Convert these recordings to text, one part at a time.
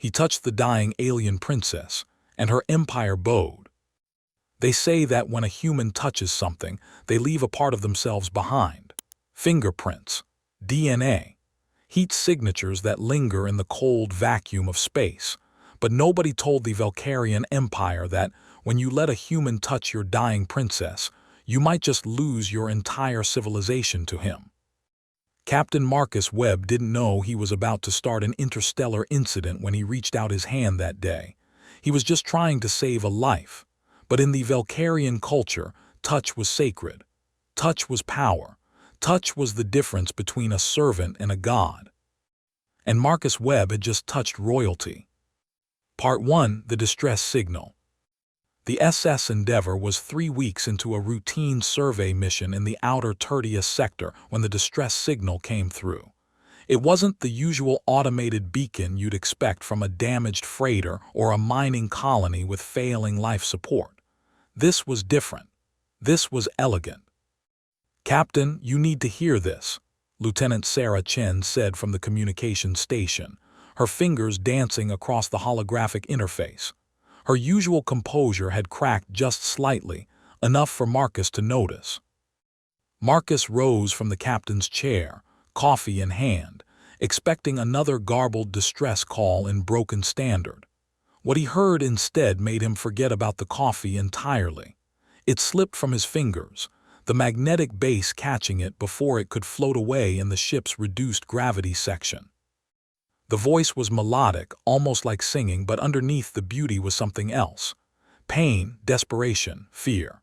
He touched the dying alien princess, and her empire bowed. They say that when a human touches something, they leave a part of themselves behind. Fingerprints, DNA, heat signatures that linger in the cold vacuum of space. But nobody told the Valkyrian Empire that when you let a human touch your dying princess, you might just lose your entire civilization to him. Captain Marcus Webb didn't know he was about to start an interstellar incident when he reached out his hand that day. He was just trying to save a life. But in the Valkyrian culture, touch was sacred. Touch was power. Touch was the difference between a servant and a god. And Marcus Webb had just touched royalty. Part 1. The Distress Signal. The SS Endeavour was 3 weeks into a routine survey mission in the outer Tertius sector when the distress signal came through. It wasn't the usual automated beacon you'd expect from a damaged freighter or a mining colony with failing life support. This was different. This was elegant. "Captain, you need to hear this," Lieutenant Sarah Chen said from the communications station, her fingers dancing across the holographic interface. Her usual composure had cracked just slightly, enough for Marcus to notice. Marcus rose from the captain's chair, coffee in hand, expecting another garbled distress call in broken standard. What he heard instead made him forget about the coffee entirely. It slipped from his fingers, the magnetic base catching it before it could float away in the ship's reduced gravity section. The voice was melodic, almost like singing, but underneath the beauty was something else. Pain, desperation, fear.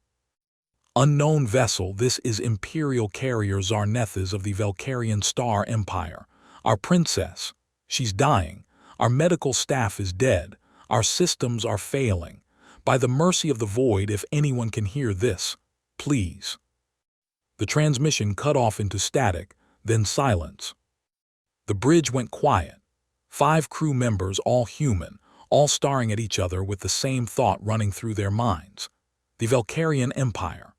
"Unknown vessel, this is Imperial Carrier Zarnethas of the Valkyrian Star Empire. Our princess. She's dying. Our medical staff is dead. Our systems are failing. By the mercy of the void, if anyone can hear this, please." The transmission cut off into static, then silence. The bridge went quiet. 5 crew members, all human, all staring at each other with the same thought running through their minds. The Valkyrian Empire,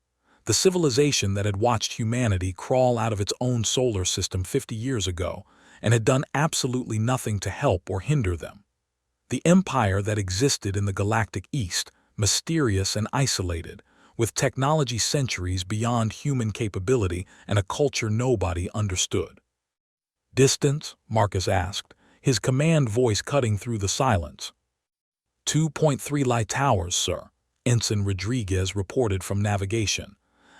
the civilization that had watched humanity crawl out of its own solar system 50 years ago and had done absolutely nothing to help or hinder them. The empire that existed in the galactic east, mysterious and isolated, with technology centuries beyond human capability and a culture nobody understood. "Distance?" Marcus asked, his command voice cutting through the silence. 2.3 light towers, sir," Ensign Rodriguez reported from navigation.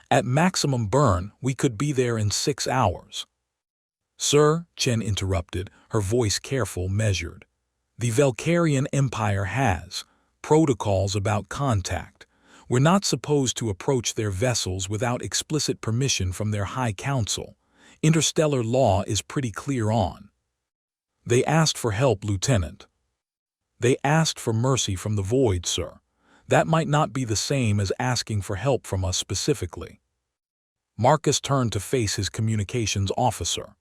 "At maximum burn, we could be there in 6 hours. "Sir," Chen interrupted, her voice careful, measured. "The Valkyrian Empire has protocols about contact. We're not supposed to approach their vessels without explicit permission from their High Council. Interstellar law is pretty clear on." "They asked for help, Lieutenant." "They asked for mercy from the void, sir. That might not be the same as asking for help from us specifically." Marcus turned to face his communications officer.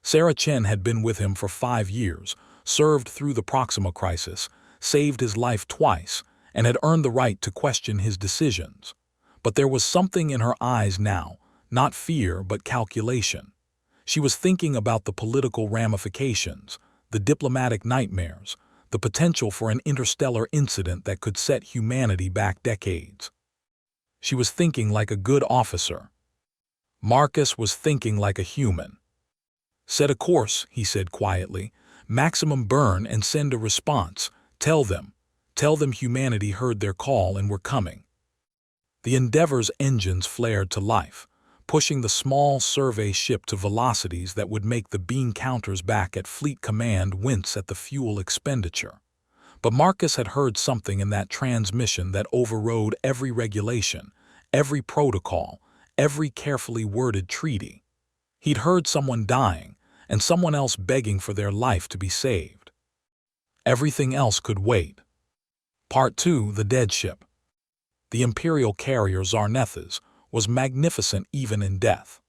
Sarah Chen had been with him for 5 years, served through the Proxima crisis, saved his life twice, and had earned the right to question his decisions. But there was something in her eyes now, not fear but calculation. She was thinking about the political ramifications, the diplomatic nightmares, the potential for an interstellar incident that could set humanity back decades. She was thinking like a good officer. Marcus was thinking like a human. "Set a course," he said quietly. "Maximum burn and send a response. Tell them humanity heard their call and were coming." The Endeavor's engines flared to life, pushing the small survey ship to velocities that would make the beam counters back at Fleet Command wince at the fuel expenditure. But Marcus had heard something in that transmission that overrode every regulation, every protocol, every carefully worded treaty. He'd heard someone dying, and someone else begging for their life to be saved. Everything else could wait. Part 2. The Dead Ship. The Imperial Carrier Zarnethas was magnificent even in death.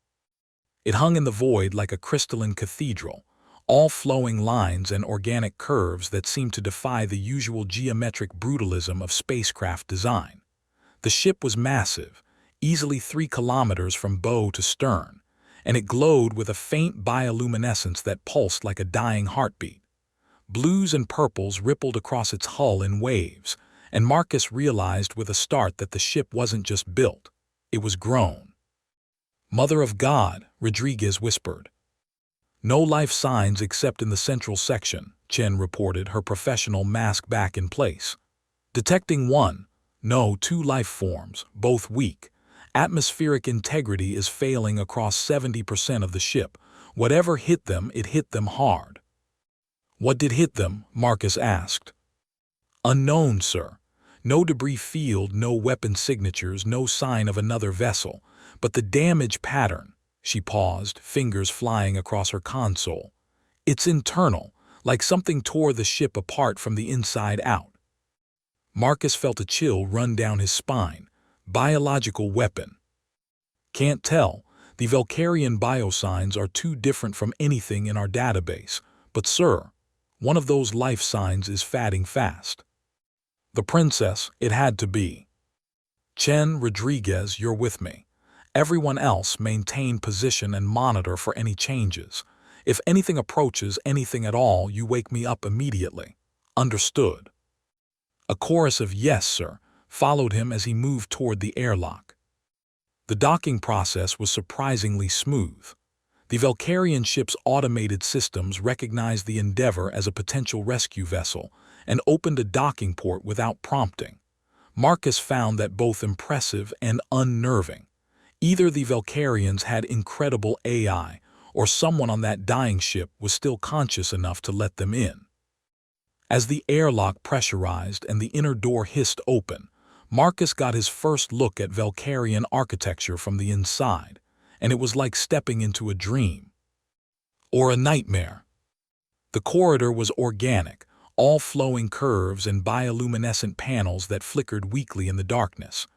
It hung in the void like a crystalline cathedral, all flowing lines and organic curves that seemed to defy the usual geometric brutalism of spacecraft design. The ship was massive, easily 3 kilometers from bow to stern, and it glowed with a faint bioluminescence that pulsed like a dying heartbeat. Blues and purples rippled across its hull in waves, and Marcus realized with a start that the ship wasn't just built, it was grown. "Mother of God," Rodriguez whispered. "No life signs except in the central section," Chen reported, her professional mask back in place. "Detecting one. No, two life forms, both weak. Atmospheric integrity is failing across 70% of the ship. Whatever hit them, it hit them hard." "What did hit them?" Marcus asked. "Unknown, sir. No debris field, no weapon signatures, no sign of another vessel. But the damage pattern," she paused, fingers flying across her console. "It's internal, like something tore the ship apart from the inside out." Marcus felt a chill run down his spine. Biological weapon. "Can't tell. The Valkyrian biosigns are too different from anything in our database. But sir, one of those life signs is fading fast." "The princess, it had to be." "Chen, Rodriguez, you're with me. Everyone else maintain position and monitor for any changes. If anything approaches anything at all, you wake me up immediately." "Understood." A chorus of "yes, sir" followed him as he moved toward the airlock. The docking process was surprisingly smooth. The Valkyrian ship's automated systems recognized the Endeavor as a potential rescue vessel and opened a docking port without prompting. Marcus found that both impressive and unnerving. Either the Valkyrians had incredible AI, or someone on that dying ship was still conscious enough to let them in. As the airlock pressurized and the inner door hissed open, Marcus got his first look at Valkyrian architecture from the inside, and it was like stepping into a dream. Or a nightmare. The corridor was organic, all flowing curves and bioluminescent panels that flickered weakly in the darkness.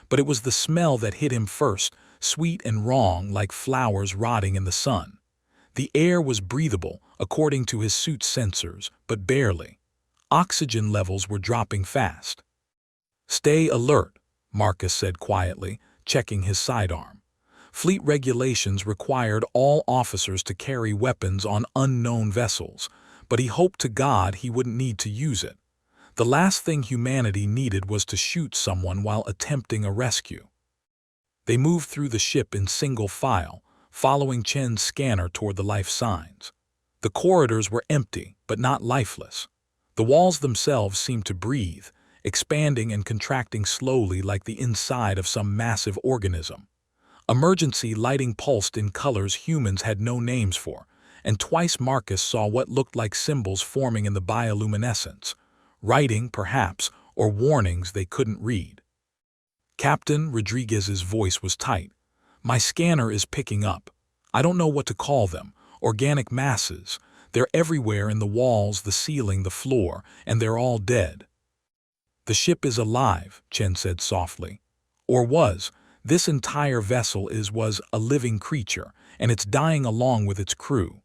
But it was the smell that hit him first, sweet and wrong like flowers rotting in the sun. The air was breathable, according to his suit's sensors, but barely. Oxygen levels were dropping fast. "Stay alert," Marcus said quietly, checking his sidearm. Fleet regulations required all officers to carry weapons on unknown vessels, but he hoped to God he wouldn't need to use it. The last thing humanity needed was to shoot someone while attempting a rescue. They moved through the ship in single file, following Chen's scanner toward the life signs. The corridors were empty, but not lifeless. The walls themselves seemed to breathe, expanding and contracting slowly like the inside of some massive organism. Emergency lighting pulsed in colors humans had no names for, and twice Marcus saw what looked like symbols forming in the bioluminescence. Writing, perhaps, or warnings they couldn't read. "Captain," Rodriguez's voice was tight. "My scanner is picking up. I don't know what to call them. Organic masses. They're everywhere in the walls, the ceiling, the floor, and they're all dead." "The ship is alive," Chen said softly. "Or was. This entire vessel was a living creature, and it's dying along with its crew."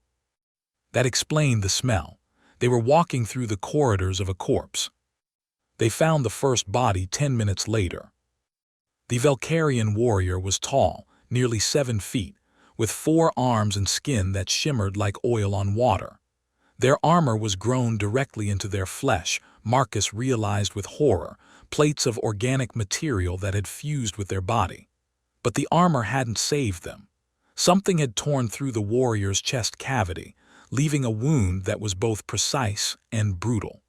That explained the smell. They were walking through the corridors of a corpse. They found the first body 10 minutes later. The Valkyrian warrior was tall, nearly 7 feet, with 4 arms and skin that shimmered like oil on water. Their armor was grown directly into their flesh, Marcus realized with horror, plates of organic material that had fused with their body. But the armor hadn't saved them. Something had torn through the warrior's chest cavity, leaving a wound that was both precise and brutal.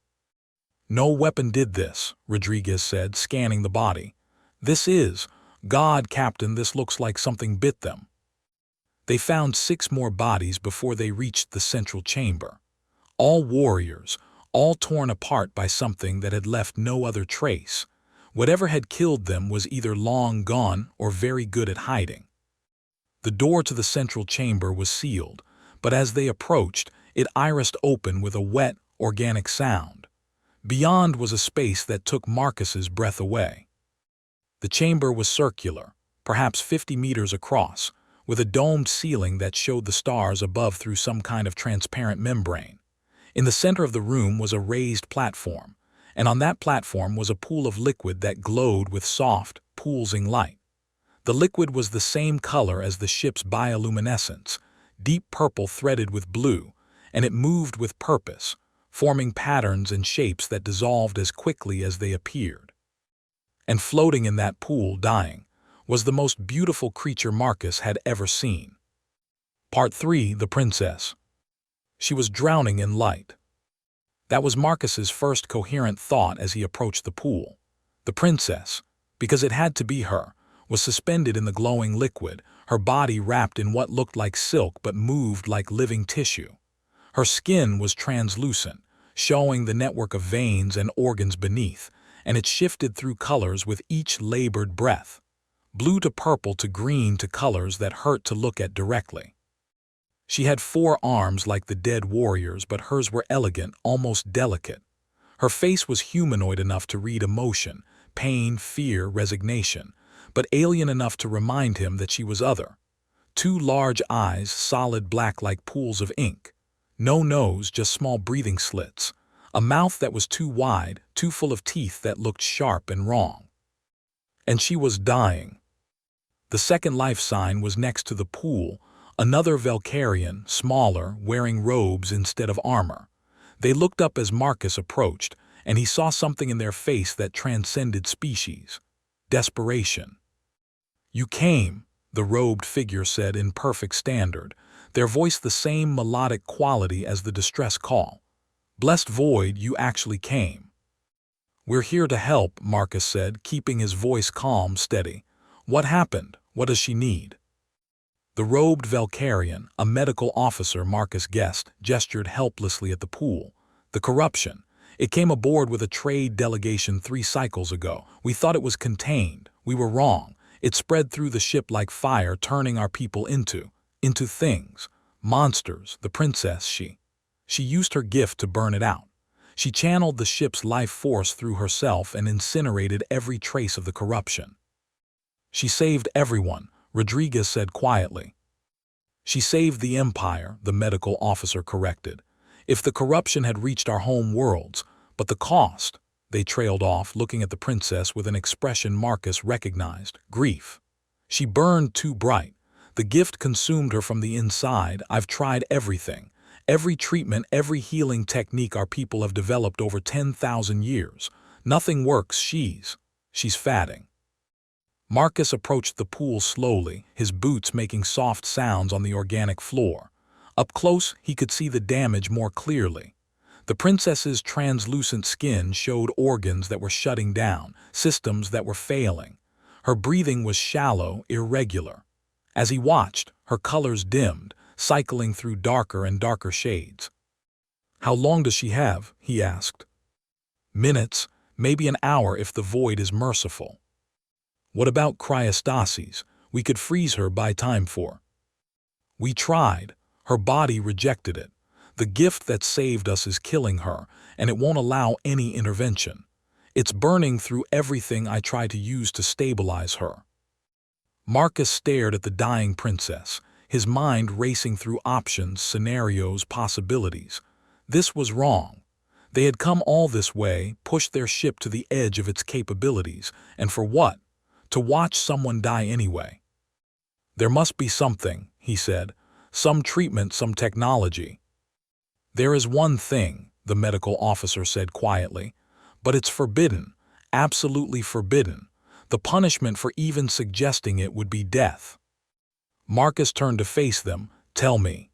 "No weapon did this," Rodriguez said, scanning the body. "This is, God, Captain, this looks like something bit them." They found 6 more bodies before they reached the central chamber. All warriors, all torn apart by something that had left no other trace. Whatever had killed them was either long gone or very good at hiding. The door to the central chamber was sealed, but as they approached, it irised open with a wet, organic sound. Beyond was a space that took Marcus's breath away. The chamber was circular, perhaps 50 meters across, with a domed ceiling that showed the stars above through some kind of transparent membrane. In the center of the room was a raised platform, and on that platform was a pool of liquid that glowed with soft, pulsing light. The liquid was the same color as the ship's bioluminescence, deep purple threaded with blue, and it moved with purpose, forming patterns and shapes that dissolved as quickly as they appeared. And floating in that pool, dying, was the most beautiful creature Marcus had ever seen. Part 3. The Princess. She was drowning in light. That was Marcus's first coherent thought as he approached the pool. The princess, because it had to be her, was suspended in the glowing liquid, her body wrapped in what looked like silk but moved like living tissue. Her skin was translucent, showing the network of veins and organs beneath, and it shifted through colors with each labored breath. Blue to purple to green to colors that hurt to look at directly. She had 4 arms like the dead warriors, but hers were elegant, almost delicate. Her face was humanoid enough to read emotion, pain, fear, resignation, but alien enough to remind him that she was other. 2 large eyes, solid black like pools of ink. No nose, just small breathing slits. A mouth that was too wide, too full of teeth that looked sharp and wrong. And she was dying. The second life sign was next to the pool, another Valkyrian, smaller, wearing robes instead of armor. They looked up as Marcus approached, and he saw something in their face that transcended species. Desperation. "You came," the robed figure said in perfect standard, their voice the same melodic quality as the distress call. "Blessed void, you actually came." "We're here to help," Marcus said, keeping his voice calm, steady. "What happened? What does she need?" The robed Valkyrian, a medical officer Marcus guessed, gestured helplessly at the pool. "The corruption. It came aboard with a trade delegation 3 cycles ago. We thought it was contained. We were wrong. It spread through the ship like fire, turning our people into things. Monsters. The princess, she used her gift to burn it out. She channeled the ship's life force through herself and incinerated every trace of the corruption." "She saved everyone," Rodriguez said quietly. "She saved the Empire," the medical officer corrected. "If the corruption had reached our home worlds, but the cost," they trailed off, looking at the princess with an expression Marcus recognized, grief. "She burned too bright. The gift consumed her from the inside. I've tried everything. Every treatment, every healing technique our people have developed over 10,000 years. Nothing works. She's fatting." Marcus approached the pool slowly, his boots making soft sounds on the organic floor. Up close, he could see the damage more clearly. The princess's translucent skin showed organs that were shutting down, systems that were failing. Her breathing was shallow, irregular. As he watched, her colors dimmed, cycling through darker and darker shades. "How long does she have?" he asked. "Minutes, maybe an hour if the void is merciful." "What about cryostasis? We could freeze her by time for." "We tried. Her body rejected it. The gift that saved us is killing her, and it won't allow any intervention. It's burning through everything I try to use to stabilize her." Marcus stared at the dying princess, his mind racing through options, scenarios, possibilities. This was wrong. They had come all this way, pushed their ship to the edge of its capabilities, and for what? To watch someone die anyway. "There must be something," he said. "Some treatment, some technology." "There is one thing," the medical officer said quietly, "but it's forbidden, absolutely forbidden. The punishment for even suggesting it would be death." Marcus turned to face them. "Tell me."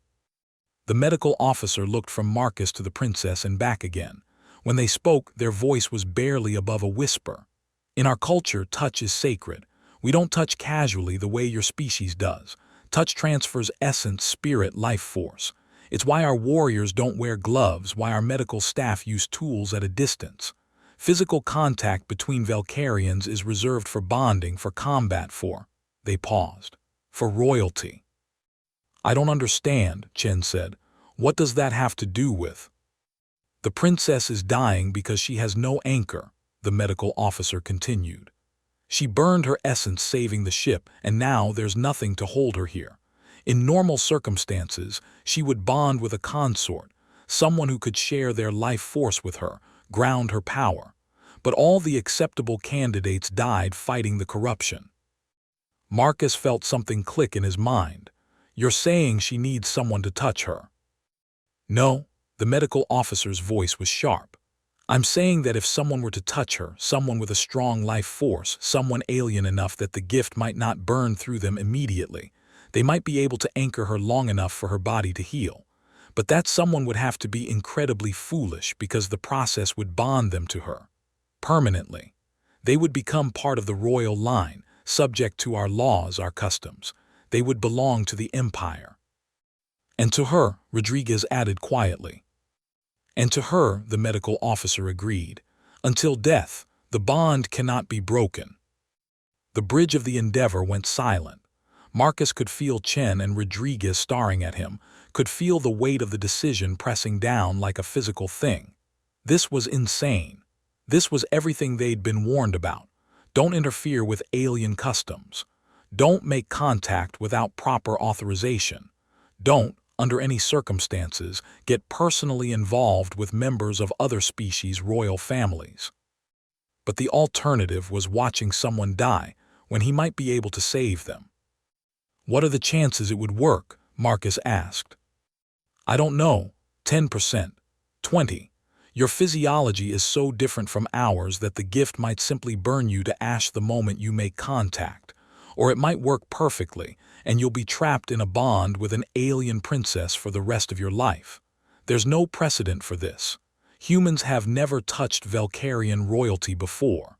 The medical officer looked from Marcus to the princess and back again. When they spoke, their voice was barely above a whisper. "In our culture, touch is sacred. We don't touch casually the way your species does. Touch transfers essence, spirit, life force. It's why our warriors don't wear gloves, why our medical staff use tools at a distance. Physical contact between Valkyrians is reserved for bonding, for combat, for—" They paused. "For royalty." "I don't understand," Chen said. "What does that have to do with—" "The princess is dying because she has no anchor," the medical officer continued. "She burned her essence saving the ship, and now there's nothing to hold her here. In normal circumstances, she would bond with a consort, someone who could share their life force with her, ground her power. But all the acceptable candidates died fighting the corruption." Marcus felt something click in his mind. "You're saying she needs someone to touch her?" "No, The medical officer's voice was sharp. I'm saying that if someone were to touch her, someone with a strong life force, someone alien enough that the gift might not burn through them immediately, they might be able to anchor her long enough for her body to heal. But that someone would have to be incredibly foolish because the process would bond them to her permanently. They would become part of the royal line, subject to our laws, our customs. They would belong to the empire. And to her, Rodriguez added quietly. And to her, the medical officer agreed. Until death, the bond cannot be broken. The bridge of the Endeavor went silent. Marcus could feel Chen and Rodriguez staring at him, could feel the weight of the decision pressing down like a physical thing. This was insane. This was everything they'd been warned about. Don't interfere with alien customs. Don't make contact without proper authorization. Don't, under any circumstances, get personally involved with members of other species' royal families. But the alternative was watching someone die when he might be able to save them. What are the chances it would work? Marcus asked. I don't know. 10%. 20%. Your physiology is so different from ours that the gift might simply burn you to ash the moment you make contact. Or it might work perfectly, and you'll be trapped in a bond with an alien princess for the rest of your life. There's no precedent for this. Humans have never touched Valkyrian royalty before.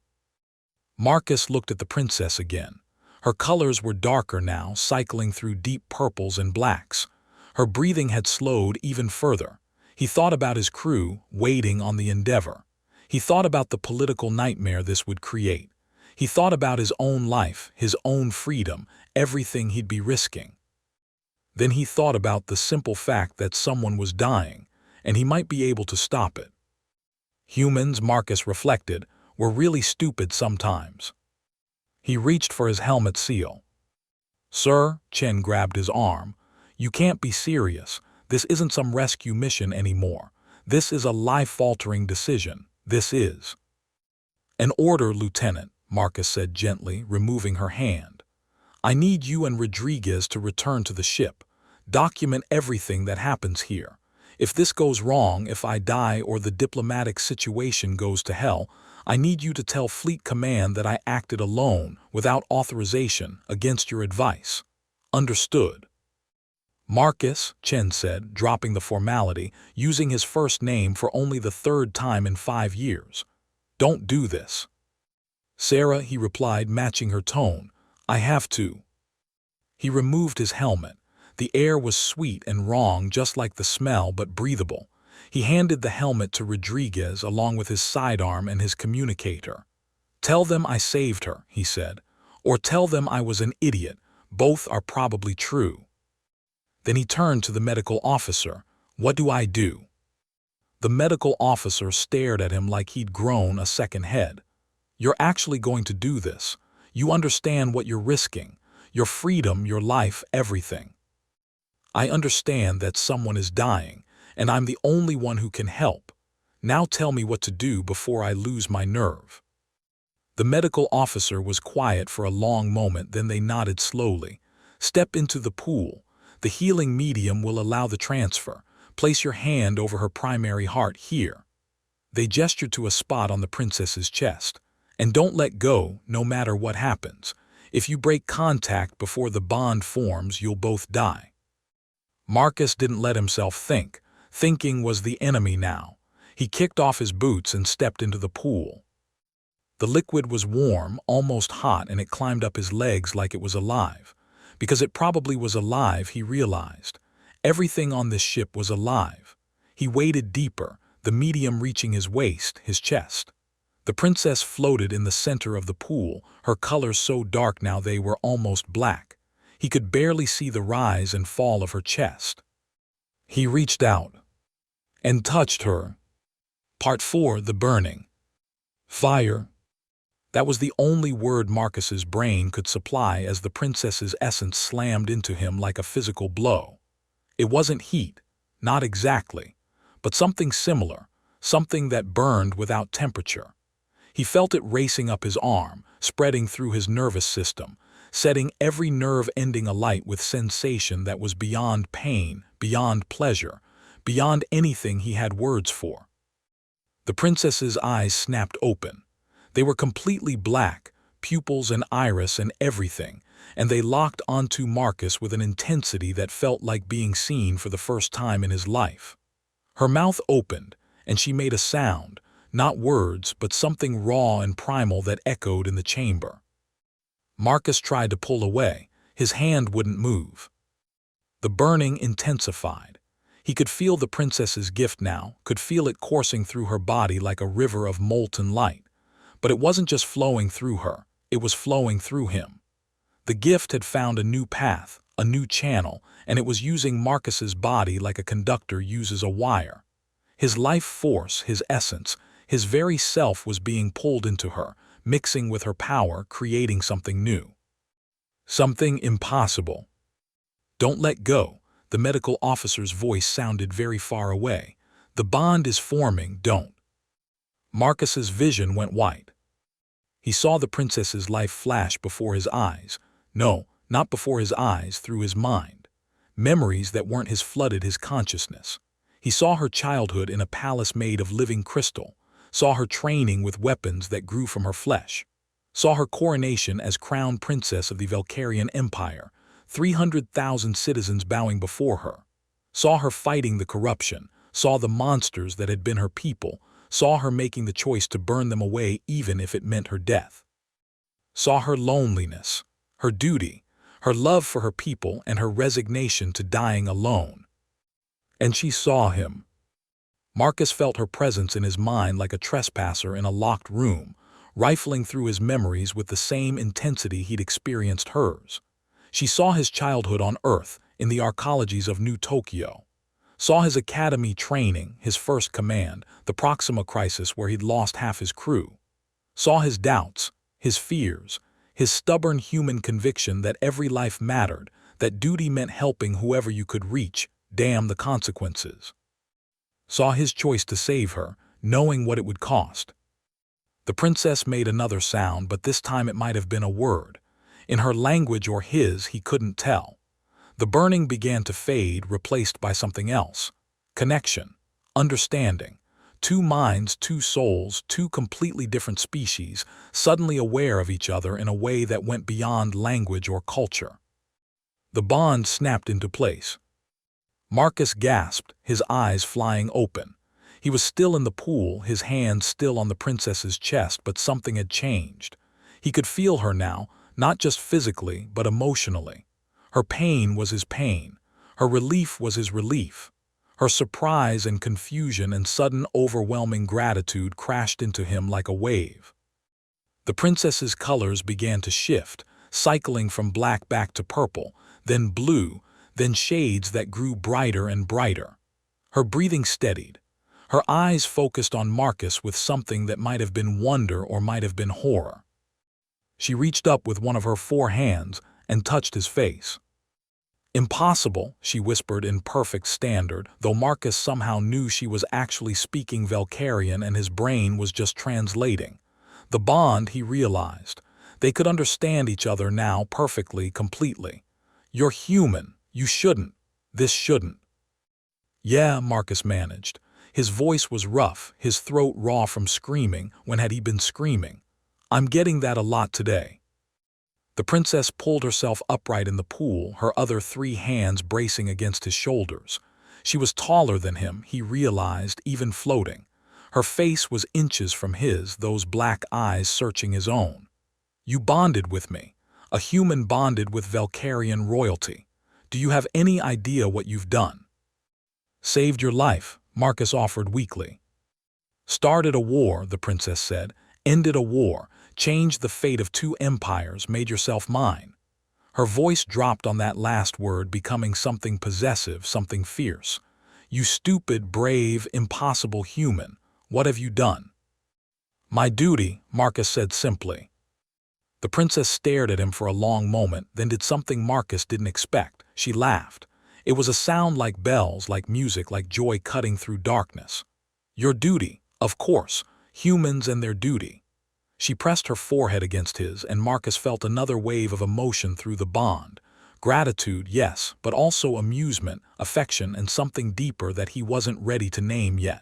Marcus looked at the princess again. Her colors were darker now, cycling through deep purples and blacks. Her breathing had slowed even further. He thought about his crew waiting on the Endeavor. He thought about the political nightmare this would create. He thought about his own life, his own freedom, everything he'd be risking. Then he thought about the simple fact that someone was dying, and he might be able to stop it. Humans, Marcus reflected, were really stupid sometimes. He reached for his helmet seal. Sir, Chen grabbed his arm. You can't be serious. This isn't some rescue mission anymore. This is a life-altering decision. This is. An order, Lieutenant, Marcus said gently, removing her hand. I need you and Rodriguez to return to the ship. Document everything that happens here. If this goes wrong, if I die or the diplomatic situation goes to hell, I need you to tell Fleet Command that I acted alone, without authorization, against your advice. Understood. Marcus, Chen said, dropping the formality, using his first name for only the third time in 5 years. Don't do this. Sarah, he replied, matching her tone. I have to. He removed his helmet. The air was sweet and wrong, just like the smell, but breathable. He handed the helmet to Rodriguez along with his sidearm and his communicator. Tell them I saved her, he said. Or tell them I was an idiot. Both are probably true. Then he turned to the medical officer. What do I do? The medical officer stared at him like he'd grown a second head. You're actually going to do this. You understand what you're risking. Your freedom, your life, everything. I understand that someone is dying, and I'm the only one who can help. Now tell me what to do before I lose my nerve. The medical officer was quiet for a long moment, then they nodded slowly. Step into the pool. The healing medium will allow the transfer. Place your hand over her primary heart here. They gestured to a spot on the princess's chest. And don't let go, no matter what happens. If you break contact before the bond forms, you'll both die. Marcus didn't let himself think. Thinking was the enemy now. He kicked off his boots and stepped into the pool. The liquid was warm, almost hot, and it climbed up his legs like it was alive. Because it probably was alive, he realized. Everything on this ship was alive. He waded deeper, the medium reaching his waist, his chest. The princess floated in the center of the pool, her colors so dark now they were almost black. He could barely see the rise and fall of her chest. He reached out and touched her. Part 4. The burning. Fire. That was the only word Marcus's brain could supply as the princess's essence slammed into him like a physical blow. It wasn't heat, not exactly, but something similar, something that burned without temperature. He felt it racing up his arm, spreading through his nervous system, setting every nerve ending alight with sensation that was beyond pain, beyond pleasure, beyond anything he had words for. The princess's eyes snapped open. They were completely black, pupils and iris and everything, and they locked onto Marcus with an intensity that felt like being seen for the first time in his life. Her mouth opened, and she made a sound, not words, but something raw and primal that echoed in the chamber. Marcus tried to pull away. His hand wouldn't move. The burning intensified. He could feel the princess's gift now, could feel it coursing through her body like a river of molten light. But it wasn't just flowing through her, it was flowing through him. The gift had found a new path, a new channel, and it was using Marcus's body like a conductor uses a wire. His life force, his essence, his very self was being pulled into her, mixing with her power, creating something new. Something impossible. "Don't let go." The medical officer's voice sounded very far away. "The bond is forming, don't." Marcus's vision went white. He saw the princess's life flash before his eyes. No, not before his eyes, through his mind. Memories that weren't his flooded his consciousness. He saw her childhood in a palace made of living crystal, saw her training with weapons that grew from her flesh, saw her coronation as crown princess of the Valkyrian Empire, 300,000 citizens bowing before her, saw her fighting the corruption, saw the monsters that had been her people, saw her making the choice to burn them away even if it meant her death. Saw her loneliness, her duty, her love for her people, and her resignation to dying alone. And she saw him. Marcus felt her presence in his mind like a trespasser in a locked room, rifling through his memories with the same intensity he'd experienced hers. She saw his childhood on Earth, in the arcologies of New Tokyo. Saw his academy training, his first command, the Proxima crisis where he'd lost half his crew. Saw his doubts, his fears, his stubborn human conviction that every life mattered, that duty meant helping whoever you could reach, damn the consequences. Saw his choice to save her, knowing what it would cost. The princess made another sound, but this time it might have been a word. In her language or his, he couldn't tell. The burning began to fade, replaced by something else. Connection, understanding. Two minds, two souls, two completely different species, suddenly aware of each other in a way that went beyond language or culture. The bond snapped into place. Marcus gasped, his eyes flying open. He was still in the pool, his hand still on the princess's chest, but something had changed. He could feel her now, not just physically, but emotionally. Her pain was his pain. Her relief was his relief. Her surprise and confusion and sudden overwhelming gratitude crashed into him like a wave. The princess's colors began to shift, cycling from black back to purple, then blue, then shades that grew brighter and brighter. Her breathing steadied. Her eyes focused on Marcus with something that might have been wonder or might have been horror. She reached up with one of her 4 hands and touched his face. "Impossible," she whispered in perfect standard, though Marcus somehow knew she was actually speaking Valkyrian and his brain was just translating. The bond, he realized. They could understand each other now perfectly, completely. "You're human. You shouldn't. This shouldn't." "Yeah," Marcus managed. His voice was rough, his throat raw from screaming. When had he been screaming? "I'm getting that a lot today." The princess pulled herself upright in the pool, her other 3 hands bracing against his shoulders. She was taller than him, he realized, even floating. Her face was inches from his, those black eyes searching his own. "You bonded with me. A human bonded with Valkyrian royalty. Do you have any idea what you've done?" "Saved your life," Marcus offered weakly. "Started a war," the princess said. "Ended a war. Changed the fate of 2 empires, made yourself mine." Her voice dropped on that last word, becoming something possessive, something fierce. "You stupid, brave, impossible human. What have you done?" "My duty," Marcus said simply. The princess stared at him for a long moment, then did something Marcus didn't expect. She laughed. It was a sound like bells, like music, like joy cutting through darkness. "Your duty, of course. Humans and their duty." She pressed her forehead against his, and Marcus felt another wave of emotion through the bond. Gratitude, yes, but also amusement, affection, and something deeper that he wasn't ready to name yet.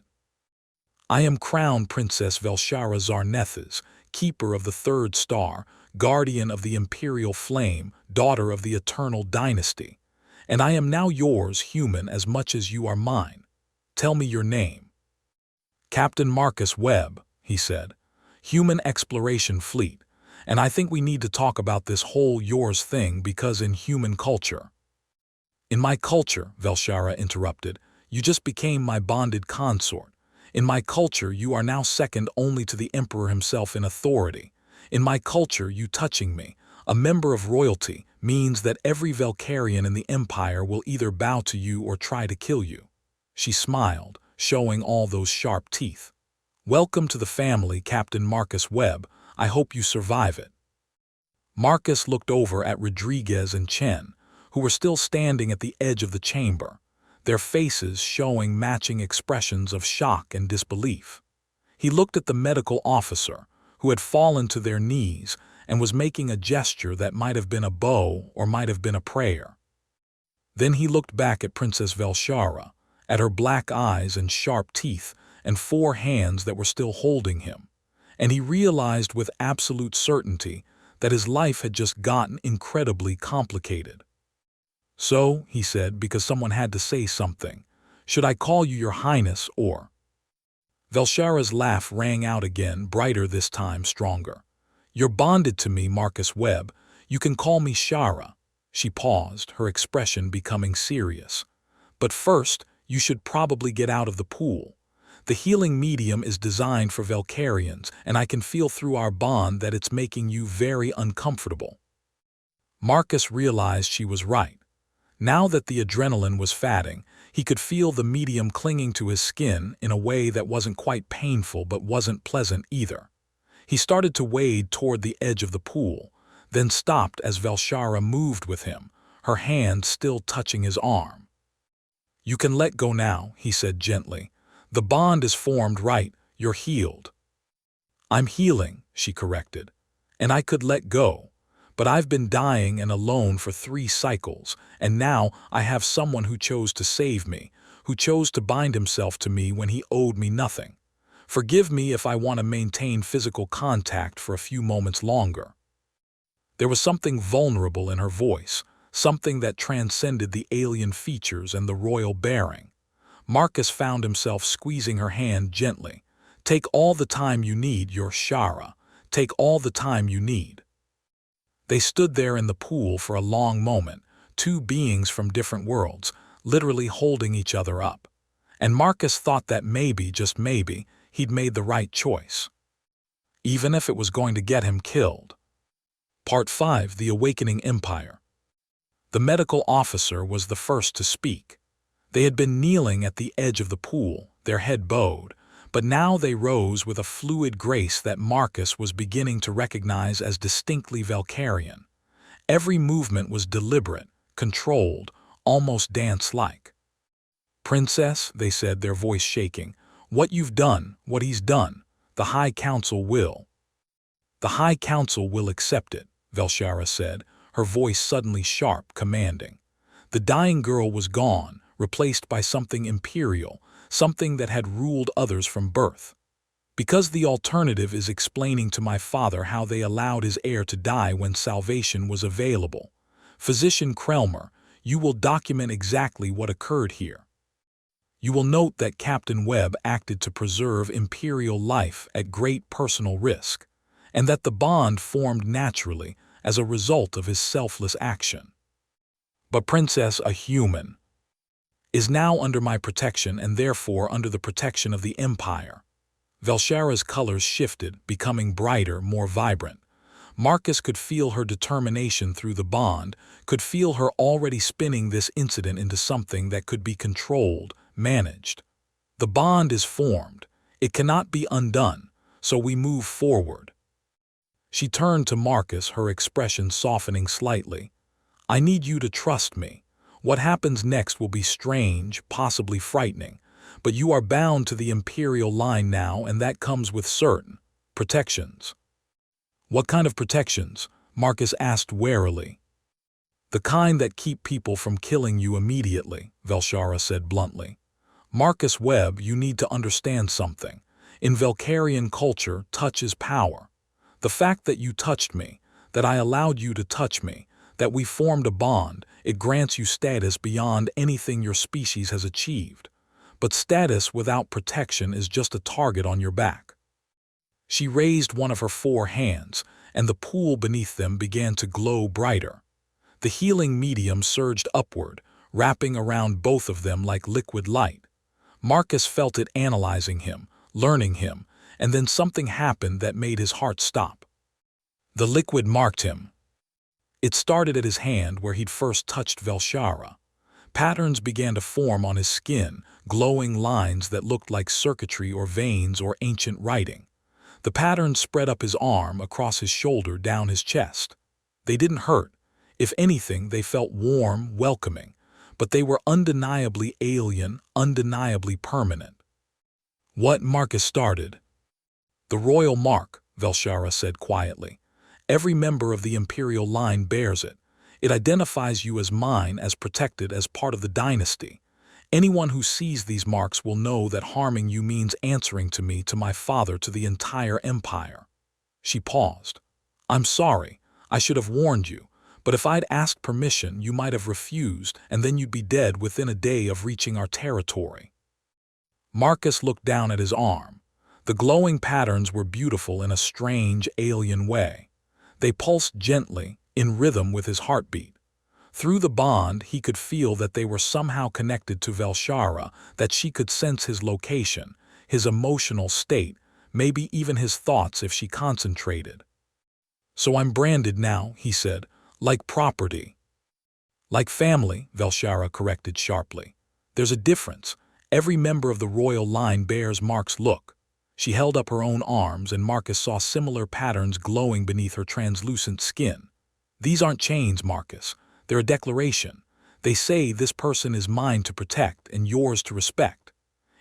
I am Crown Princess Velshara Zarnethas, keeper of the third star, guardian of the imperial flame, daughter of the eternal dynasty. And I am now yours, human, as much as you are mine. Tell me your name. Captain Marcus Webb, he said. Human Exploration Fleet. And I think we need to talk about this whole yours thing because in human culture. In my culture, Velshara interrupted, you just became my bonded consort. In my culture, you are now second only to the emperor himself in authority. In my culture, you touching me, a member of royalty, means that every Valkyrian in the empire will either bow to you or try to kill you. She smiled, showing all those sharp teeth. Welcome to the family, Captain Marcus Webb. I hope you survive it. Marcus looked over at Rodriguez and Chen, who were still standing at the edge of the chamber, their faces showing matching expressions of shock and disbelief. He looked at the medical officer, who had fallen to their knees and was making a gesture that might have been a bow or might have been a prayer. Then he looked back at Princess Velshara, at her black eyes and sharp teeth and 4 hands that were still holding him, and he realized with absolute certainty that his life had just gotten incredibly complicated. So, he said, because someone had to say something, should I call you your highness or? Velshara's laugh rang out again, brighter this time, stronger. You're bonded to me, Marcus Webb. You can call me Shara. She paused, her expression becoming serious. But first, you should probably get out of the pool. The healing medium is designed for Valkyrians, and I can feel through our bond that it's making you very uncomfortable. Marcus realized she was right. Now that the adrenaline was fatting, he could feel the medium clinging to his skin in a way that wasn't quite painful but wasn't pleasant either. He started to wade toward the edge of the pool, then stopped as Velshara moved with him, her hand still touching his arm. You can let go now, he said gently. The bond is formed, right? You're healed. I'm healing, she corrected. And I could let go. But I've been dying and alone for 3 cycles, and now I have someone who chose to save me, who chose to bind himself to me when he owed me nothing. Forgive me if I want to maintain physical contact for a few moments longer. There was something vulnerable in her voice, something that transcended the alien features and the royal bearing. Marcus found himself squeezing her hand gently. Take all the time you need, your Shara. Take all the time you need. They stood there in the pool for a long moment, 2 beings from different worlds, literally holding each other up. And Marcus thought that maybe, just maybe, he'd made the right choice. Even if it was going to get him killed. Part 5: The Awakening Empire. The medical officer was the first to speak. They had been kneeling at the edge of the pool, their head bowed, but now they rose with a fluid grace that Marcus was beginning to recognize as distinctly Valkyrian. Every movement was deliberate, controlled, almost dance-like. Princess, they said, their voice shaking, what you've done, what he's done, the High Council will. The High Council will accept it, Velshara said, her voice suddenly sharp, commanding. The dying girl was gone, replaced by something imperial, something that had ruled others from birth. Because the alternative is explaining to my father how they allowed his heir to die when salvation was available. Physician Krelmer, you will document exactly what occurred here. You will note that Captain Webb acted to preserve imperial life at great personal risk, and that the bond formed naturally as a result of his selfless action. But Princess, a human, is now under my protection and therefore under the protection of the Empire. Velshara's colors shifted, becoming brighter, more vibrant. Marcus could feel her determination through the bond, could feel her already spinning this incident into something that could be controlled, managed. The bond is formed. It cannot be undone, so we move forward. She turned to Marcus, her expression softening slightly. I need you to trust me. What happens next will be strange, possibly frightening, but you are bound to the imperial line now, and that comes with certain protections. What kind of protections? Marcus asked warily. The kind that keep people from killing you immediately, Velshara said bluntly. Marcus Webb, you need to understand something. In Velkarian culture, touch is power. The fact that you touched me, that I allowed you to touch me, that we formed a bond, it grants you status beyond anything your species has achieved. But status without protection is just a target on your back. She raised one of her 4 hands, and the pool beneath them began to glow brighter. The healing medium surged upward, wrapping around both of them like liquid light. Marcus felt it analyzing him, learning him, and then something happened that made his heart stop. The liquid marked him. It started at his hand where he'd first touched Velshara. Patterns began to form on his skin, glowing lines that looked like circuitry or veins or ancient writing. The patterns spread up his arm, across his shoulder, down his chest. They didn't hurt. If anything, they felt warm, welcoming, but they were undeniably alien, undeniably permanent. What? Marcus started. The royal mark, Velshara said quietly. Every member of the imperial line bears it. It identifies you as mine, as protected, as part of the dynasty. Anyone who sees these marks will know that harming you means answering to me, to my father, to the entire empire. She paused. I'm sorry. I should have warned you. But if I'd asked permission, you might have refused, and then you'd be dead within a day of reaching our territory. Marcus looked down at his arm. The glowing patterns were beautiful in a strange, alien way. They pulsed gently, in rhythm with his heartbeat. Through the bond, he could feel that they were somehow connected to Velshara, that she could sense his location, his emotional state, maybe even his thoughts if she concentrated. So I'm branded now, he said. Like property. Like family, Velshara corrected sharply. There's a difference. Every member of the royal line bears Mark's look. She held up her own arms, and Marcus saw similar patterns glowing beneath her translucent skin. These aren't chains, Marcus. They're a declaration. They say this person is mine to protect and yours to respect.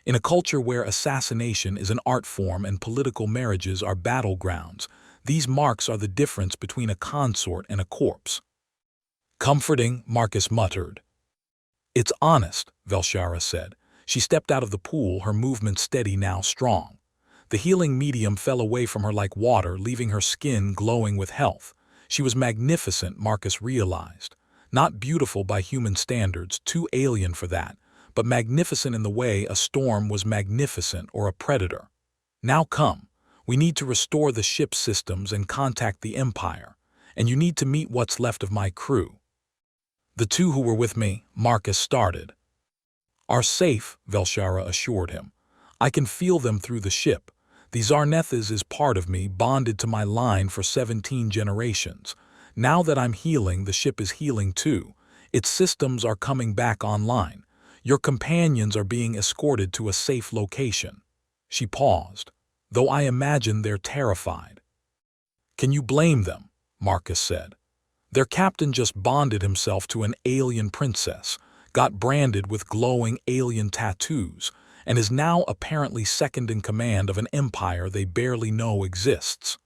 In a culture where assassination is an art form and political marriages are battlegrounds, these marks are the difference between a consort and a corpse. Comforting, Marcus muttered. It's honest, Velshara said. She stepped out of the pool, her movement steady, now strong. The healing medium fell away from her like water, leaving her skin glowing with health. She was magnificent, Marcus realized. Not beautiful by human standards, too alien for that, but magnificent in the way a storm was magnificent or a predator. Now come. We need to restore the ship's systems and contact the Empire, and you need to meet what's left of my crew. The 2 who were with me, Marcus started. Are safe, Velshara assured him. I can feel them through the ship. The Zarnethas is part of me, bonded to my line for 17 generations. Now that I'm healing, the ship is healing too. Its systems are coming back online. Your companions are being escorted to a safe location. She paused. Though I imagine they're terrified. Can you blame them? Marcus said. Their captain just bonded himself to an alien princess, got branded with glowing alien tattoos, and is now apparently second in command of an empire they barely know exists.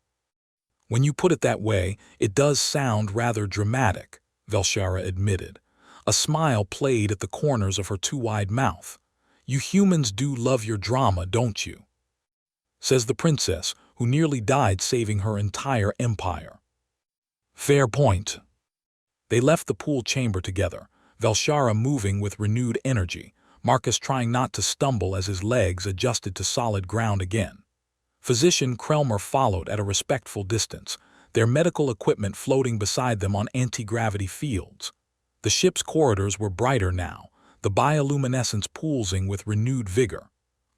When you put it that way, it does sound rather dramatic, Velshara admitted. A smile played at the corners of her too wide mouth. You humans do love your drama, don't you? Says the princess, who nearly died saving her entire empire. Fair point. They left the pool chamber together, Velshara moving with renewed energy, Marcus trying not to stumble as his legs adjusted to solid ground again. Physician Krelmer followed at a respectful distance, their medical equipment floating beside them on anti-gravity fields. The ship's corridors were brighter now, the bioluminescence pulsing with renewed vigor.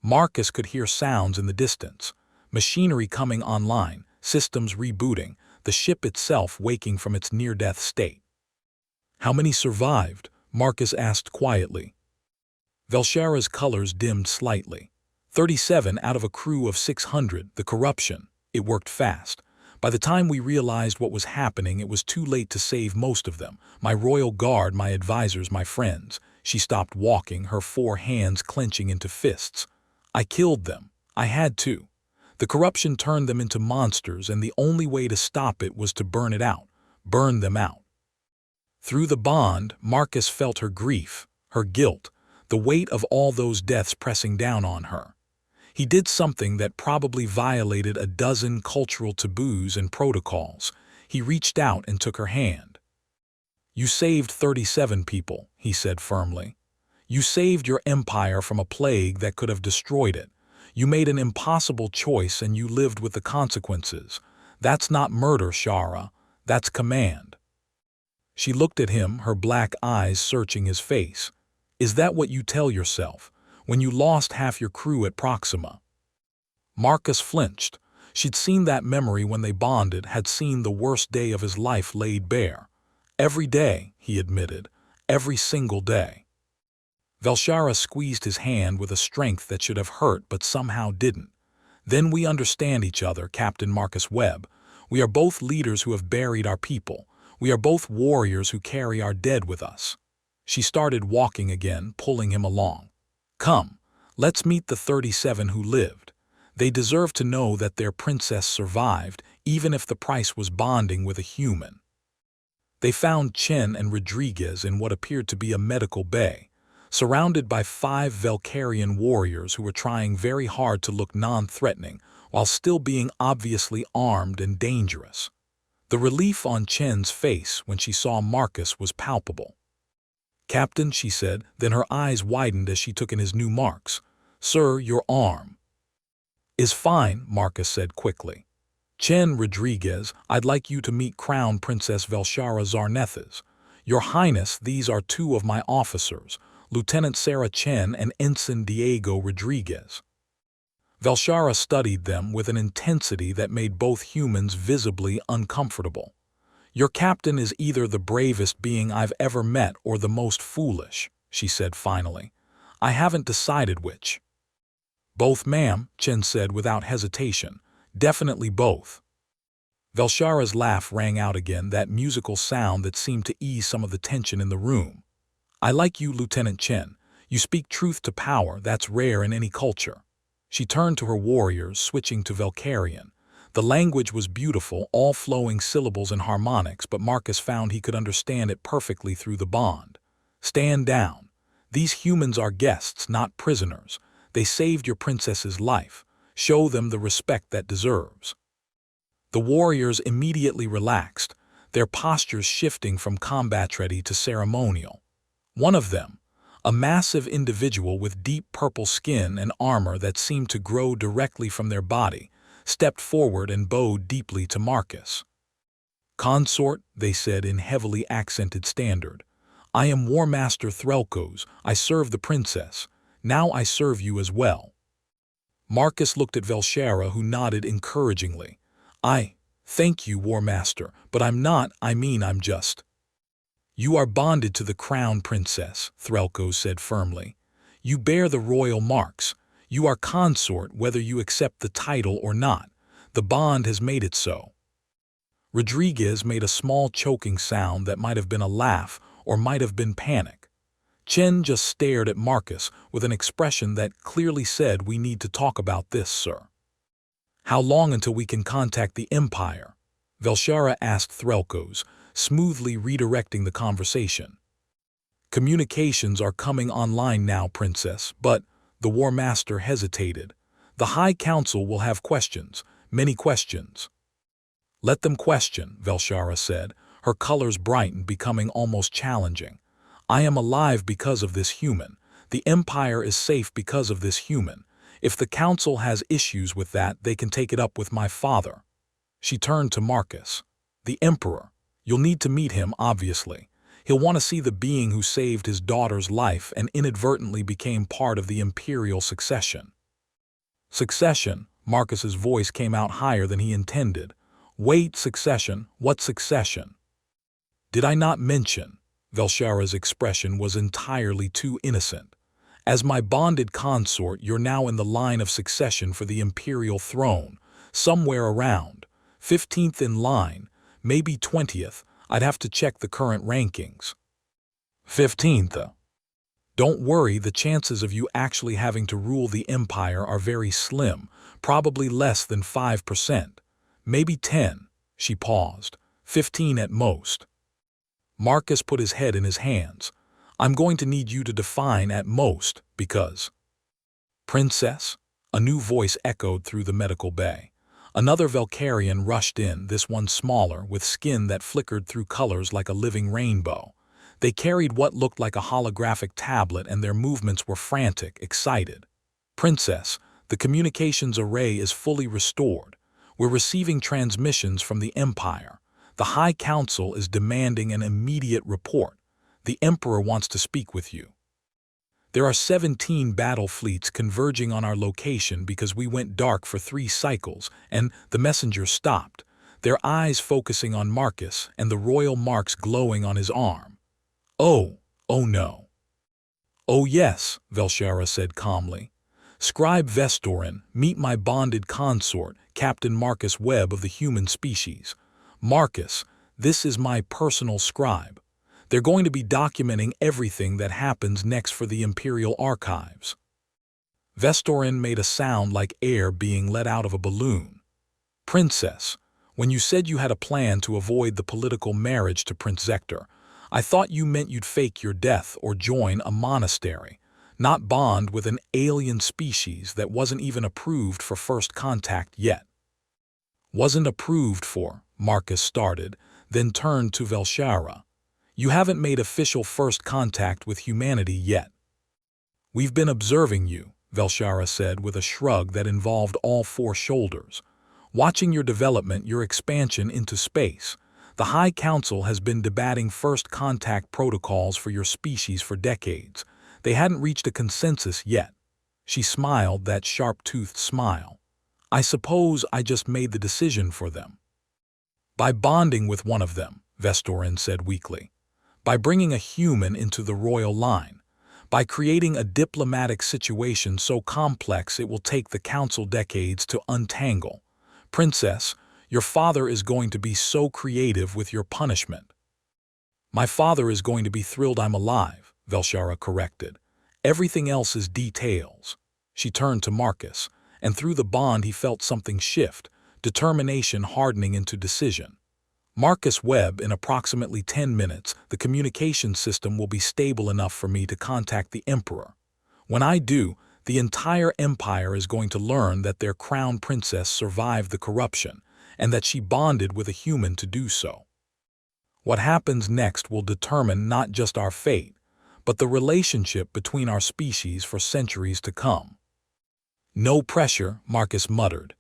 Marcus could hear sounds in the distance, machinery coming online, systems rebooting, the ship itself waking from its near-death state. How many survived? Marcus asked quietly. Velshara's colors dimmed slightly. 37 out of a crew of 600, the corruption. It worked fast. By the time we realized what was happening, it was too late to save most of them. My royal guard, my advisors, my friends. She stopped walking, her 4 hands clenching into fists. I killed them. I had to. The corruption turned them into monsters, and the only way to stop it was to burn it out. Burn them out. Through the bond, Marcus felt her grief, her guilt, the weight of all those deaths pressing down on her. He did something that probably violated a dozen cultural taboos and protocols. He reached out and took her hand. "You saved 37 people," he said firmly. "You saved your empire from a plague that could have destroyed it. You made an impossible choice and you lived with the consequences. That's not murder, Shara. That's command." She looked at him, her black eyes searching his face. "Is that what you tell yourself, when you lost half your crew at Proxima?" Marcus flinched. She'd seen that memory when they bonded, had seen the worst day of his life laid bare. "Every day," he admitted, "every single day." Velshara squeezed his hand with a strength that should have hurt but somehow didn't. "Then we understand each other, Captain Marcus Webb. We are both leaders who have buried our people. We are both warriors who carry our dead with us." She started walking again, pulling him along. "Come, let's meet the 37 who lived. They deserve to know that their princess survived, even if the price was bonding with a human." They found Chen and Rodriguez in what appeared to be a medical bay, surrounded by 5 Valkyrian warriors who were trying very hard to look non-threatening while still being obviously armed and dangerous. The relief on Chen's face when she saw Marcus was palpable. "Captain," she said, then her eyes widened as she took in his new marks. "Sir, your arm." "Is fine," Marcus said quickly. "Chen Rodriguez, I'd like you to meet Crown Princess Velshara Zarnethas. Your Highness, these are 2 of my officers, Lieutenant Sarah Chen and Ensign Diego Rodriguez." Velshara studied them with an intensity that made both humans visibly uncomfortable. "Your captain is either the bravest being I've ever met or the most foolish," she said finally. "I haven't decided which." "Both, ma'am," Chen said without hesitation. "Definitely both." Velshara's laugh rang out again, that musical sound that seemed to ease some of the tension in the room. "I like you, Lieutenant Chen. You speak truth to power, that's rare in any culture." She turned to her warriors, switching to Valkyrian. The language was beautiful, all flowing syllables and harmonics, but Marcus found he could understand it perfectly through the bond. "Stand down. These humans are guests, not prisoners. They saved your princess's life. Show them the respect that deserves." The warriors immediately relaxed, their postures shifting from combat-ready to ceremonial. One of them, a massive individual with deep purple skin and armor that seemed to grow directly from their body, stepped forward and bowed deeply to Marcus. "Consort," they said in heavily accented standard, "I am War Master Threlkos. I serve the princess. Now I serve you as well." Marcus looked at Velshara, who nodded encouragingly. Thank you, War Master, but I'm just." "You are bonded to the crown, princess," Threlkos said firmly. "You bear the royal marks. You are consort whether you accept the title or not. The bond has made it so." Rodriguez made a small choking sound that might have been a laugh or might have been panic. Chen just stared at Marcus with an expression that clearly said, "We need to talk about this, sir." "How long until we can contact the Empire?" Velshara asked Threlkos, smoothly redirecting the conversation. "Communications are coming online now, princess, but," the War Master hesitated, "the High Council will have questions, many questions." "Let them question," Velshara said, her colors brightened, becoming almost challenging. "I am alive because of this human. The Empire is safe because of this human. If the Council has issues with that, they can take it up with my father." She turned to Marcus. "The Emperor. You'll need to meet him, obviously. He'll want to see the being who saved his daughter's life and inadvertently became part of the imperial succession." "Succession?" Marcus's voice came out higher than he intended. "Wait, succession? What succession?" "Did I not mention?" Velshara's expression was entirely too innocent. "As my bonded consort, you're now in the line of succession for the imperial throne, somewhere around 15th in line, maybe 20th. I'd have to check the current rankings." 15th. "Don't worry, the chances of you actually having to rule the Empire are very slim, probably less than 5%. Maybe 10. She paused. 15 at most." Marcus put his head in his hands. I'm going to need you to define at most, because… Princess? A new voice echoed through the medical bay. Another Valkyrian rushed in, this one smaller, with skin that flickered through colors like a living rainbow. They carried what looked like a holographic tablet, and their movements were frantic, excited. Princess, the communications array is fully restored. We're receiving transmissions from the Empire. The High Council is demanding an immediate report. The Emperor wants to speak with you. There are 17 battle fleets converging on our location because we went dark for 3 cycles, and the messenger stopped, their eyes focusing on Marcus and the royal marks glowing on his arm. Oh no. Oh yes, Velshara said calmly. Scribe Vestorin, meet my bonded consort, Captain Marcus Webb of the human species. Marcus, this is my personal scribe. They're going to be documenting everything that happens next for the Imperial Archives. Vestorin made a sound like air being let out of a balloon. Princess, when you said you had a plan to avoid the political marriage to Prince Zector, I thought you meant you'd fake your death or join a monastery, not bond with an alien species that wasn't even approved for first contact yet. Wasn't approved for, Marcus started, then turned to Velshara. You haven't made official first contact with humanity yet. We've been observing you, Velshara said with a shrug that involved all 4 shoulders. Watching your development, your expansion into space. The High Council has been debating first contact protocols for your species for decades. They hadn't reached a consensus yet. She smiled that sharp-toothed smile. I suppose I just made the decision for them. By bonding with one of them, Vestorin said weakly. By bringing a human into the royal line. By creating a diplomatic situation so complex it will take the council decades to untangle. Princess, your father is going to be so creative with your punishment. My father is going to be thrilled I'm alive, Velshara corrected. Everything else is details. She turned to Marcus, and through the bond he felt something shift, determination hardening into decision. Marcus Webb, in approximately 10 minutes, the communication system will be stable enough for me to contact the Emperor. When I do, the entire Empire is going to learn that their crown princess survived the corruption, and that she bonded with a human to do so. What happens next will determine not just our fate, but the relationship between our species for centuries to come. No pressure, Marcus muttered.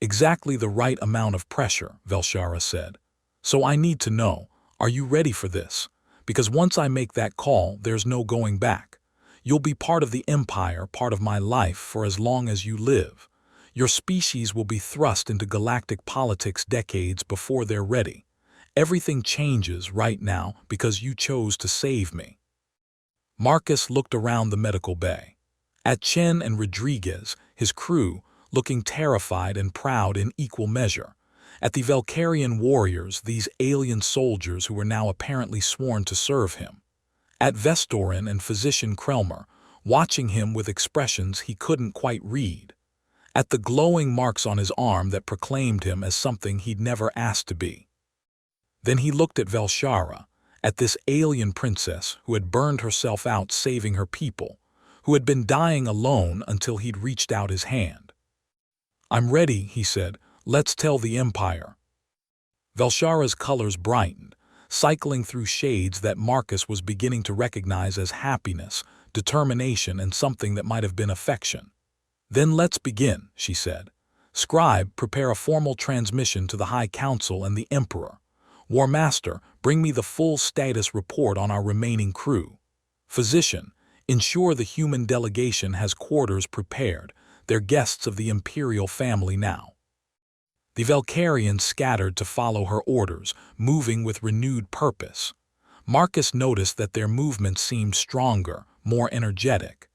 Exactly the right amount of pressure, Velshara said. So I need to know, are you ready for this? Because once I make that call, there's no going back. You'll be part of the Empire, part of my life for as long as you live. Your species will be thrust into galactic politics decades before they're ready. Everything changes right now because you chose to save me. Marcus looked around the medical bay. At Chen and Rodriguez, his crew, looking terrified and proud in equal measure. At the Valkyrian warriors, these alien soldiers who were now apparently sworn to serve him. At Vestorin and physician Krelmer, watching him with expressions he couldn't quite read. At the glowing marks on his arm that proclaimed him as something he'd never asked to be. Then he looked at Velshara, at this alien princess who had burned herself out saving her people, who had been dying alone until he'd reached out his hand. I'm ready, he said. Let's tell the Empire. Velshara's colors brightened, cycling through shades that Marcus was beginning to recognize as happiness, determination, and something that might have been affection. Then let's begin, she said. Scribe, prepare a formal transmission to the High Council and the Emperor. War Master, bring me the full status report on our remaining crew. Physician, ensure the human delegation has quarters prepared. They're guests of the Imperial family now. The Valkyrians scattered to follow her orders, moving with renewed purpose. Marcus noticed that their movements seemed stronger, more energetic.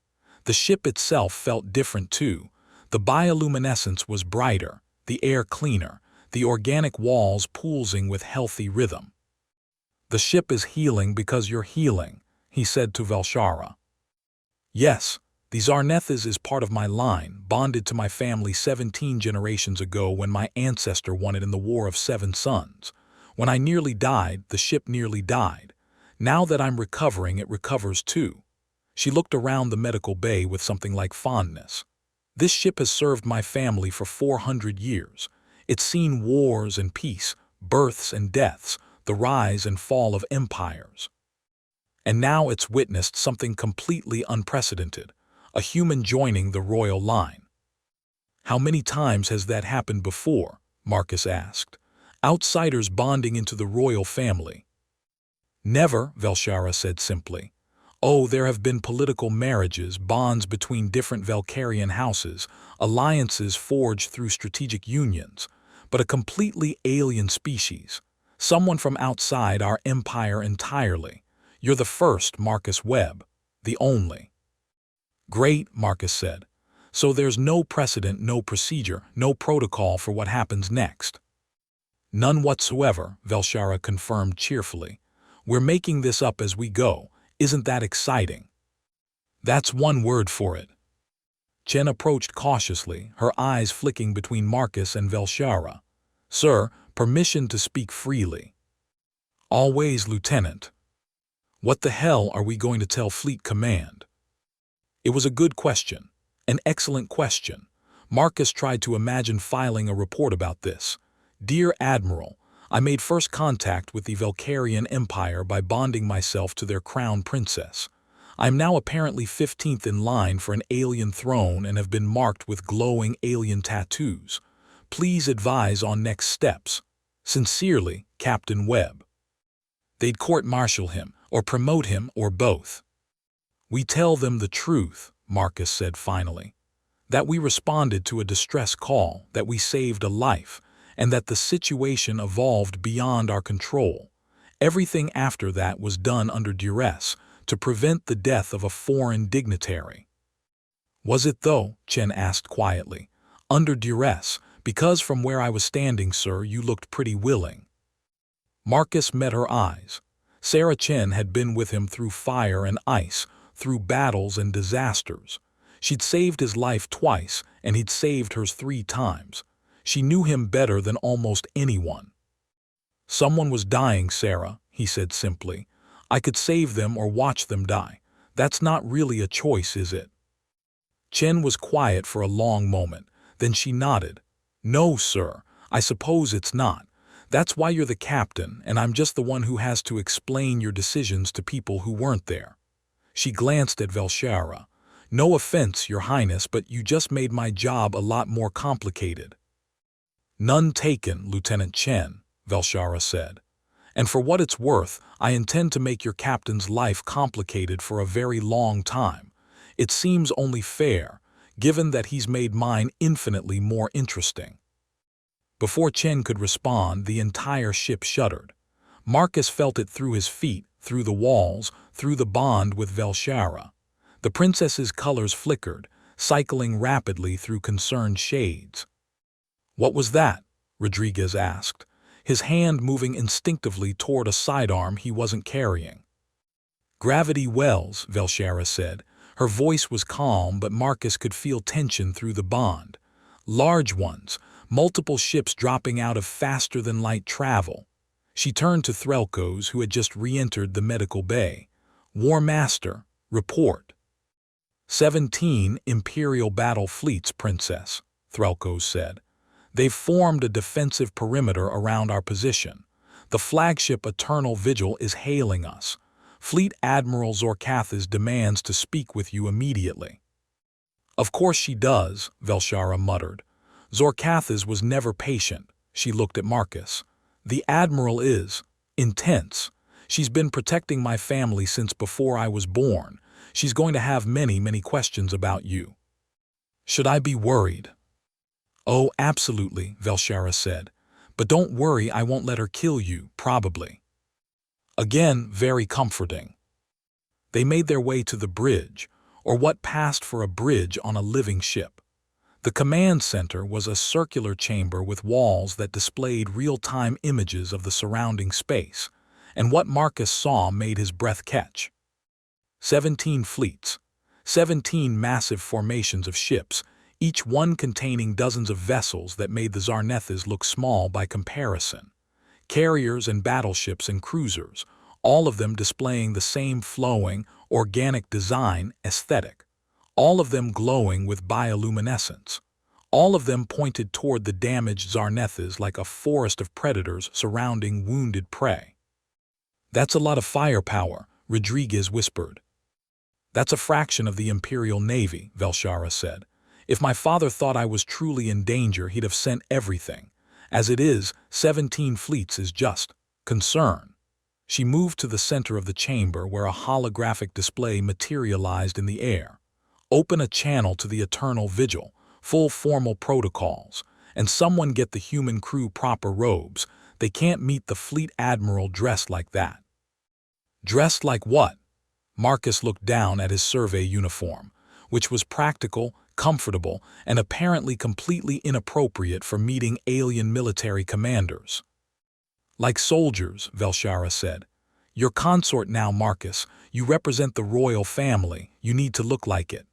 The ship itself felt different too. The bioluminescence was brighter, the air cleaner, the organic walls pulsing with healthy rhythm. The ship is healing because you're healing, he said to Velshara. Yes, the Zarnethas is part of my line, bonded to my family 17 generations ago when my ancestor won it in the War of Seven Suns. When I nearly died, the ship nearly died. Now that I'm recovering, it recovers too." She looked around the medical bay with something like fondness. "This ship has served my family for 400 years. It's seen wars and peace, births and deaths, the rise and fall of empires. And now it's witnessed something completely unprecedented, a human joining the royal line." "How many times has that happened before?" Marcus asked. "Outsiders bonding into the royal family." "Never," Velshara said simply. "Oh, there have been political marriages, bonds between different Valkyrian houses, alliances forged through strategic unions, but a completely alien species, someone from outside our empire entirely. You're the first, Marcus Webb, the only." "Great," Marcus said. "So there's no precedent, no procedure, no protocol for what happens next?" "None whatsoever," Velshara confirmed cheerfully. "We're making this up as we go. Isn't that exciting?" "That's one word for it." Chen approached cautiously, her eyes flicking between Marcus and Velshara. "Sir, permission to speak freely." "Always, Lieutenant." "What the hell are we going to tell Fleet Command?" It was a good question, an excellent question. Marcus tried to imagine filing a report about this. "Dear Admiral, I made first contact with the Valkyrian Empire by bonding myself to their crown princess. I am now apparently 15th in line for an alien throne and have been marked with glowing alien tattoos. Please advise on next steps. Sincerely, Captain Webb." They'd court-martial him, or promote him, or both. "We tell them the truth," Marcus said finally. "That we responded to a distress call, that we saved a life, and that the situation evolved beyond our control. Everything after that was done under duress, to prevent the death of a foreign dignitary." "Was it though?" Chen asked quietly. "Under duress, because from where I was standing, sir, you looked pretty willing." Marcus met her eyes. Sarah Chen had been with him through fire and ice, through battles and disasters. She'd saved his life twice, and he'd saved hers 3 times. She knew him better than almost anyone. "Someone was dying, Sarah," he said simply. "I could save them or watch them die. That's not really a choice, is it?" Chen was quiet for a long moment. Then she nodded. "No, sir, I suppose it's not. That's why you're the captain, and I'm just the one who has to explain your decisions to people who weren't there." She glanced at Velshara. "No offense, Your Highness, but you just made my job a lot more complicated." "None taken, Lieutenant Chen," Velshara said. "And for what it's worth, I intend to make your captain's life complicated for a very long time. It seems only fair, given that he's made mine infinitely more interesting." Before Chen could respond, the entire ship shuddered. Marcus felt it through his feet, through the walls, through the bond with Velshara. The princess's colors flickered, cycling rapidly through concerned shades. "What was that?" Rodriguez asked, his hand moving instinctively toward a sidearm he wasn't carrying. "Gravity wells," Velshara said. Her voice was calm, but Marcus could feel tension through the bond. "Large ones, multiple ships dropping out of faster-than-light travel." She turned to Threlkos, who had just re-entered the medical bay. "War Master, report." 17 Imperial battle fleets, Princess," Threlkos said. "They've formed a defensive perimeter around our position. The flagship Eternal Vigil is hailing us. Fleet Admiral Zorkathis demands to speak with you immediately." "Of course she does," Velshara muttered. "Zorkathis was never patient." She looked at Marcus. "The Admiral is intense. She's been protecting my family since before I was born. She's going to have many, many questions about you." "Should I be worried?" "Oh, absolutely," Velshara said. "But don't worry, I won't let her kill you, probably." Again, very comforting. They made their way to the bridge, or what passed for a bridge on a living ship. The command center was a circular chamber with walls that displayed real-time images of the surrounding space, and what Marcus saw made his breath catch. 17 fleets, 17 massive formations of ships, each one containing dozens of vessels that made the Zarnethas look small by comparison. carriers and battleships and cruisers, all of them displaying the same flowing, organic design aesthetic, all of them glowing with bioluminescence. All of them pointed toward the damaged Zarnethas like a forest of predators surrounding wounded prey. "That's a lot of firepower," Rodriguez whispered. "That's a fraction of the Imperial Navy," Velshara said. "If my father thought I was truly in danger, he'd have sent everything. As it is, 17 fleets is just concern." She moved to the center of the chamber where a holographic display materialized in the air. "Open a channel to the Eternal Vigil, full formal protocols, and someone get the human crew proper robes. They can't meet the fleet admiral dressed like that." "Dressed like what?" Marcus looked down at his survey uniform, which was practical, comfortable, and apparently completely inappropriate for meeting alien military commanders. "Like soldiers," Velshara said. "You're consort now, Marcus. You represent the royal family. You need to look like it."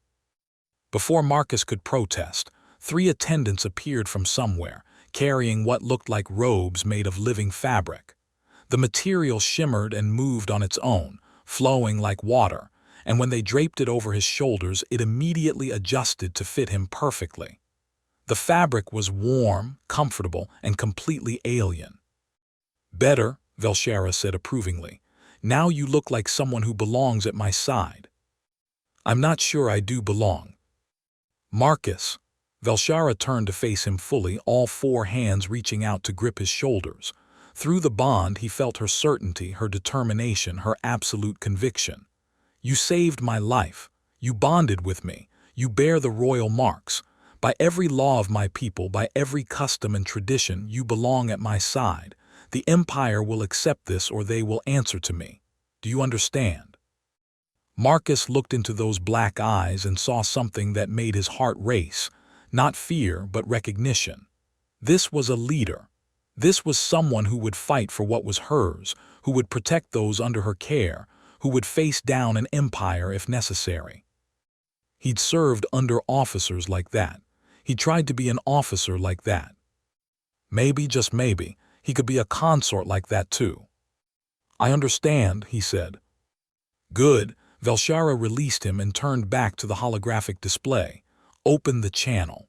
Before Marcus could protest, 3 attendants appeared from somewhere, carrying what looked like robes made of living fabric. The material shimmered and moved on its own, flowing like water, and when they draped it over his shoulders, it immediately adjusted to fit him perfectly. The fabric was warm, comfortable, and completely alien. "Better," Velshara said approvingly. "Now you look like someone who belongs at my side." "I'm not sure I do belong." "Marcus." Velshara turned to face him fully, all 4 hands reaching out to grip his shoulders. Through the bond, he felt her certainty, her determination, her absolute conviction. "You saved my life. You bonded with me. You bear the royal marks. By every law of my people, by every custom and tradition, you belong at my side. The Empire will accept this or they will answer to me. Do you understand?" Marcus looked into those black eyes and saw something that made his heart race. Not fear, but recognition. This was a leader. This was someone who would fight for what was hers, who would protect those under her care, who would face down an empire if necessary. He'd served under officers like that. He tried to be an officer like that. Maybe, just maybe, he could be a consort like that too. "I understand," he said. "Good." Velshara released him and turned back to the holographic display. "Open the channel."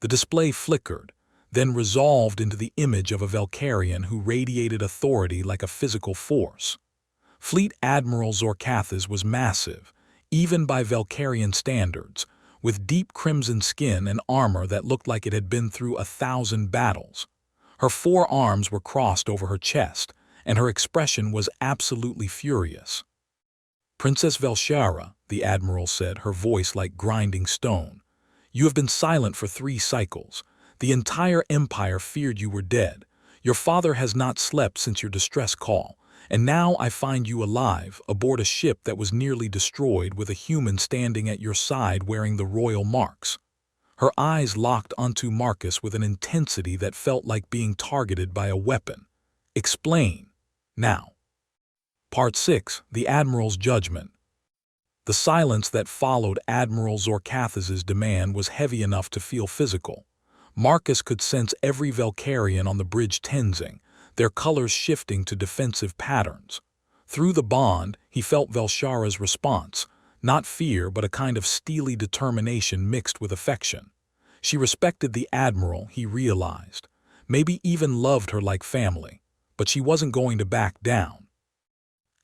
The display flickered, then resolved into the image of a Valkyrian who radiated authority like a physical force. Fleet Admiral Zorkathas was massive, even by Valkyrian standards, with deep crimson skin and armor that looked like it had been through 1,000 battles. Her 4 arms were crossed over her chest, and her expression was absolutely furious. "Princess Velshara," the admiral said, her voice like grinding stone, "you have been silent for 3 cycles. The entire empire feared you were dead. Your father has not slept since your distress call, and now I find you alive, aboard a ship that was nearly destroyed with a human standing at your side wearing the royal marks." Her eyes locked onto Marcus with an intensity that felt like being targeted by a weapon. "Explain. Now." Part 6. The Admiral's Judgment. The silence that followed Admiral Zorkathas's demand was heavy enough to feel physical. Marcus could sense every Valkyrian on the bridge tensing, their colors shifting to defensive patterns. Through the bond, he felt Velshara's response, not fear but a kind of steely determination mixed with affection. She respected the admiral, he realized, maybe even loved her like family, but she wasn't going to back down.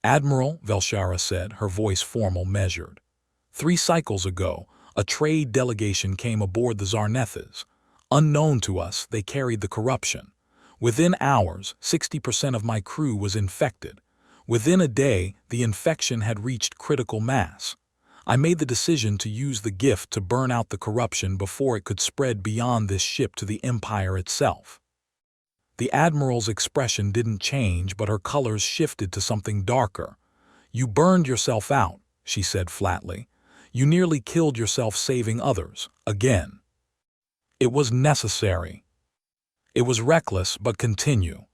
"Admiral," Velshara said, her voice formal, measured. 3 cycles ago, a trade delegation came aboard the Zarnethas. Unknown to us, they carried the corruption. Within hours, 60% of my crew was infected. Within a day, the infection had reached critical mass. I made the decision to use the gift to burn out the corruption before it could spread beyond this ship to the Empire itself." The Admiral's expression didn't change, but her colors shifted to something darker. "You burned yourself out," she said flatly. "You nearly killed yourself saving others, again. It was necessary. It was reckless, but continue."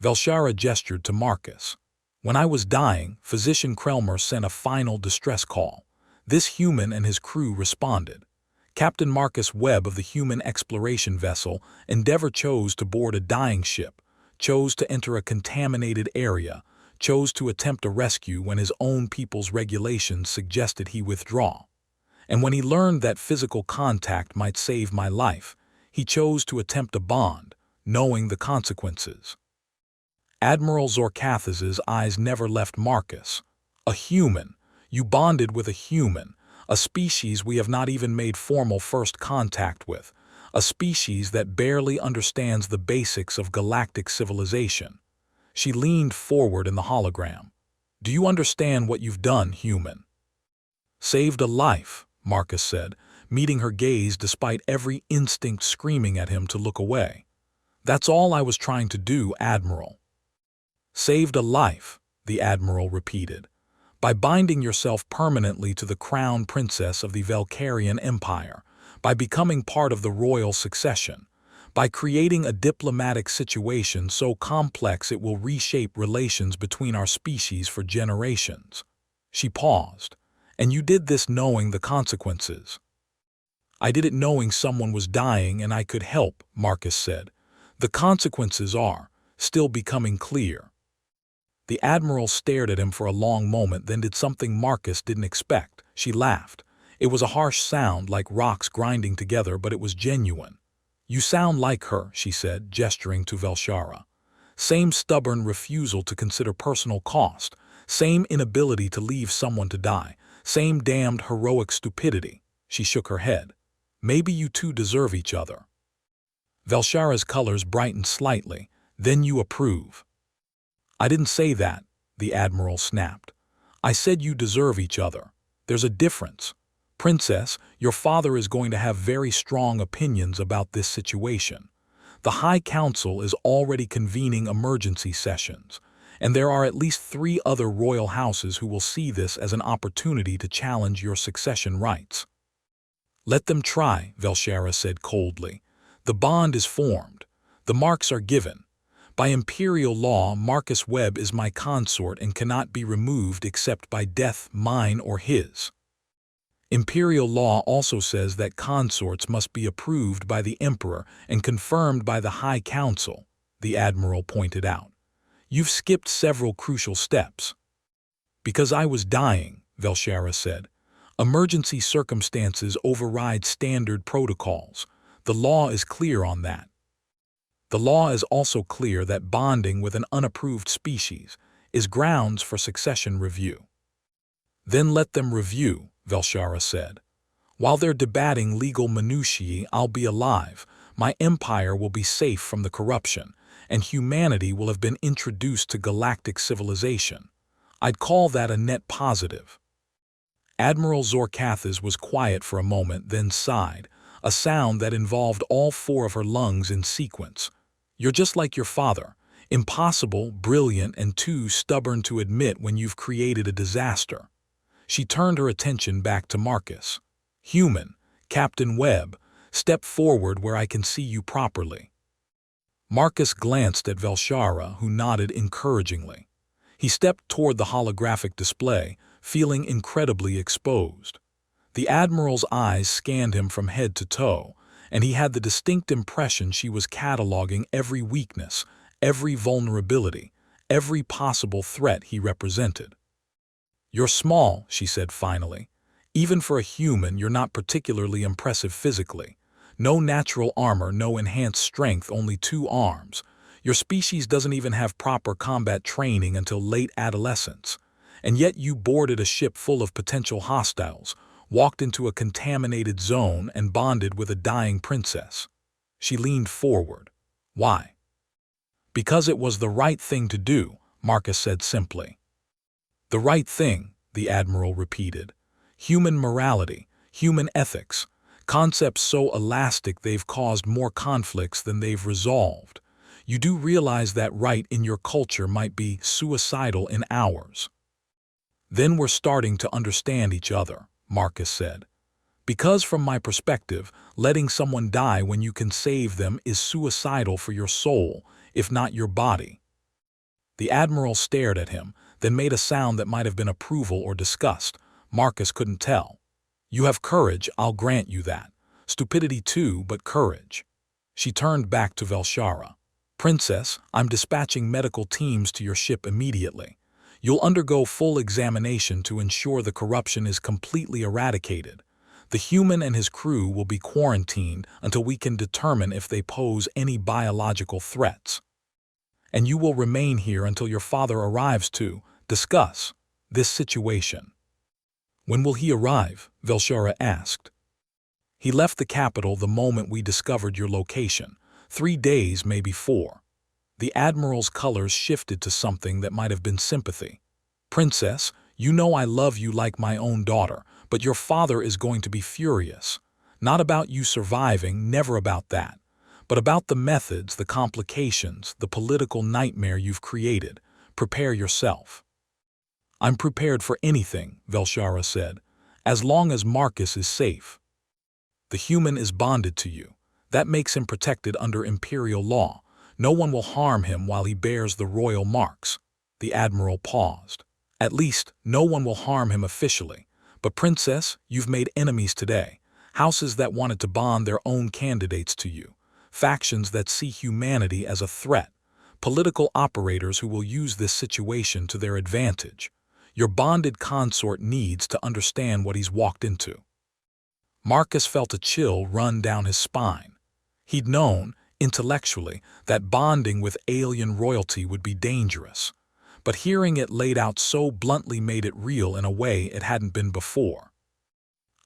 Velshara gestured to Marcus. "When I was dying, Physician Krelmer sent a final distress call. This human and his crew responded. Captain Marcus Webb of the human exploration vessel Endeavour chose to board a dying ship, chose to enter a contaminated area, chose to attempt a rescue when his own people's regulations suggested he withdraw. And when he learned that physical contact might save my life, he chose to attempt a bond, knowing the consequences. Admiral Zorkathas's eyes never left Marcus. A human. You bonded with a human, a species we have not even made formal first contact with, a species that barely understands the basics of galactic civilization. She leaned forward in the hologram. Do you understand what you've done, human? Saved a life, Marcus said, meeting her gaze despite every instinct screaming at him to look away. That's all I was trying to do, Admiral. Saved a life, the Admiral repeated, by binding yourself permanently to the crown princess of the Valkyrian Empire, by becoming part of the royal succession, by creating a diplomatic situation so complex it will reshape relations between our species for generations. She paused. And you did this knowing the consequences. I did it knowing someone was dying and I could help, Marcus said. The consequences are still becoming clear. The Admiral stared at him for a long moment, then did something Marcus didn't expect. She laughed. It was a harsh sound like rocks grinding together, but it was genuine. You sound like her, she said, gesturing to Velshara. Same stubborn refusal to consider personal cost, same inability to leave someone to die, same damned heroic stupidity. She shook her head. Maybe you two deserve each other. Velshara's colors brightened slightly. Then you approve. I didn't say that, the Admiral snapped. I said you deserve each other. There's a difference. Princess, your father is going to have very strong opinions about this situation. The High Council is already convening emergency sessions, and there are at least 3 other royal houses who will see this as an opportunity to challenge your succession rights. Let them try, Velshara said coldly. The bond is formed. The marks are given. By imperial law, Marcus Webb is my consort and cannot be removed except by death, mine or his. Imperial law also says that consorts must be approved by the Emperor and confirmed by the High Council, the Admiral pointed out. You've skipped several crucial steps. Because I was dying, Velshara said. Emergency circumstances override standard protocols. The law is clear on that. The law is also clear that bonding with an unapproved species is grounds for succession review. Then let them review, Velshara said. While they're debating legal minutiae, I'll be alive, my empire will be safe from the corruption, and humanity will have been introduced to galactic civilization. I'd call that a net positive. Admiral Zorkathas was quiet for a moment, then sighed, a sound that involved all 4 of her lungs in sequence. You're just like your father, impossible, brilliant, and too stubborn to admit when you've created a disaster. She turned her attention back to Marcus. Human, Captain Webb, step forward where I can see you properly. Marcus glanced at Velshara, who nodded encouragingly. He stepped toward the holographic display, feeling incredibly exposed. The Admiral's eyes scanned him from head to toe, and he had the distinct impression she was cataloging every weakness, every vulnerability, every possible threat he represented. You're small, she said finally. Even for a human, you're not particularly impressive physically. No natural armor, no enhanced strength, only 2 arms. Your species doesn't even have proper combat training until late adolescence. And yet you boarded a ship full of potential hostiles, walked into a contaminated zone, and bonded with a dying princess. She leaned forward. Why? Because it was the right thing to do, Marcus said simply. The right thing, the Admiral repeated. Human morality, human ethics, concepts so elastic they've caused more conflicts than they've resolved. You do realize that right in your culture might be suicidal in ours. Then we're starting to understand each other, Marcus said. Because from my perspective, letting someone die when you can save them is suicidal for your soul, if not your body. The Admiral stared at him, then made a sound that might have been approval or disgust. Marcus couldn't tell. You have courage, I'll grant you that. Stupidity too, but courage. She turned back to Velshara. Princess, I'm dispatching medical teams to your ship immediately. You'll undergo full examination to ensure the corruption is completely eradicated. The human and his crew will be quarantined until we can determine if they pose any biological threats. And you will remain here until your father arrives to discuss this situation. When will he arrive? Velshara asked. He left the capital the moment we discovered your location. 3 days, maybe 4. The Admiral's colors shifted to something that might have been sympathy. Princess, you know I love you like my own daughter, but your father is going to be furious. Not about you surviving, never about that, but about the methods, the complications, the political nightmare you've created. Prepare yourself. I'm prepared for anything, Velshara said, as long as Marcus is safe. The human is bonded to you. That makes him protected under imperial law. No one will harm him while he bears the royal marks. The Admiral paused. At least, no one will harm him officially. But Princess, you've made enemies today. Houses that wanted to bond their own candidates to you. Factions that see humanity as a threat. Political operators who will use this situation to their advantage. Your bonded consort needs to understand what he's walked into. Marcus felt a chill run down his spine. He'd known, intellectually, that bonding with alien royalty would be dangerous. But hearing it laid out so bluntly made it real in a way it hadn't been before.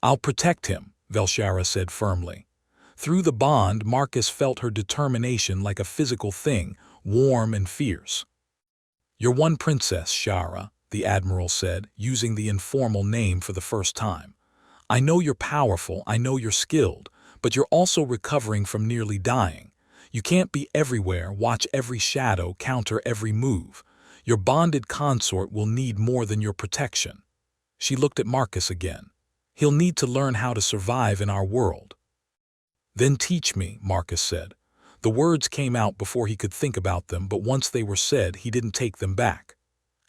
I'll protect him, Velshara said firmly. Through the bond, Marcus felt her determination like a physical thing, warm and fierce. You're one princess, Shara, the Admiral said, using the informal name for the first time. I know you're powerful, I know you're skilled, but you're also recovering from nearly dying. You can't be everywhere, watch every shadow, counter every move. Your bonded consort will need more than your protection. She looked at Marcus again. He'll need to learn how to survive in our world. Then teach me, Marcus said. The words came out before he could think about them, but once they were said, he didn't take them back.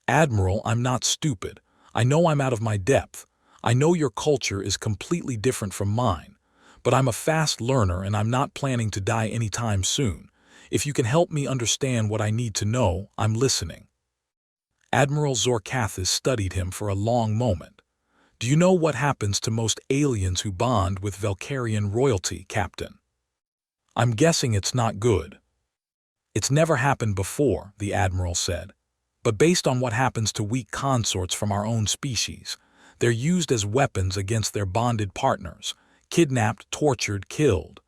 Admiral, I'm not stupid. I know I'm out of my depth. I know your culture is completely different from mine. But I'm a fast learner and I'm not planning to die anytime soon. If you can help me understand what I need to know, I'm listening. Admiral Zorkathis studied him for a long moment. Do you know what happens to most aliens who bond with Valkyrian royalty, Captain? I'm guessing it's not good. It's never happened before, the Admiral said. But based on what happens to weak consorts from our own species, they're used as weapons against their bonded partners. Kidnapped, tortured, killed.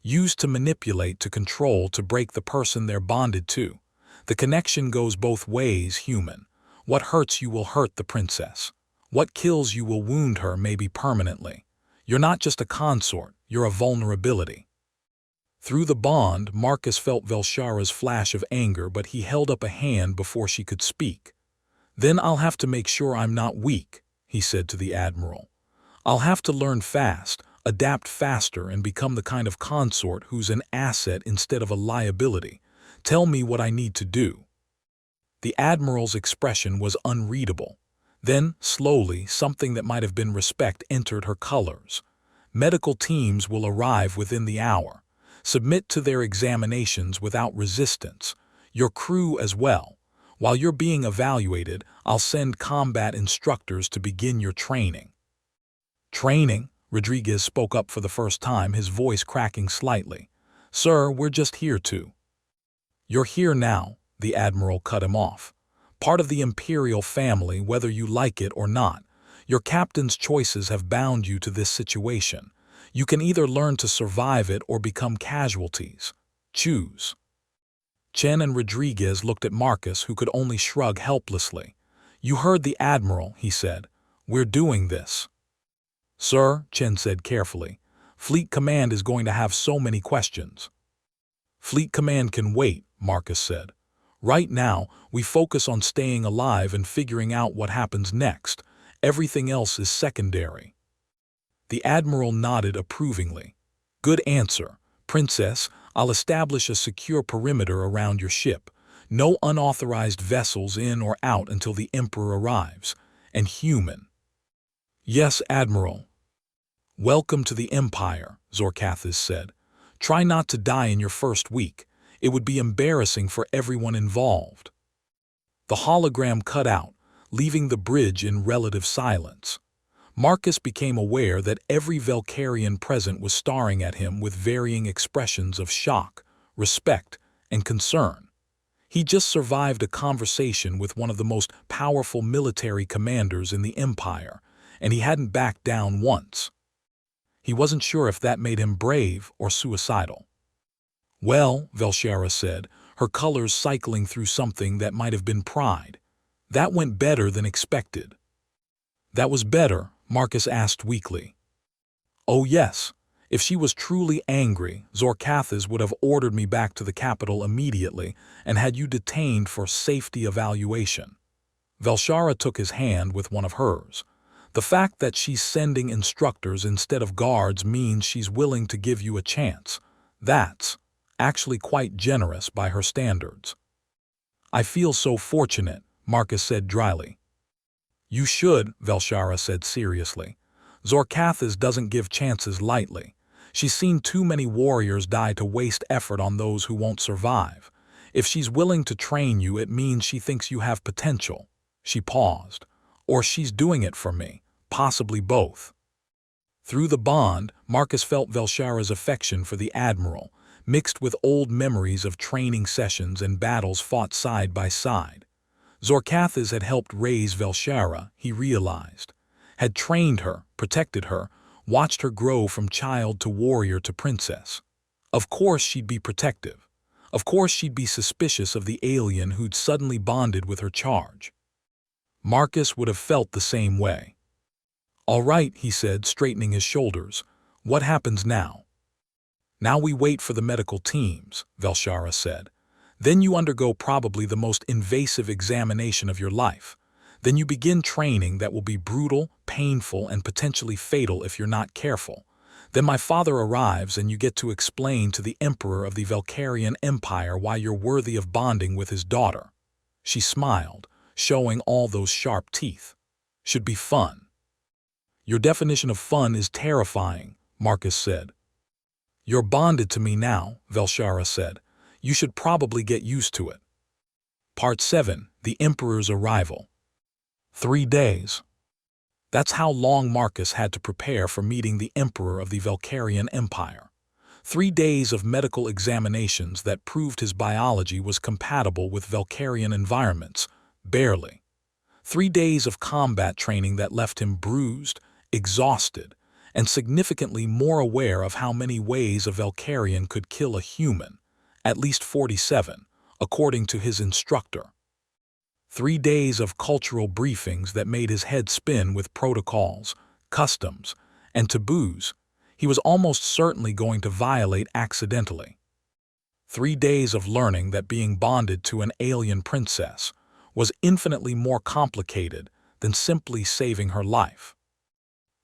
Used to manipulate, to control, to break the person they're bonded to. The connection goes both ways, human. What hurts you will hurt the princess. What kills you will wound her, maybe permanently. You're not just a consort, you're a vulnerability. Through the bond, Marcus felt Velshara's flash of anger, but he held up a hand before she could speak. Then I'll have to make sure I'm not weak, he said to the Admiral. I'll have to learn fast, adapt faster, and become the kind of consort who's an asset instead of a liability. Tell me what I need to do. The Admiral's expression was unreadable. Then, slowly, something that might have been respect entered her colors. Medical teams will arrive within the hour. Submit to their examinations without resistance. Your crew as well. While you're being evaluated, I'll send combat instructors to begin your training. Training? Rodriguez spoke up for the first time, his voice cracking slightly. Sir, we're just here to. You're here now, the Admiral cut him off. Part of the Imperial family, whether you like it or not. Your captain's choices have bound you to this situation. You can either learn to survive it or become casualties. Choose. Chen and Rodriguez looked at Marcus, who could only shrug helplessly. You heard the Admiral, he said. We're doing this. Sir, Chen said carefully, Fleet Command is going to have so many questions. Fleet Command can wait, Marcus said. Right now, we focus on staying alive and figuring out what happens next. Everything else is secondary. The Admiral nodded approvingly. Good answer. Princess, I'll establish a secure perimeter around your ship. No unauthorized vessels in or out until the Emperor arrives. And human. Yes, Admiral. Welcome to the Empire, Zorkathis said. Try not to die in your first week. It would be embarrassing for everyone involved. The hologram cut out, leaving the bridge in relative silence. Marcus became aware that every Valkyrian present was staring at him with varying expressions of shock, respect, and concern. He just survived a conversation with one of the most powerful military commanders in the Empire, and he hadn't backed down once. He wasn't sure if that made him brave or suicidal. "Well," Velshara said, her colors cycling through something that might have been pride, "that went better than expected." "That was better?" Marcus asked weakly. "Oh yes. If she was truly angry, Zorkathas would have ordered me back to the capital immediately and had you detained for safety evaluation." Velshara took his hand with one of hers. "The fact that she's sending instructors instead of guards means she's willing to give you a chance. That's actually quite generous by her standards." "I feel so fortunate," Marcus said dryly. "You should," Velshara said seriously. "Zorkathas doesn't give chances lightly. She's seen too many warriors die to waste effort on those who won't survive. If she's willing to train you, it means she thinks you have potential." She paused. "Or she's doing it for me, possibly both." Through the bond, Marcus felt Velshara's affection for the Admiral, mixed with old memories of training sessions and battles fought side by side. Zorkathas had helped raise Velshara, he realized, had trained her, protected her, watched her grow from child to warrior to princess. Of course she'd be protective. Of course she'd be suspicious of the alien who'd suddenly bonded with her charge. Marcus would have felt the same way. "All right," he said, straightening his shoulders. "What happens now?" "Now we wait for the medical teams," Velshara said. "Then you undergo probably the most invasive examination of your life. Then you begin training that will be brutal, painful, and potentially fatal if you're not careful. Then my father arrives and you get to explain to the Emperor of the Valkyrian Empire why you're worthy of bonding with his daughter." She smiled, showing all those sharp teeth. "Should be fun." "Your definition of fun is terrifying," Marcus said. "You're bonded to me now," Velshara said. "You should probably get used to it." Part 7. The Emperor's Arrival. 3 days. That's how long Marcus had to prepare for meeting the Emperor of the Valkyrian Empire. 3 days of medical examinations that proved his biology was compatible with Valkyrian environments, barely. 3 days of combat training that left him bruised, exhausted, and significantly more aware of how many ways a Valkyrian could kill a human, at least 47, according to his instructor. 3 days of cultural briefings that made his head spin with protocols, customs, and taboos he was almost certainly going to violate accidentally. 3 days of learning that being bonded to an alien princess was infinitely more complicated than simply saving her life.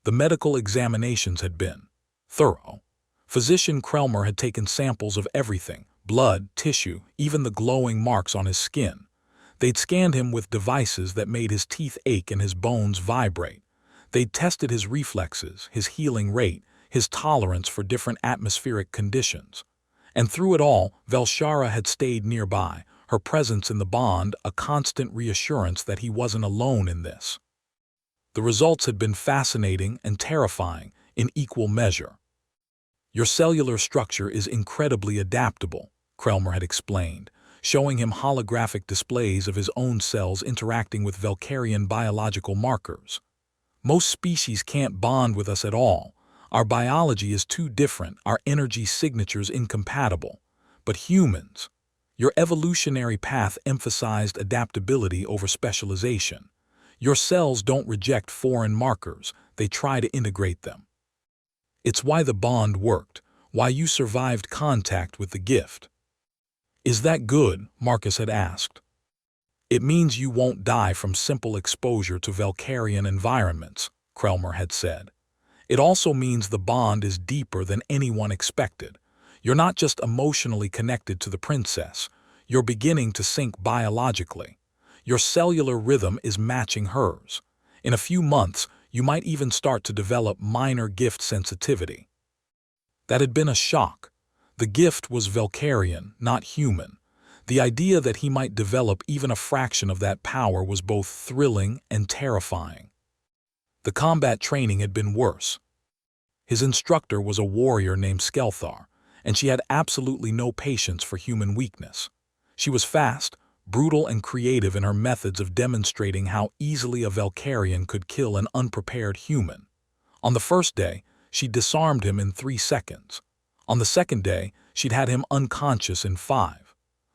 The medical examinations had been thorough. Physician Krelmer had taken samples of everything, blood, tissue, even the glowing marks on his skin. They'd scanned him with devices that made his teeth ache and his bones vibrate. They'd tested his reflexes, his healing rate, his tolerance for different atmospheric conditions. And through it all, Velshara had stayed nearby, her presence in the bond a constant reassurance that he wasn't alone in this. The results had been fascinating and terrifying in equal measure. "Your cellular structure is incredibly adaptable," Krelmer had explained, showing him holographic displays of his own cells interacting with Valkyrian biological markers. "Most species can't bond with us at all. Our biology is too different, our energy signatures incompatible. But humans, your evolutionary path emphasized adaptability over specialization. Your cells don't reject foreign markers, they try to integrate them. It's why the bond worked, why you survived contact with the gift." "Is that good?" Marcus had asked. "It means you won't die from simple exposure to Valkyrian environments," Krelmer had said. "It also means the bond is deeper than anyone expected. You're not just emotionally connected to the princess, you're beginning to sync biologically. Your cellular rhythm is matching hers. In a few months, you might even start to develop minor gift sensitivity." That had been a shock. The gift was Valkyrian, not human. The idea that he might develop even a fraction of that power was both thrilling and terrifying. The combat training had been worse. His instructor was a warrior named Skelthar, and she had absolutely no patience for human weakness. She was fast, brutal, and creative in her methods of demonstrating how easily a Valkyrian could kill an unprepared human. On the first day, she disarmed him in 3 seconds. On the second day, she'd had him unconscious in 5.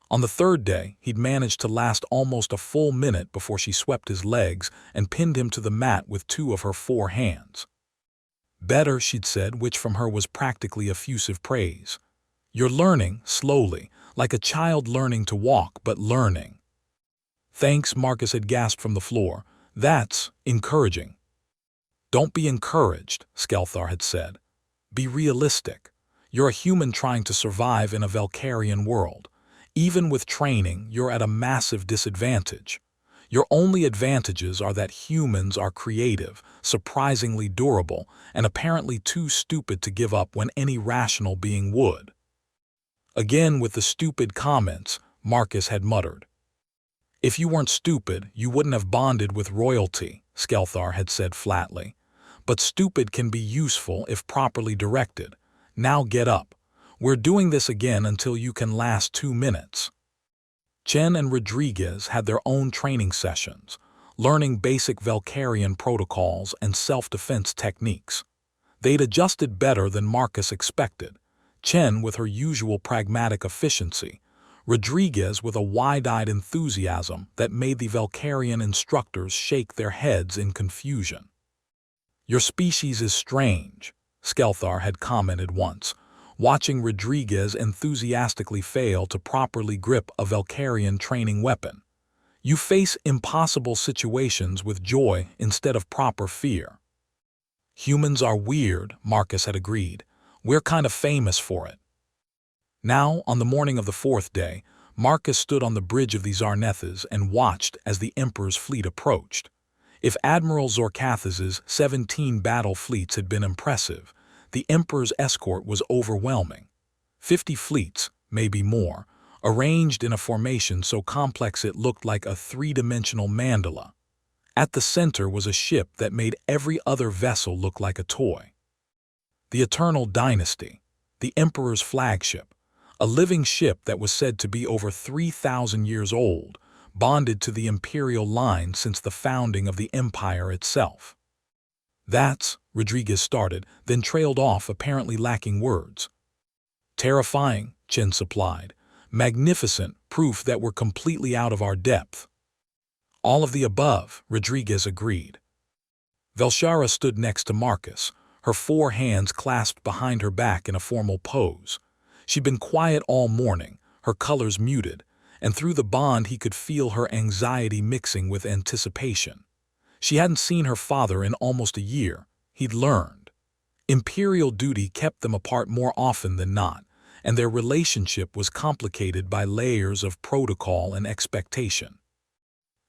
On the third day, he'd managed to last almost a full minute before she swept his legs and pinned him to the mat with 2 of her 4 hands. Better, she'd said, which from her was practically effusive praise. You're learning, slowly, like a child learning to walk, but learning. Thanks, Marcus had gasped from the floor. That's encouraging. Don't be encouraged, Skelthar had said. Be realistic. You're a human trying to survive in a Valkyrian world. Even with training, you're at a massive disadvantage. Your only advantages are that humans are creative, surprisingly durable, and apparently too stupid to give up when any rational being would. Again with the stupid comments, Marcus had muttered. If you weren't stupid, you wouldn't have bonded with royalty, Skelthar had said flatly. But stupid can be useful if properly directed. Now get up. We're doing this again until you can last 2 minutes. Chen and Rodriguez had their own training sessions, learning basic Valkyrian protocols and self-defense techniques. They'd adjusted better than Marcus expected, Chen with her usual pragmatic efficiency, Rodriguez with a wide-eyed enthusiasm that made the Valkyrian instructors shake their heads in confusion. Your species is strange, Skelthar had commented once, watching Rodriguez enthusiastically fail to properly grip a Valkyrian training weapon. You face impossible situations with joy instead of proper fear. Humans are weird, Marcus had agreed. We're kind of famous for it. Now, on the morning of the 4th day, Marcus stood on the bridge of the Zarnethas and watched as the Emperor's fleet approached. If Admiral Zorkathas's 17 battle fleets had been impressive, the Emperor's escort was overwhelming. 50 fleets, maybe more, arranged in a formation so complex it looked like a 3-dimensional mandala. At the center was a ship that made every other vessel look like a toy. The Eternal Dynasty, the Emperor's flagship, a living ship that was said to be over 3,000 years old, bonded to the imperial line since the founding of the empire itself. That's, Rodriguez started, then trailed off, apparently lacking words. Terrifying, Chen supplied. Magnificent, proof that we're completely out of our depth. All of the above, Rodriguez agreed. Velshara stood next to Marcus, her 4 hands clasped behind her back in a formal pose. She'd been quiet all morning, her colors muted, and through the bond he could feel her anxiety mixing with anticipation. She hadn't seen her father in almost a year, he'd learned. Imperial duty kept them apart more often than not, and their relationship was complicated by layers of protocol and expectation.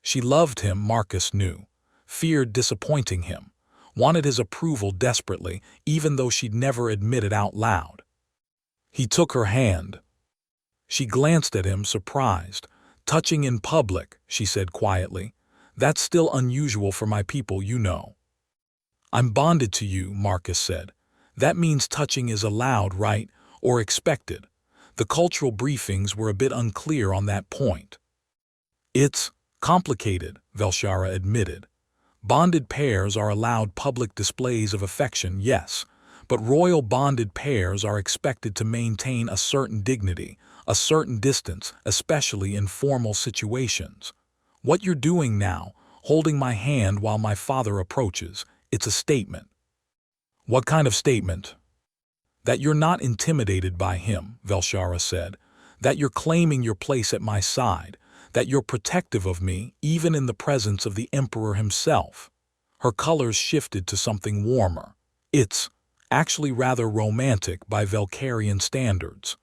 She loved him, Marcus knew, feared disappointing him, wanted his approval desperately, even though she'd never admit it out loud. He took her hand. She glanced at him, surprised. Touching in public, she said quietly. That's still unusual for my people, you know. I'm bonded to you, Marcus said. That means touching is allowed, right? Or expected. The cultural briefings were a bit unclear on that point. It's complicated, Velshara admitted. Bonded pairs are allowed public displays of affection, yes, but royal bonded pairs are expected to maintain a certain dignity, a certain distance, especially in formal situations. What you're doing now, holding my hand while my father approaches, it's a statement. What kind of statement? That you're not intimidated by him, Velshara said, that you're claiming your place at my side, that you're protective of me even in the presence of the Emperor himself. Her colors shifted to something warmer. It's actually rather romantic by Valkyrian standards.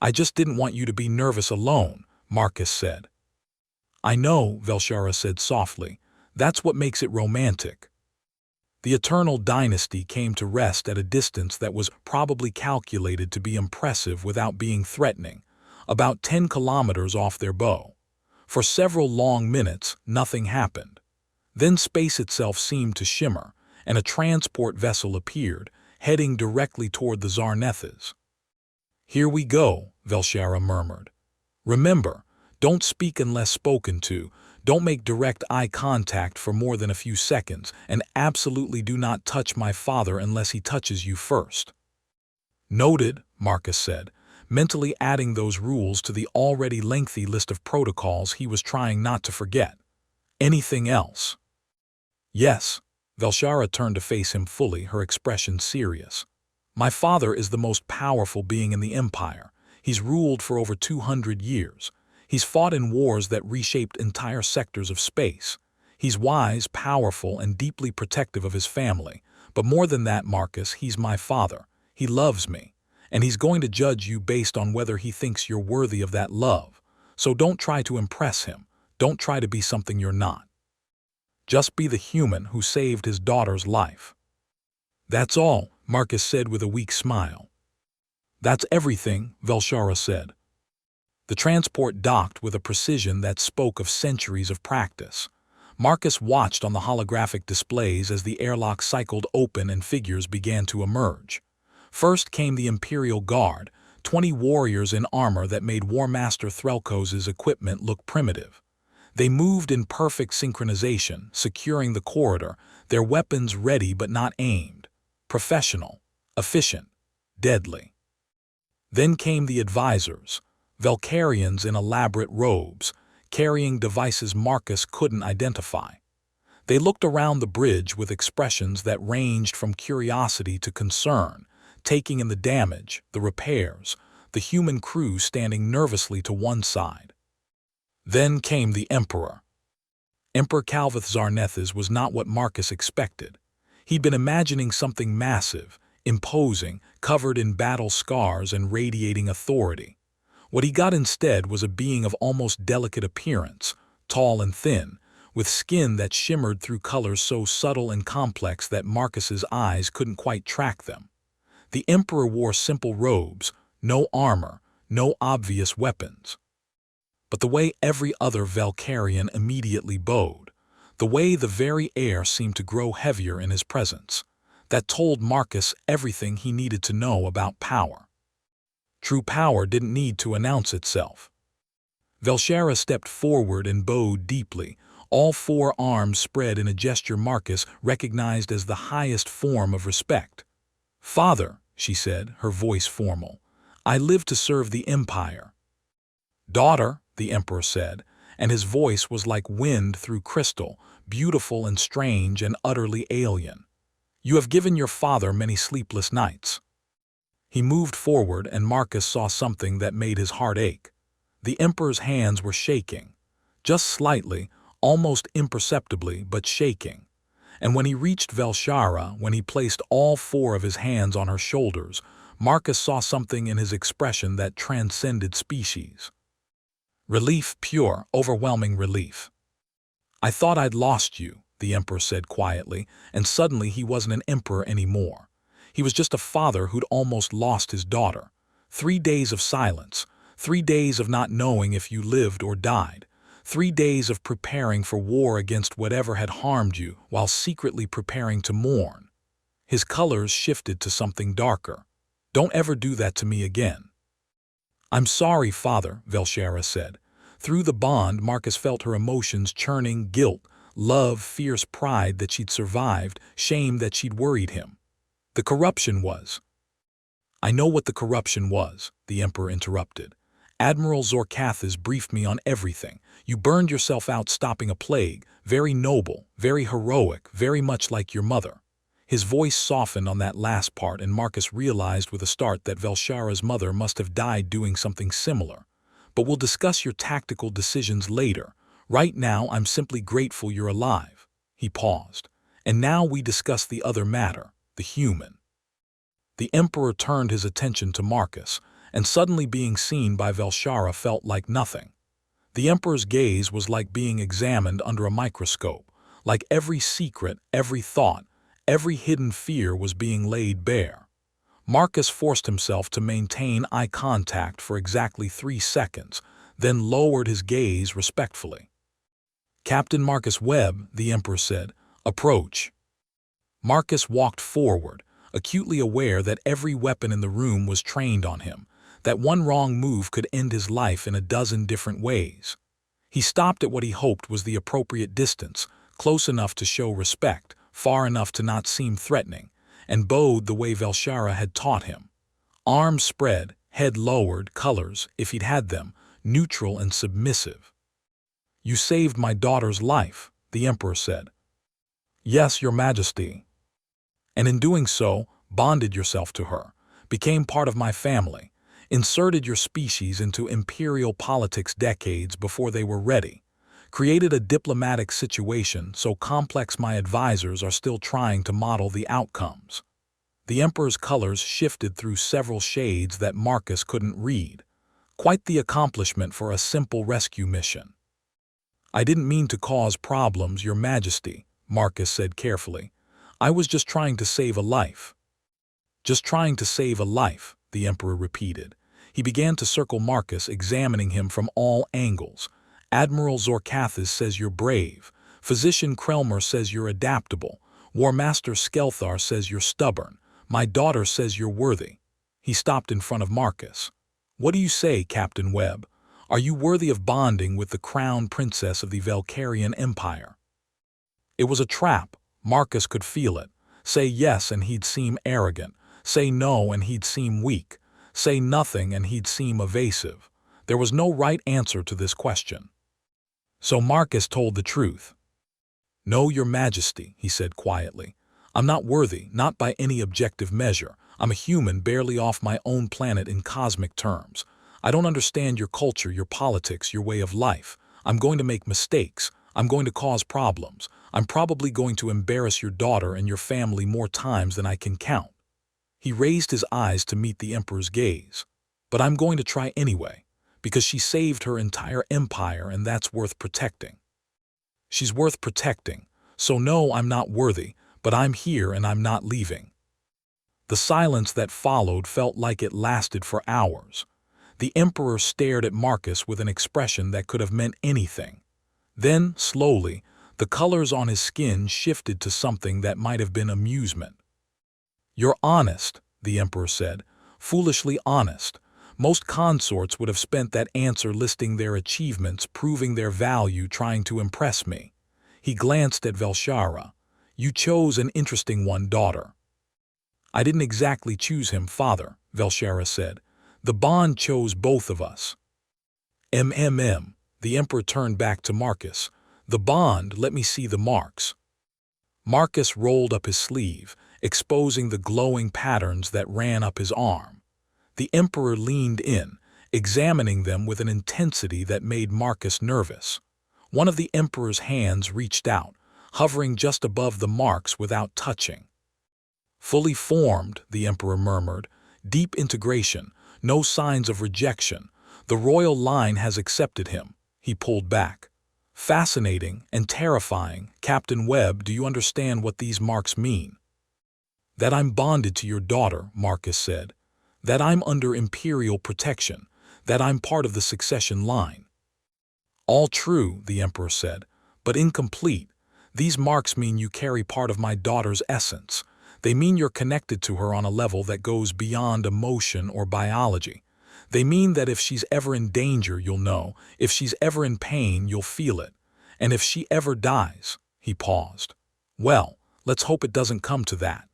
I just didn't want you to be nervous alone, Marcus said. I know, Velshara said softly. That's what makes it romantic. The eternal dynasty came to rest at a distance that was probably calculated to be impressive without being threatening, about 10 kilometers off their bow. For several long minutes, nothing happened. Then space itself seemed to shimmer, and a transport vessel appeared, heading directly toward the Zarnethas. "Here we go," Velshara murmured. "Remember, don't speak unless spoken to, don't make direct eye contact for more than a few seconds, and absolutely do not touch my father unless he touches you first." "Noted," Marcus said, mentally adding those rules to the already lengthy list of protocols he was trying not to forget. "Anything else?" "Yes." Velshara turned to face him fully, her expression serious. "My father is the most powerful being in the Empire. He's ruled for over 200 years. He's fought in wars that reshaped entire sectors of space. He's wise, powerful, and deeply protective of his family. But more than that, Marcus, he's my father. He loves me. And he's going to judge you based on whether he thinks you're worthy of that love. So don't try to impress him. Don't try to be something you're not. Just be the human who saved his daughter's life." "That's all," Marcus said with a weak smile. "That's everything," Velshara said. The transport docked with a precision that spoke of centuries of practice. Marcus watched on the holographic displays as the airlock cycled open and figures began to emerge. First came the Imperial Guard, 20 warriors in armor that made War Master Threlkos's equipment look primitive. They moved in perfect synchronization, securing the corridor, their weapons ready but not aimed. Professional, efficient, deadly. Then came the advisors, Valkyrians in elaborate robes, carrying devices Marcus couldn't identify. They looked around the bridge with expressions that ranged from curiosity to concern, taking in the damage, the repairs, the human crew standing nervously to one side. Then came the Emperor. Emperor Calvith Zarnethas was not what Marcus expected. He'd been imagining something massive, imposing, covered in battle scars and radiating authority. What he got instead was a being of almost delicate appearance, tall and thin, with skin that shimmered through colors so subtle and complex that Marcus's eyes couldn't quite track them. The Emperor wore simple robes, no armor, no obvious weapons. But the way every other Valkyrian immediately bowed, the way the very air seemed to grow heavier in his presence, that told Marcus everything he needed to know about power. True power didn't need to announce itself. Velshara stepped forward and bowed deeply, all 4 arms spread in a gesture Marcus recognized as the highest form of respect. "Father," she said, her voice formal, "I live to serve the Empire." "Daughter," the Emperor said, and his voice was like wind through crystal, beautiful and strange and utterly alien. "You have given your father many sleepless nights." He moved forward and Marcus saw something that made his heart ache. The Emperor's hands were shaking. Just slightly, almost imperceptibly, but shaking. And when he reached Velshara, when he placed all 4 of his hands on her shoulders, Marcus saw something in his expression that transcended species. Relief, pure, overwhelming relief. "I thought I'd lost you," the Emperor said quietly, and suddenly he wasn't an emperor anymore. He was just a father who'd almost lost his daughter. 3 days of silence, 3 days of not knowing if you lived or died, 3 days of preparing for war against whatever had harmed you while secretly preparing to mourn. His colors shifted to something darker. "Don't ever do that to me again." "I'm sorry, Father," Velshara said. Through the bond, Marcus felt her emotions churning: guilt, love, fierce pride that she'd survived, shame that she'd worried him. "The corruption was—" "I know what the corruption was," the Emperor interrupted. "Admiral Zorkathas briefed me on everything. You burned yourself out stopping a plague, very noble, very heroic, very much like your mother." His voice softened on that last part, and Marcus realized with a start that Velshara's mother must have died doing something similar. "But we'll discuss your tactical decisions later. Right now, I'm simply grateful you're alive." He paused. "And now we discuss the other matter, the human." The Emperor turned his attention to Marcus, and suddenly being seen by Velshara felt like nothing. The Emperor's gaze was like being examined under a microscope, like every secret, every thought, Every hidden fear was being laid bare. Marcus forced himself to maintain eye contact for exactly 3 seconds, then lowered his gaze respectfully. "Captain Marcus Webb," the Emperor said, "approach." Marcus walked forward, acutely aware that every weapon in the room was trained on him, that one wrong move could end his life in a dozen different ways. He stopped at what he hoped was the appropriate distance, close enough to show respect, far enough to not seem threatening, and bowed the way Velshara had taught him. Arms spread, head lowered, colors, if he'd had them, neutral and submissive. "You saved my daughter's life," the Emperor said. "Yes, Your Majesty. And in doing so, bonded yourself to her, became part of my family, inserted your species into imperial politics decades before they were ready, created a diplomatic situation so complex my advisors are still trying to model the outcomes." The Emperor's colors shifted through several shades that Marcus couldn't read. Quite the accomplishment for a simple rescue mission. "I didn't mean to cause problems, Your Majesty," Marcus said carefully. "I was just trying to save a life." "Just trying to save a life," the Emperor repeated. He began to circle Marcus, examining him from all angles. "Admiral Zorkathis says you're brave. Physician Krelmer says you're adaptable. War Master Skelthar says you're stubborn. My daughter says you're worthy." He stopped in front of Marcus. "What do you say, Captain Webb? Are you worthy of bonding with the crown princess of the Velkarian Empire?" It was a trap. Marcus could feel it. Say yes and he'd seem arrogant. Say no and he'd seem weak. Say nothing and he'd seem evasive. There was no right answer to this question. So Marcus told the truth. "No, Your Majesty," he said quietly. "I'm not worthy, not by any objective measure. I'm a human barely off my own planet in cosmic terms. I don't understand your culture, your politics, your way of life. I'm going to make mistakes. I'm going to cause problems. I'm probably going to embarrass your daughter and your family more times than I can count." He raised his eyes to meet the Emperor's gaze. "But I'm going to try anyway, because she saved her entire empire and that's worth protecting." "She's worth protecting. So no, I'm not worthy, but I'm here and I'm not leaving." The silence that followed felt like it lasted for hours. The Emperor stared at Marcus with an expression that could have meant anything. Then, slowly, the colors on his skin shifted to something that might have been amusement. "You're honest," the Emperor said, "foolishly honest. Most consorts would have spent that answer listing their achievements, proving their value, trying to impress me." He glanced at Velshara. "You chose an interesting one, daughter." "I didn't exactly choose him, father," Velshara said. "The bond chose both of us." The Emperor turned back to Marcus. "The bond, let me see the marks." Marcus rolled up his sleeve, exposing the glowing patterns that ran up his arm. The Emperor leaned in, examining them with an intensity that made Marcus nervous. One of the Emperor's hands reached out, hovering just above the marks without touching. "Fully formed," the Emperor murmured. "Deep integration, no signs of rejection. The royal line has accepted him." He pulled back. "Fascinating and terrifying. Captain Webb, do you understand what these marks mean?" "That I'm bonded to your daughter," Marcus said. "That I'm under imperial protection. That I'm part of the succession line." "All true," the Emperor said, "but incomplete. These marks mean you carry part of my daughter's essence. They mean you're connected to her on a level that goes beyond emotion or biology. They mean that if she's ever in danger, you'll know. If she's ever in pain, you'll feel it. And if she ever dies," he paused. "Well, let's hope it doesn't come to that."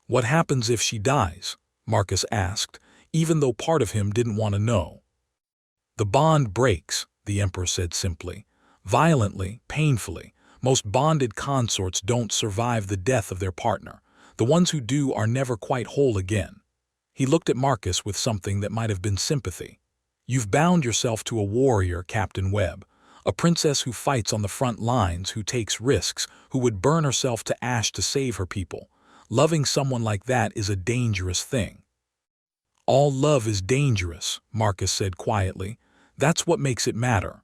"What happens if she dies?" Marcus asked, even though part of him didn't want to know. "The bond breaks," the Emperor said simply. "Violently, painfully. Most bonded consorts don't survive the death of their partner. The ones who do are never quite whole again." He looked at Marcus with something that might have been sympathy. "You've bound yourself to a warrior, Captain Webb. A princess who fights on the front lines, who takes risks, who would burn herself to ash to save her people. Loving someone like that is a dangerous thing." "All love is dangerous," Marcus said quietly. "That's what makes it matter."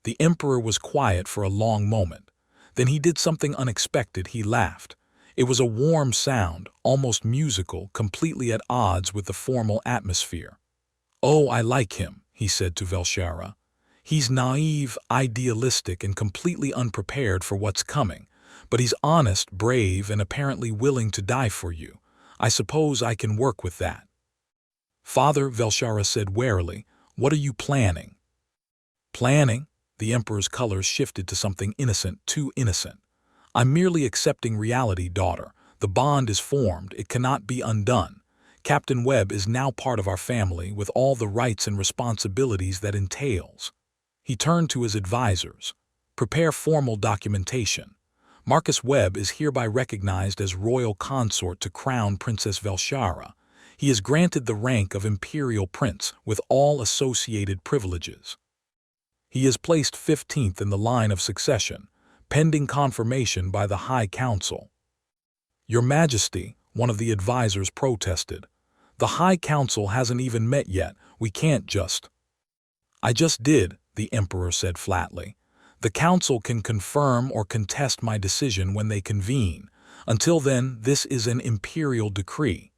The Emperor was quiet for a long moment. Then he did something unexpected. He laughed. It was a warm sound, almost musical, completely at odds with the formal atmosphere. "Oh, I like him," he said to Velshara. "He's naive, idealistic, and completely unprepared for what's coming. But he's honest, brave, and apparently willing to die for you. I suppose I can work with that." "Father," Velshara said warily, "what are you planning?" "Planning?" The Emperor's colors shifted to something innocent, too innocent. "I'm merely accepting reality, daughter. The bond is formed. It cannot be undone. Captain Webb is now part of our family with all the rights and responsibilities that entails." He turned to his advisors. "Prepare formal documentation. Marcus Webb is hereby recognized as royal consort to Crown Princess Velshara. He is granted the rank of Imperial Prince with all associated privileges. He is placed 15th in the line of succession, pending confirmation by the High Council." "Your Majesty," one of the advisors protested, "the High Council hasn't even met yet. We can't just—" "I just did," the Emperor said flatly. "The Council can confirm or contest my decision when they convene. Until then, this is an imperial decree."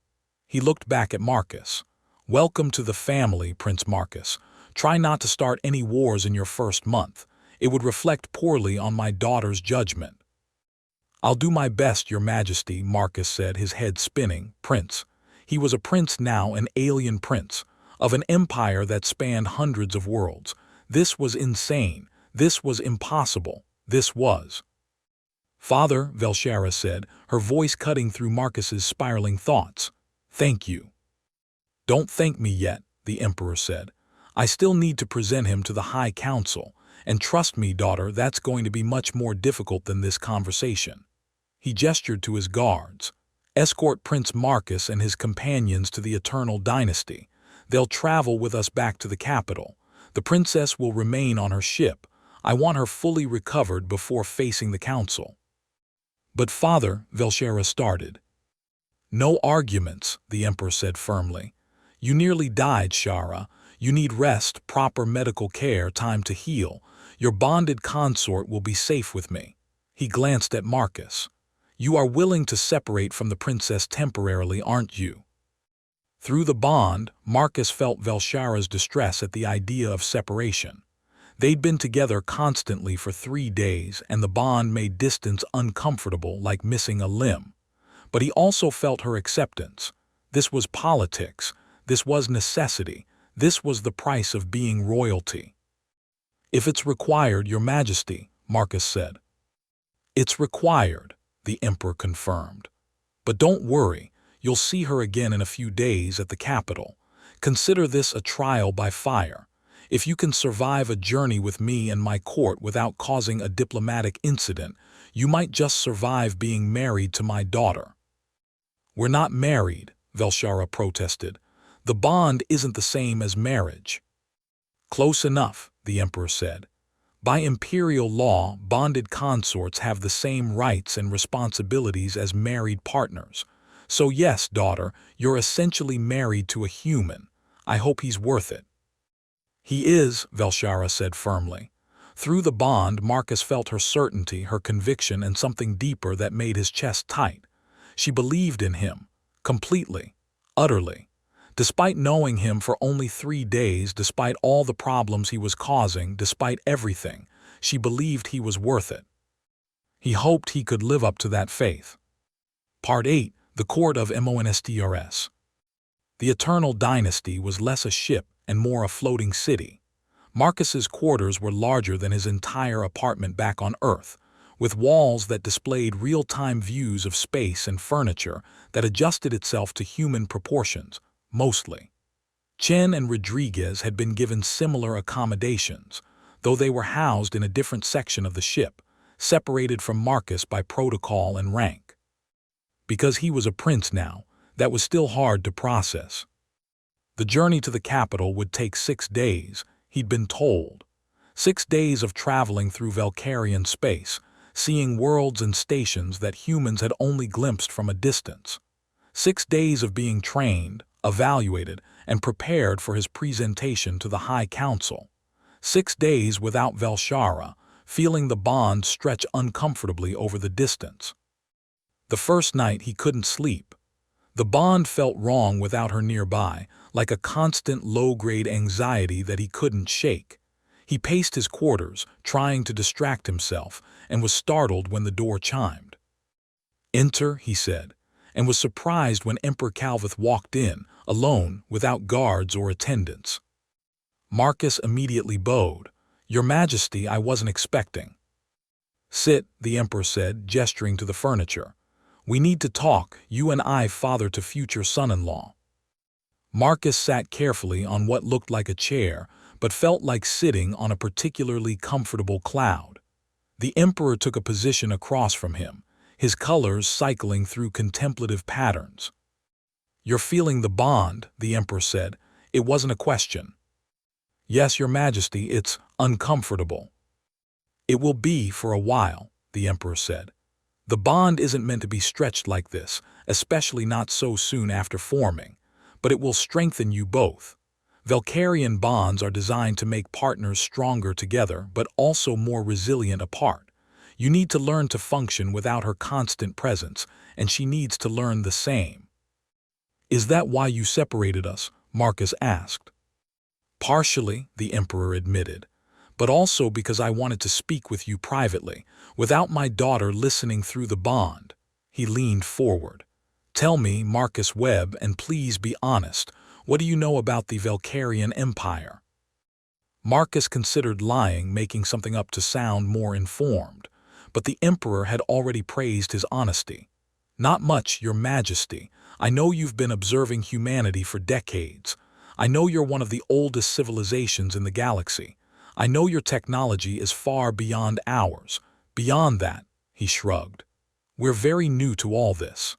He looked back at Marcus. "Welcome to the family, Prince Marcus. Try not to start any wars in your first month. It would reflect poorly on my daughter's judgment." "I'll do my best, Your Majesty," Marcus said, his head spinning. Prince. He was a prince now, an alien prince, of an empire that spanned hundreds of worlds. This was insane. This was impossible. This was— "Father," Velshara said, her voice cutting through Marcus's spiraling thoughts. "Thank you." "Don't thank me yet," the Emperor said. "I still need to present him to the High Council, and trust me, daughter, that's going to be much more difficult than this conversation." He gestured to his guards. "Escort Prince Marcus and his companions to the Eternal Dynasty. They'll travel with us back to the capital. The princess will remain on her ship. I want her fully recovered before facing the council." "But father," Velshara started. "No arguments," the Emperor said firmly. "You nearly died, Shara. You need rest, proper medical care, time to heal. Your bonded consort will be safe with me." He glanced at Marcus. "You are willing to separate from the princess temporarily, aren't you?" Through the bond, Marcus felt Velshara's distress at the idea of separation. They'd been together constantly for 3 days, and the bond made distance uncomfortable, like missing a limb. But he also felt her acceptance. This was politics. This was necessity. This was the price of being royalty. "If it's required, Your Majesty," Marcus said. "It's required," the Emperor confirmed. "But don't worry. You'll see her again in a few days at the capital. Consider this a trial by fire. If you can survive a journey with me and my court without causing a diplomatic incident, you might just survive being married to my daughter." "We're not married," Velshara protested. "The bond isn't the same as marriage." "Close enough," the Emperor said. "By imperial law, bonded consorts have the same rights and responsibilities as married partners. So yes, daughter, you're essentially married to a human. I hope he's worth it." "He is," Velshara said firmly. Through the bond, Marcus felt her certainty, her conviction, and something deeper that made his chest tight. She believed in him, completely, utterly. Despite knowing him for only 3 days, despite all the problems he was causing, despite everything, she believed he was worth it. He hoped he could live up to that faith. Part 8. The Court of Monstrs. The Eternal Dynasty was less a ship and more a floating city. Marcus's quarters were larger than his entire apartment back on Earth, with walls that displayed real-time views of space and furniture that adjusted itself to human proportions, mostly. Chen and Rodriguez had been given similar accommodations, though they were housed in a different section of the ship, separated from Marcus by protocol and rank. Because he was a prince now, that was still hard to process. The journey to the capital would take 6 days, he'd been told. 6 days of traveling through Valkyrian space, seeing worlds and stations that humans had only glimpsed from a distance. 6 days of being trained, evaluated, and prepared for his presentation to the High Council. 6 days without Velshara, feeling the bond stretch uncomfortably over the distance. The first night he couldn't sleep. The bond felt wrong without her nearby, like a constant low-grade anxiety that he couldn't shake. He paced his quarters, trying to distract himself, and was startled when the door chimed. "Enter," he said, and was surprised when Emperor Calvith walked in, alone, without guards or attendants. Marcus immediately bowed. "Your Majesty, I wasn't expecting." "Sit," the Emperor said, gesturing to the furniture. "We need to talk, you and I, father to future son-in-law." Marcus sat carefully on what looked like a chair, but felt like sitting on a particularly comfortable cloud. The Emperor took a position across from him, his colors cycling through contemplative patterns. "You're feeling the bond," the Emperor said. "It wasn't a question." "Yes, Your Majesty, it's uncomfortable." "It will be for a while," the Emperor said. "The bond isn't meant to be stretched like this, especially not so soon after forming, but it will strengthen you both. Valkyrian bonds are designed to make partners stronger together but also more resilient apart. You need to learn to function without her constant presence, and she needs to learn the same." "Is that why you separated us?" Marcus asked. "Partially," the Emperor admitted, "but also because I wanted to speak with you privately, without my daughter listening through the bond." He leaned forward. "Tell me, Marcus Webb, and please be honest, what do you know about the Valkyrian Empire?" Marcus considered lying, making something up to sound more informed, but the Emperor had already praised his honesty. "Not much, Your Majesty. I know you've been observing humanity for decades. I know you're one of the oldest civilizations in the galaxy. I know your technology is far beyond ours. Beyond that," he shrugged, "we're very new to all this."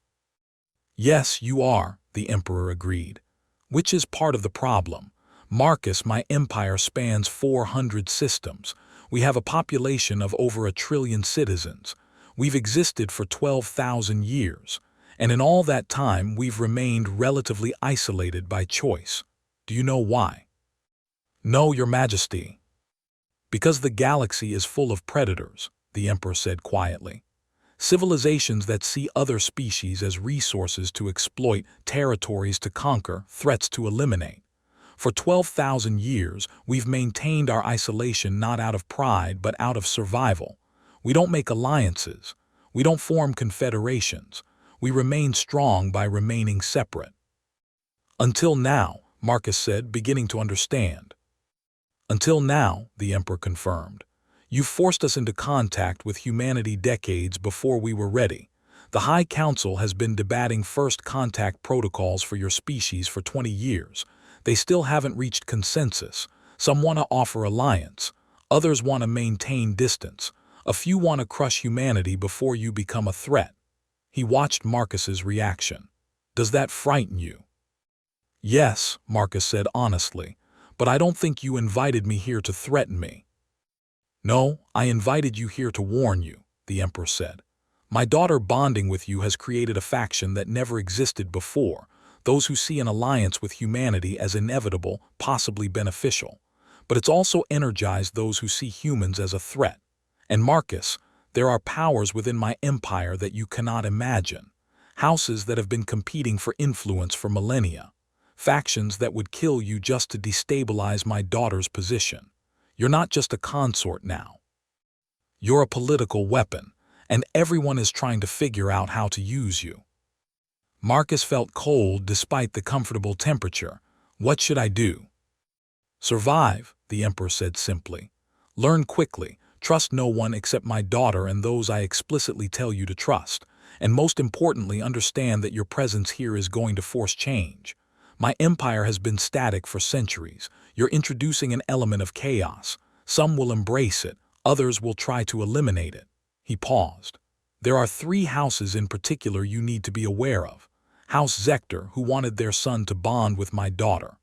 "Yes, you are," the Emperor agreed. "Which is part of the problem. Marcus, my empire spans 400 systems. We have a population of over 1 trillion citizens. We've existed for 12,000 years, and in all that time we've remained relatively isolated by choice. Do you know why?" "No, Your Majesty." "Because the galaxy is full of predators," the Emperor said quietly. "Civilizations that see other species as resources to exploit, territories to conquer, threats to eliminate. For 12,000 years, we've maintained our isolation not out of pride but out of survival. We don't make alliances. We don't form confederations. We remain strong by remaining separate." "Until now," Marcus said, beginning to understand. "Until now," the Emperor confirmed. "You forced us into contact with humanity decades before we were ready. The High Council has been debating first contact protocols for your species for 20 years. They still haven't reached consensus. Some want to offer alliance. Others want to maintain distance. A few want to crush humanity before you become a threat." He watched Marcus's reaction. "Does that frighten you?" "Yes," Marcus said honestly, "but I don't think you invited me here to threaten me." "No, I invited you here to warn you," the Emperor said. "My daughter bonding with you has created a faction that never existed before, those who see an alliance with humanity as inevitable, possibly beneficial. But it's also energized those who see humans as a threat. And Marcus, there are powers within my empire that you cannot imagine. Houses that have been competing for influence for millennia. Factions that would kill you just to destabilize my daughter's position. You're not just a consort now. You're a political weapon, and everyone is trying to figure out how to use you." Marcus felt cold despite the comfortable temperature. "What should I do?" "Survive," the Emperor said simply. "Learn quickly, trust no one except my daughter and those I explicitly tell you to trust, and most importantly understand that your presence here is going to force change. My empire has been static for centuries. You're introducing an element of chaos. Some will embrace it, others will try to eliminate it." He paused. "There are 3 houses in particular you need to be aware of. House Zector, who wanted their son to bond with my daughter.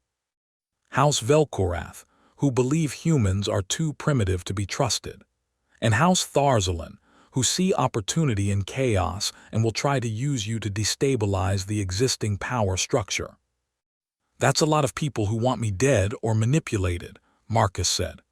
House Velkorath, who believe humans are too primitive to be trusted. And House Tharzalin, who see opportunity in chaos and will try to use you to destabilize the existing power structure." "That's a lot of people who want me dead or manipulated," Marcus said.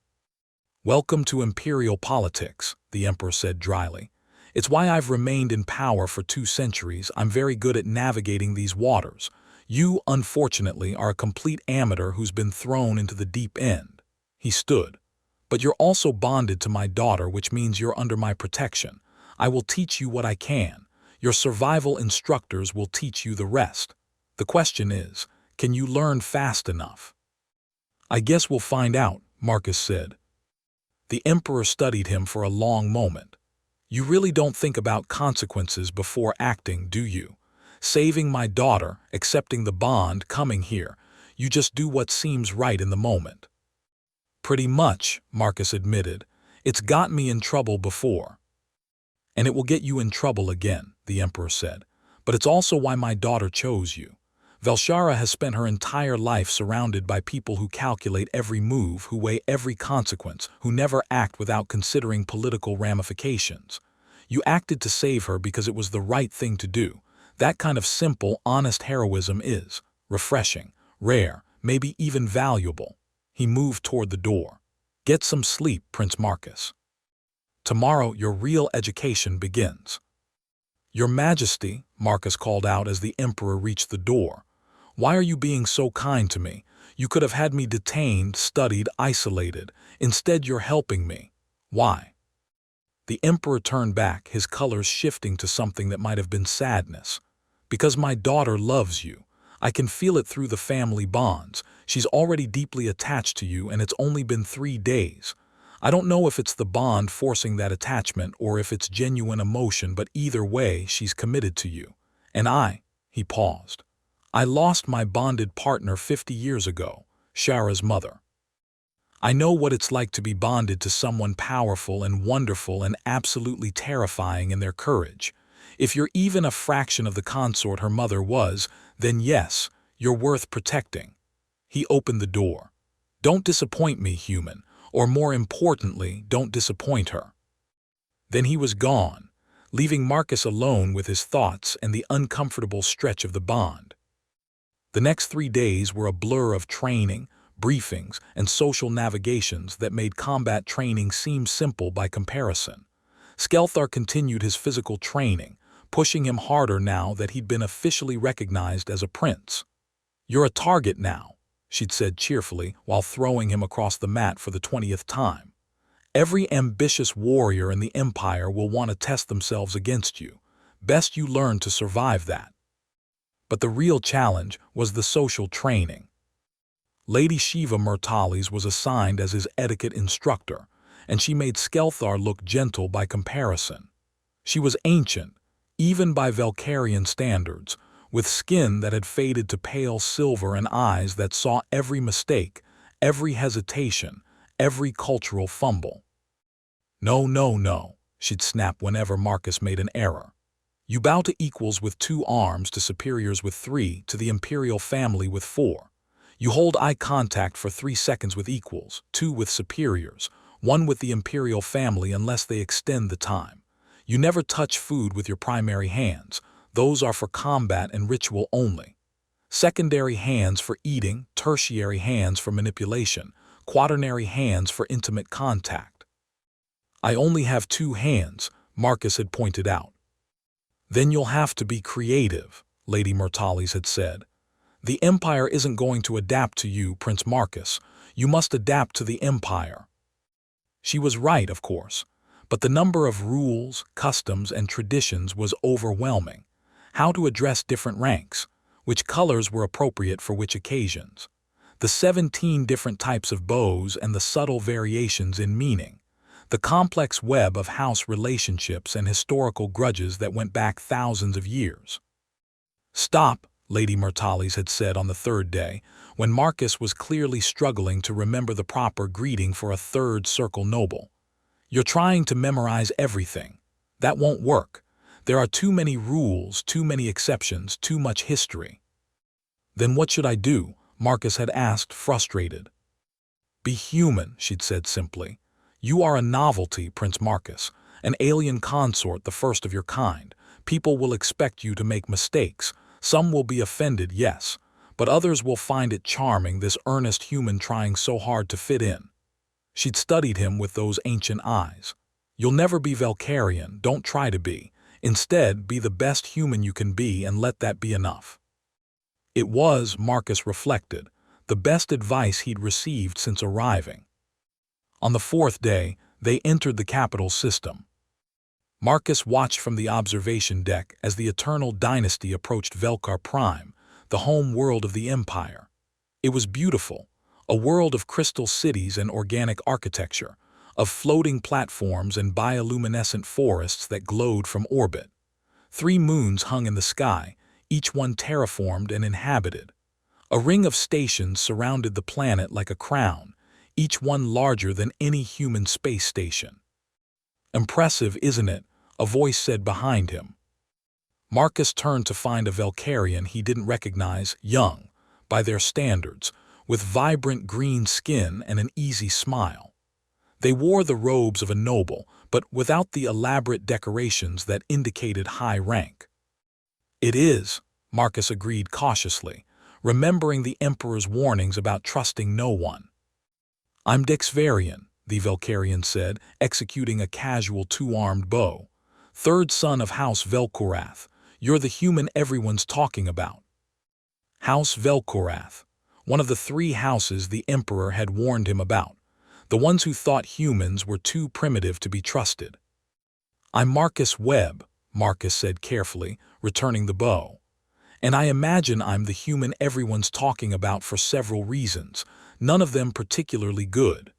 "Welcome to imperial politics," the Emperor said dryly. It's why I've remained in power for 2 centuries. I'm very good at navigating these waters. You, unfortunately, are a complete amateur who's been thrown into the deep end." He stood. "But you're also bonded to my daughter, which means you're under my protection. I will teach you what I can. Your survival instructors will teach you the rest. The question is, can you learn fast enough?" "I guess we'll find out," Marcus said. The Emperor studied him for a long moment. "You really don't think about consequences before acting, do you? Saving my daughter, accepting the bond, coming here. You just do what seems right in the moment." "Pretty much," Marcus admitted. "It's got me in trouble before." "And it will get you in trouble again," the Emperor said. "But it's also why my daughter chose you. Velshara has spent her entire life surrounded by people who calculate every move, who weigh every consequence, who never act without considering political ramifications. You acted to save her because it was the right thing to do. That kind of simple, honest heroism is refreshing, rare, maybe even valuable." He moved toward the door. "Get some sleep, Prince Marcus. Tomorrow your real education begins." "Your Majesty," Marcus called out as the Emperor reached the door, "why are you being so kind to me? You could have had me detained, studied, isolated. Instead you're helping me. Why?" The Emperor turned back, his colors shifting to something that might have been sadness. "Because my daughter loves you. I can feel it through the family bonds. She's already deeply attached to you, and it's only been 3 days. I don't know if it's the bond forcing that attachment or if it's genuine emotion, but either way, she's committed to you. And he paused. "I lost my bonded partner 50 years ago, Shara's mother. I know what it's like to be bonded to someone powerful and wonderful and absolutely terrifying in their courage. If you're even a fraction of the consort her mother was, then yes, you're worth protecting." He opened the door. "Don't disappoint me, human. Or more importantly, don't disappoint her." Then he was gone, leaving Marcus alone with his thoughts and the uncomfortable stretch of the bond. The next 3 days were a blur of training, briefings, and social navigations that made combat training seem simple by comparison. Skelthar continued his physical training, pushing him harder now that he'd been officially recognized as a prince. "You're a target now," she'd said cheerfully while throwing him across the mat for the 20th time. "Every ambitious warrior in the Empire will want to test themselves against you. Best you learn to survive that." But the real challenge was the social training. Lady Shiva Murtalis was assigned as his etiquette instructor, and she made Skelthar look gentle by comparison. She was ancient, even by Velkarian standards, with skin that had faded to pale silver and eyes that saw every mistake, every hesitation, every cultural fumble. "No, no, no," she'd snap whenever Marcus made an error. "You bow to equals with 2 arms, to superiors with 3, to the imperial family with 4. You hold eye contact for 3 seconds with equals, 2 with superiors, 1 with the imperial family unless they extend the time. You never touch food with your primary hands. Those are for combat and ritual only. Secondary hands for eating, tertiary hands for manipulation, quaternary hands for intimate contact." "I only have 2 hands," Marcus had pointed out. "Then you'll have to be creative," Lady Murtalis had said. "The Empire isn't going to adapt to you, Prince Marcus. You must adapt to the Empire." She was right, of course, but the number of rules, customs, and traditions was overwhelming. How to address different ranks, which colors were appropriate for which occasions, the 17 different types of bows and the subtle variations in meaning, the complex web of house relationships and historical grudges that went back thousands of years. "Stop," Lady Murtalis had said on the 3rd day, when Marcus was clearly struggling to remember the proper greeting for a 3rd circle noble. "You're trying to memorize everything. That won't work. There are too many rules, too many exceptions, too much history." "Then what should I do?" Marcus had asked, frustrated. "Be human," she'd said simply. "You are a novelty, Prince Marcus, an alien consort, the first of your kind. People will expect you to make mistakes. Some will be offended, yes, but others will find it charming, this earnest human trying so hard to fit in." She'd studied him with those ancient eyes. You'll never be Valkyrian, don't try to be. Instead, be the best human you can be and let that be enough. It was, Marcus reflected, the best advice he'd received since arriving. On the fourth day, they entered the capital system. Marcus watched from the observation deck as the Eternal Dynasty approached Velkar Prime, the home world of the Empire. It was beautiful, a world of crystal cities and organic architecture, of floating platforms and bioluminescent forests that glowed from orbit. 3 moons hung in the sky, each one terraformed and inhabited. A ring of stations surrounded the planet like a crown, each one larger than any human space station. Impressive, isn't it? A voice said behind him. Marcus turned to find a Valkyrian he didn't recognize, young, by their standards, with vibrant green skin and an easy smile. They wore the robes of a noble, but without the elaborate decorations that indicated high rank. It is, Marcus agreed cautiously, remembering the Emperor's warnings about trusting no one. I'm Dexvarian, the Valkyrian said, executing a casual 2-armed bow. 3rd son of House Velkorath, you're the human everyone's talking about. House Velkorath, one of the 3 houses the Emperor had warned him about, the ones who thought humans were too primitive to be trusted. I'm Marcus Webb, Marcus said carefully, returning the bow. And I imagine I'm the human everyone's talking about for several reasons, none of them particularly good.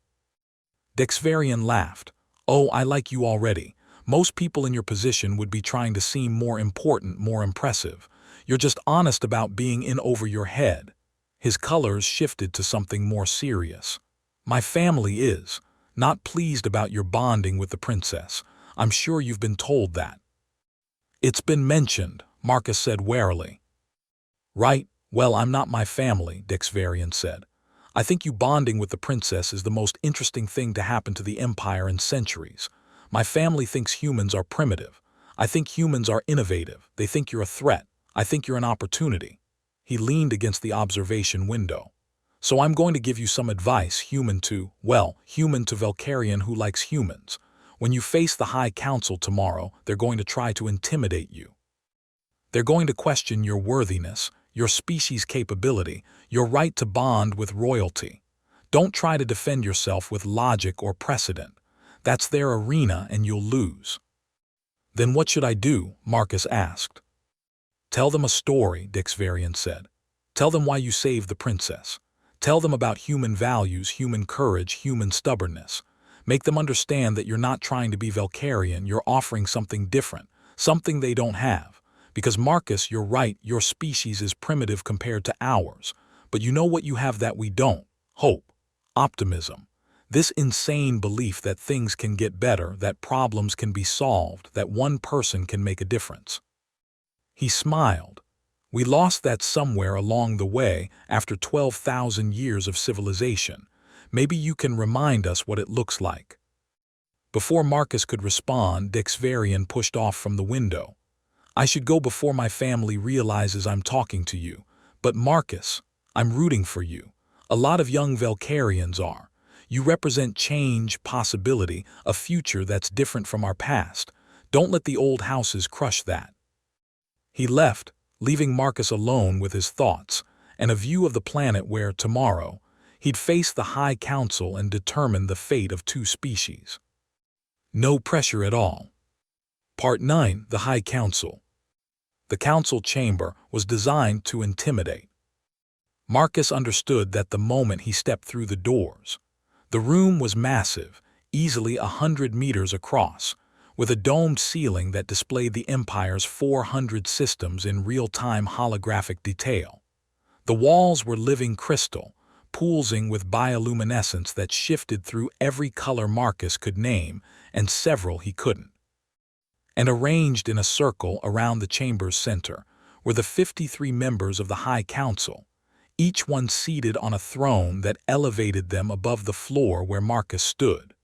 Dexvarian laughed. Oh, I like you already. Most people in your position would be trying to seem more important, more impressive. You're just honest about being in over your head. His colors shifted to something more serious. My family is not pleased about your bonding with the princess. I'm sure you've been told that. It's been mentioned, Marcus said warily. Right, well, I'm not my family, Dexvarian said. I think you bonding with the princess is the most interesting thing to happen to the Empire in centuries. My family thinks humans are primitive. I think humans are innovative. They think you're a threat. I think you're an opportunity. He leaned against the observation window. So I'm going to give you some advice, human to Valkyrian who likes humans. When you face the High Council tomorrow, they're going to try to intimidate you. They're going to question your worthiness, your species' capability, your right to bond with royalty. Don't try to defend yourself with logic or precedent. That's their arena and you'll lose. Then what should I do? Marcus asked. Tell them a story, Dexvarian said. Tell them why you saved the princess. Tell them about human values, human courage, human stubbornness. Make them understand that you're not trying to be Valkyrian, you're offering something different, something they don't have. Because Marcus, you're right, your species is primitive compared to ours. But you know what you have that we don't? Hope. Optimism. This insane belief that things can get better, that problems can be solved, that one person can make a difference. He smiled. We lost that somewhere along the way after 12,000 years of civilization. Maybe you can remind us what it looks like. Before Marcus could respond, Dexvarian pushed off from the window. I should go before my family realizes I'm talking to you. But Marcus, I'm rooting for you. A lot of young Valkyrians are. You represent change, possibility, a future that's different from our past. Don't let the old houses crush that. He left, leaving Marcus alone with his thoughts, and a view of the planet where, tomorrow, he'd face the High Council and determine the fate of 2 species. No pressure at all. Part 9. The High Council. The council chamber was designed to intimidate. Marcus understood that the moment he stepped through the doors. The room was massive, easily 100 meters across, with a domed ceiling that displayed the Empire's 400 systems in real-time holographic detail. The walls were living crystal, pulsing with bioluminescence that shifted through every color Marcus could name and several he couldn't. And arranged in a circle around the chamber's center were the 53 members of the High Council, each one seated on a throne that elevated them above the floor where Marcus stood.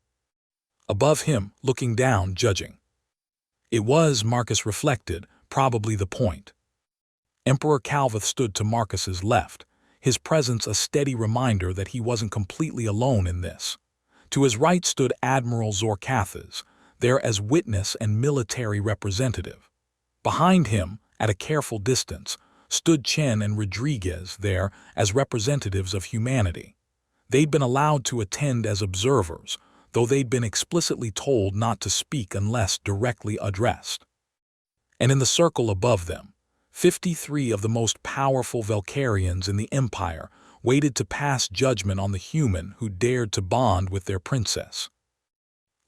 Above him, looking down, judging. It was, Marcus reflected, probably the point. Emperor Calveth stood to Marcus's left, his presence a steady reminder that he wasn't completely alone in this. To his right stood Admiral Zorkathas, there as witness and military representative. Behind him, at a careful distance, stood Chen and Rodriguez there as representatives of humanity. They'd been allowed to attend as observers, though they'd been explicitly told not to speak unless directly addressed. And in the circle above them, 53 of the most powerful Valkyrians in the Empire waited to pass judgment on the human who dared to bond with their princess.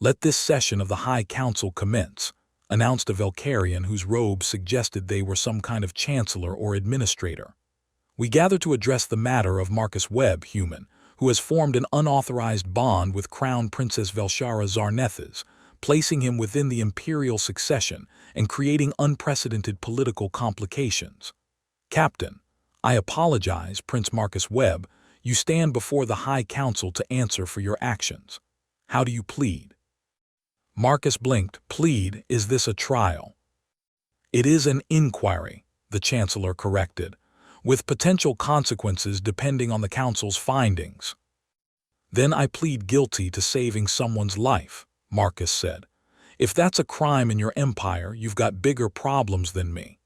"Let this session of the High Council commence," announced a Valkyrian whose robe suggested they were some kind of chancellor or administrator. "We gather to address the matter of Marcus Webb, human, who has formed an unauthorized bond with Crown Princess Velshara Zarnethas, placing him within the imperial succession and creating unprecedented political complications. Captain, I apologize, Prince Marcus Webb. You stand before the High Council to answer for your actions. How do you plead?" Marcus blinked. "Plead? Is this a trial?" "It is an inquiry," the Chancellor corrected, "with potential consequences depending on the Council's findings." "Then I plead guilty to saving someone's life," Marcus said. "If that's a crime in your empire, you've got bigger problems than me."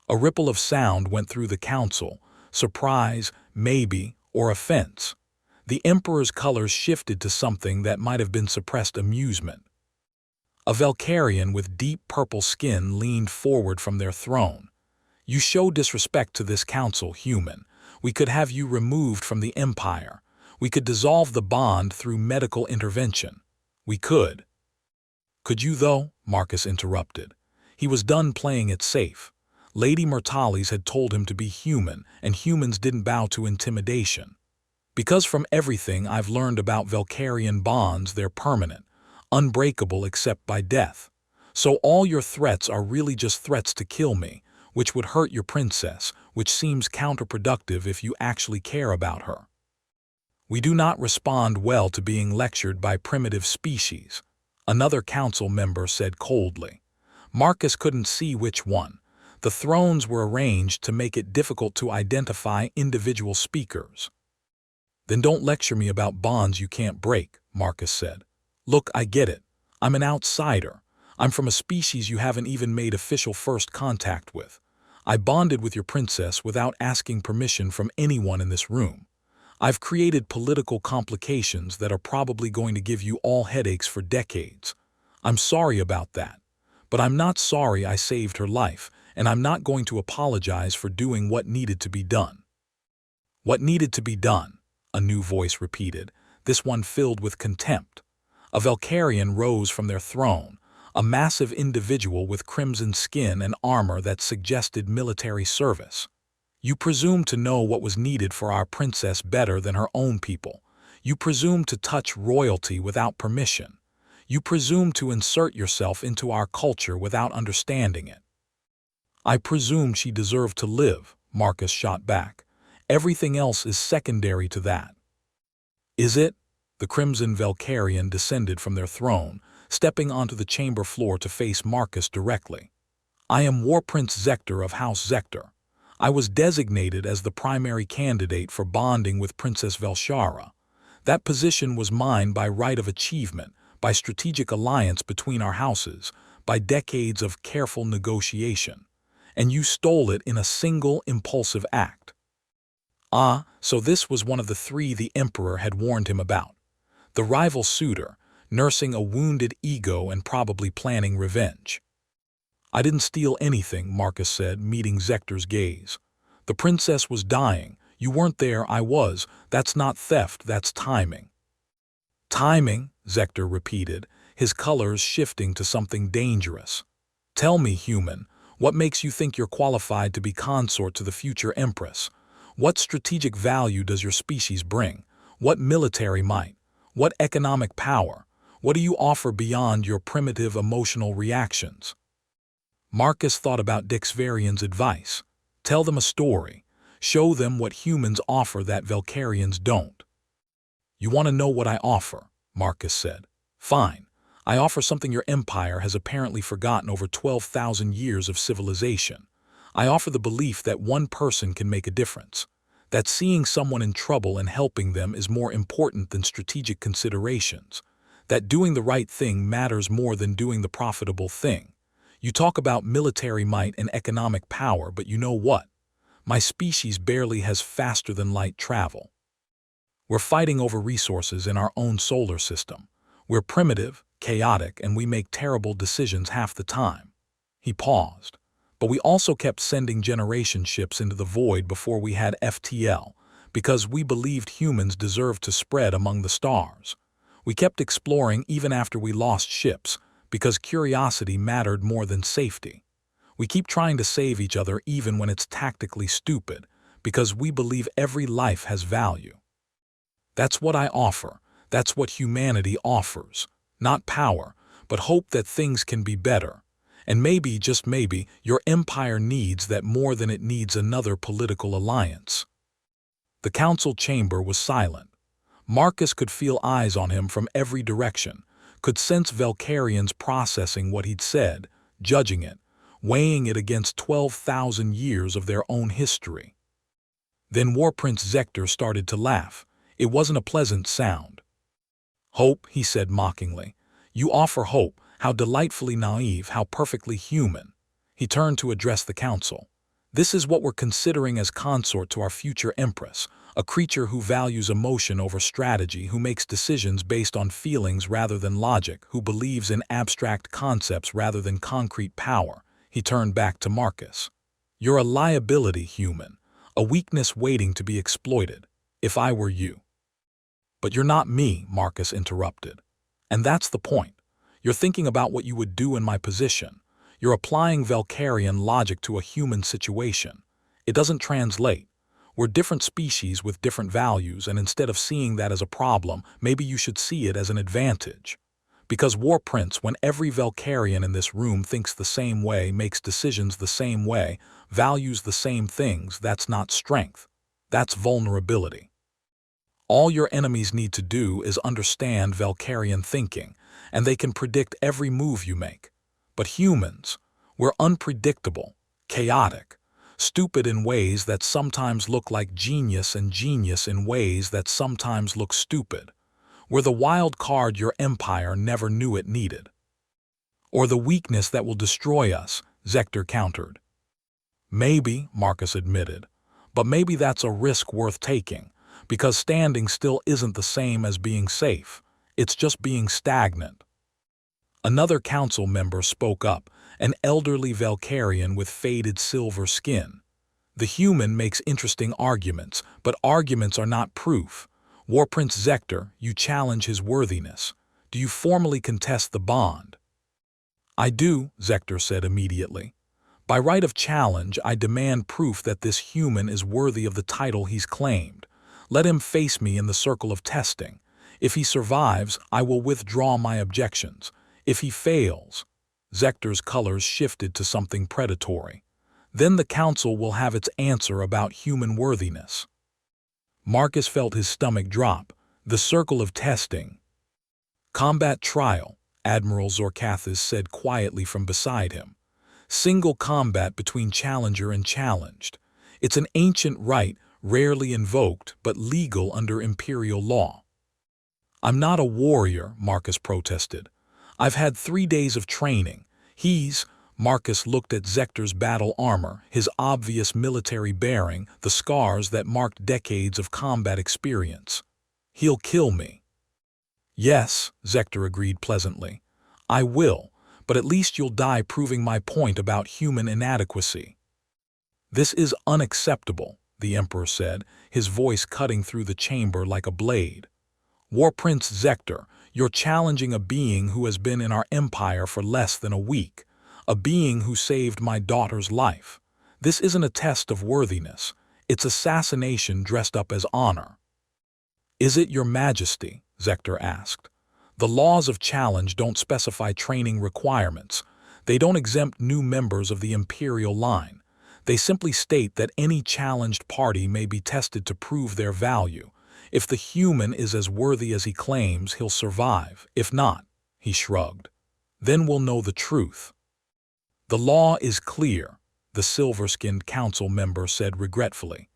A ripple of sound went through the council, surprise, maybe, or offense. The Emperor's colors shifted to something that might have been suppressed amusement. A Valkyrian with deep purple skin leaned forward from their throne. "You show disrespect to this council, human. We could have you removed from the Empire. We could dissolve the bond through medical intervention. We could." "Could you, though?" Marcus interrupted. He was done playing it safe. Lady Myrtales had told him to be human, and humans didn't bow to intimidation. "Because from everything I've learned about Valkyrian bonds, they're permanent, unbreakable except by death. So all your threats are really just threats to kill me, which would hurt your princess, which seems counterproductive if you actually care about her." "We do not respond well to being lectured by primitive species," another council member said coldly. Marcus couldn't see which one. The thrones were arranged to make it difficult to identify individual speakers. "Then don't lecture me about bonds you can't break," Marcus said. "Look, I get it. I'm an outsider. I'm from a species you haven't even made official first contact with. I bonded with your princess without asking permission from anyone in this room. I've created political complications that are probably going to give you all headaches for decades. I'm sorry about that. But I'm not sorry I saved her life, and I'm not going to apologize for doing what needed to be done." "What needed to be done?" a new voice repeated, this one filled with contempt. A Valkyrian rose from their throne, a massive individual with crimson skin and armor that suggested military service. "You presume to know what was needed for our princess better than her own people. You presume to touch royalty without permission. You presume to insert yourself into our culture without understanding it." "I presume she deserved to live," Marcus shot back. "Everything else is secondary to that." "Is it?" The Crimson Valkyrian descended from their throne, stepping onto the chamber floor to face Marcus directly. "I am War Prince Zector of House Zector. I was designated as the primary candidate for bonding with Princess Velshara. That position was mine by right of achievement, by strategic alliance between our houses, by decades of careful negotiation. And you stole it in a single impulsive act." Ah, so this was one of the three the Emperor had warned him about. The rival suitor, nursing a wounded ego and probably planning revenge. "I didn't steal anything," Marcus said, meeting Zector's gaze. "The princess was dying. You weren't there, I was. That's not theft, that's timing." "Timing?" Zector repeated, his colors shifting to something dangerous. "Tell me, human, what makes you think you're qualified to be consort to the future empress? What strategic value does your species bring? What military might? What economic power? What do you offer beyond your primitive emotional reactions?" Marcus thought about Dixvarian's advice. Tell them a story. Show them what humans offer that Valkyrians don't. "You want to know what I offer?" Marcus said. "Fine. I offer something your empire has apparently forgotten over 12,000 years of civilization. I offer the belief that one person can make a difference, that seeing someone in trouble and helping them is more important than strategic considerations, that doing the right thing matters more than doing the profitable thing. You talk about military might and economic power, but you know what? My species barely has faster-than-light travel. We're fighting over resources in our own solar system. We're primitive, chaotic, and we make terrible decisions half the time. He paused. But we also kept sending generation ships into the void before we had FTL, because we believed humans deserved to spread among the stars. We kept exploring even after we lost ships, because curiosity mattered more than safety. We keep trying to save each other even when it's tactically stupid, because we believe every life has value. That's what I offer. That's what humanity offers. Not power, but hope that things can be better. And maybe, just maybe, your empire needs that more than it needs another political alliance. The council chamber was silent. Marcus could feel eyes on him from every direction, could sense Valkyrians processing what he'd said, judging it, weighing it against 12,000 years of their own history. Then War Prince Zector started to laugh. It wasn't a pleasant sound. "Hope," he said mockingly. "You offer hope. How delightfully naive, how perfectly human." He turned to address the council. "This is what we're considering as consort to our future empress, a creature who values emotion over strategy, who makes decisions based on feelings rather than logic, who believes in abstract concepts rather than concrete power." He turned back to Marcus. "You're a liability, human, a weakness waiting to be exploited, if I were you." "But you're not me," Marcus interrupted. "And that's the point. You're thinking about what you would do in my position. You're applying Valkyrian logic to a human situation. It doesn't translate. We're different species with different values, and instead of seeing that as a problem, maybe you should see it as an advantage. Because War Prince, when every Valkyrian in this room thinks the same way, makes decisions the same way, values the same things, that's not strength. That's vulnerability. All your enemies need to do is understand Valkyrian thinking, and they can predict every move you make. But humans, we're unpredictable, chaotic, stupid in ways that sometimes look like genius and genius in ways that sometimes look stupid. We're the wild card your empire never knew it needed. Or the weakness that will destroy us, Zector countered. "Maybe," Marcus admitted, "but maybe that's a risk worth taking, because standing still isn't the same as being safe. It's just being stagnant." Another council member spoke up, an elderly Valkyrian with faded silver skin. "The human makes interesting arguments, but arguments are not proof. War Prince Zector, you challenge his worthiness. Do you formally contest the bond?" "I do," Zector said immediately. "By right of challenge, I demand proof that this human is worthy of the title he's claimed. Let him face me in the circle of testing. If he survives, I will withdraw my objections. If he fails..." Zector's colors shifted to something predatory. "Then the council will have its answer about human worthiness." Marcus felt his stomach drop. The circle of testing. "Combat trial," Admiral Zorkathis said quietly from beside him. "Single combat between challenger and challenged. It's an ancient right, rarely invoked, but legal under imperial law." "I'm not a warrior," Marcus protested. "I've had 3 days of training. Marcus looked at Zector's battle armor, his obvious military bearing, the scars that marked decades of combat experience. "He'll kill me." "Yes," Zector agreed pleasantly. "I will, but at least you'll die proving my point about human inadequacy." "This is unacceptable," the Emperor said, his voice cutting through the chamber like a blade. "War Prince Zector, you're challenging a being who has been in our empire for less than a week. A being who saved my daughter's life. This isn't a test of worthiness. It's assassination dressed up as honor." "Is it, Your Majesty?" Zector asked. "The laws of challenge don't specify training requirements. They don't exempt new members of the imperial line. They simply state that any challenged party may be tested to prove their value. If the human is as worthy as he claims, he'll survive. If not," he shrugged, "then we'll know the truth." "The law is clear," the silver-skinned council member said regretfully.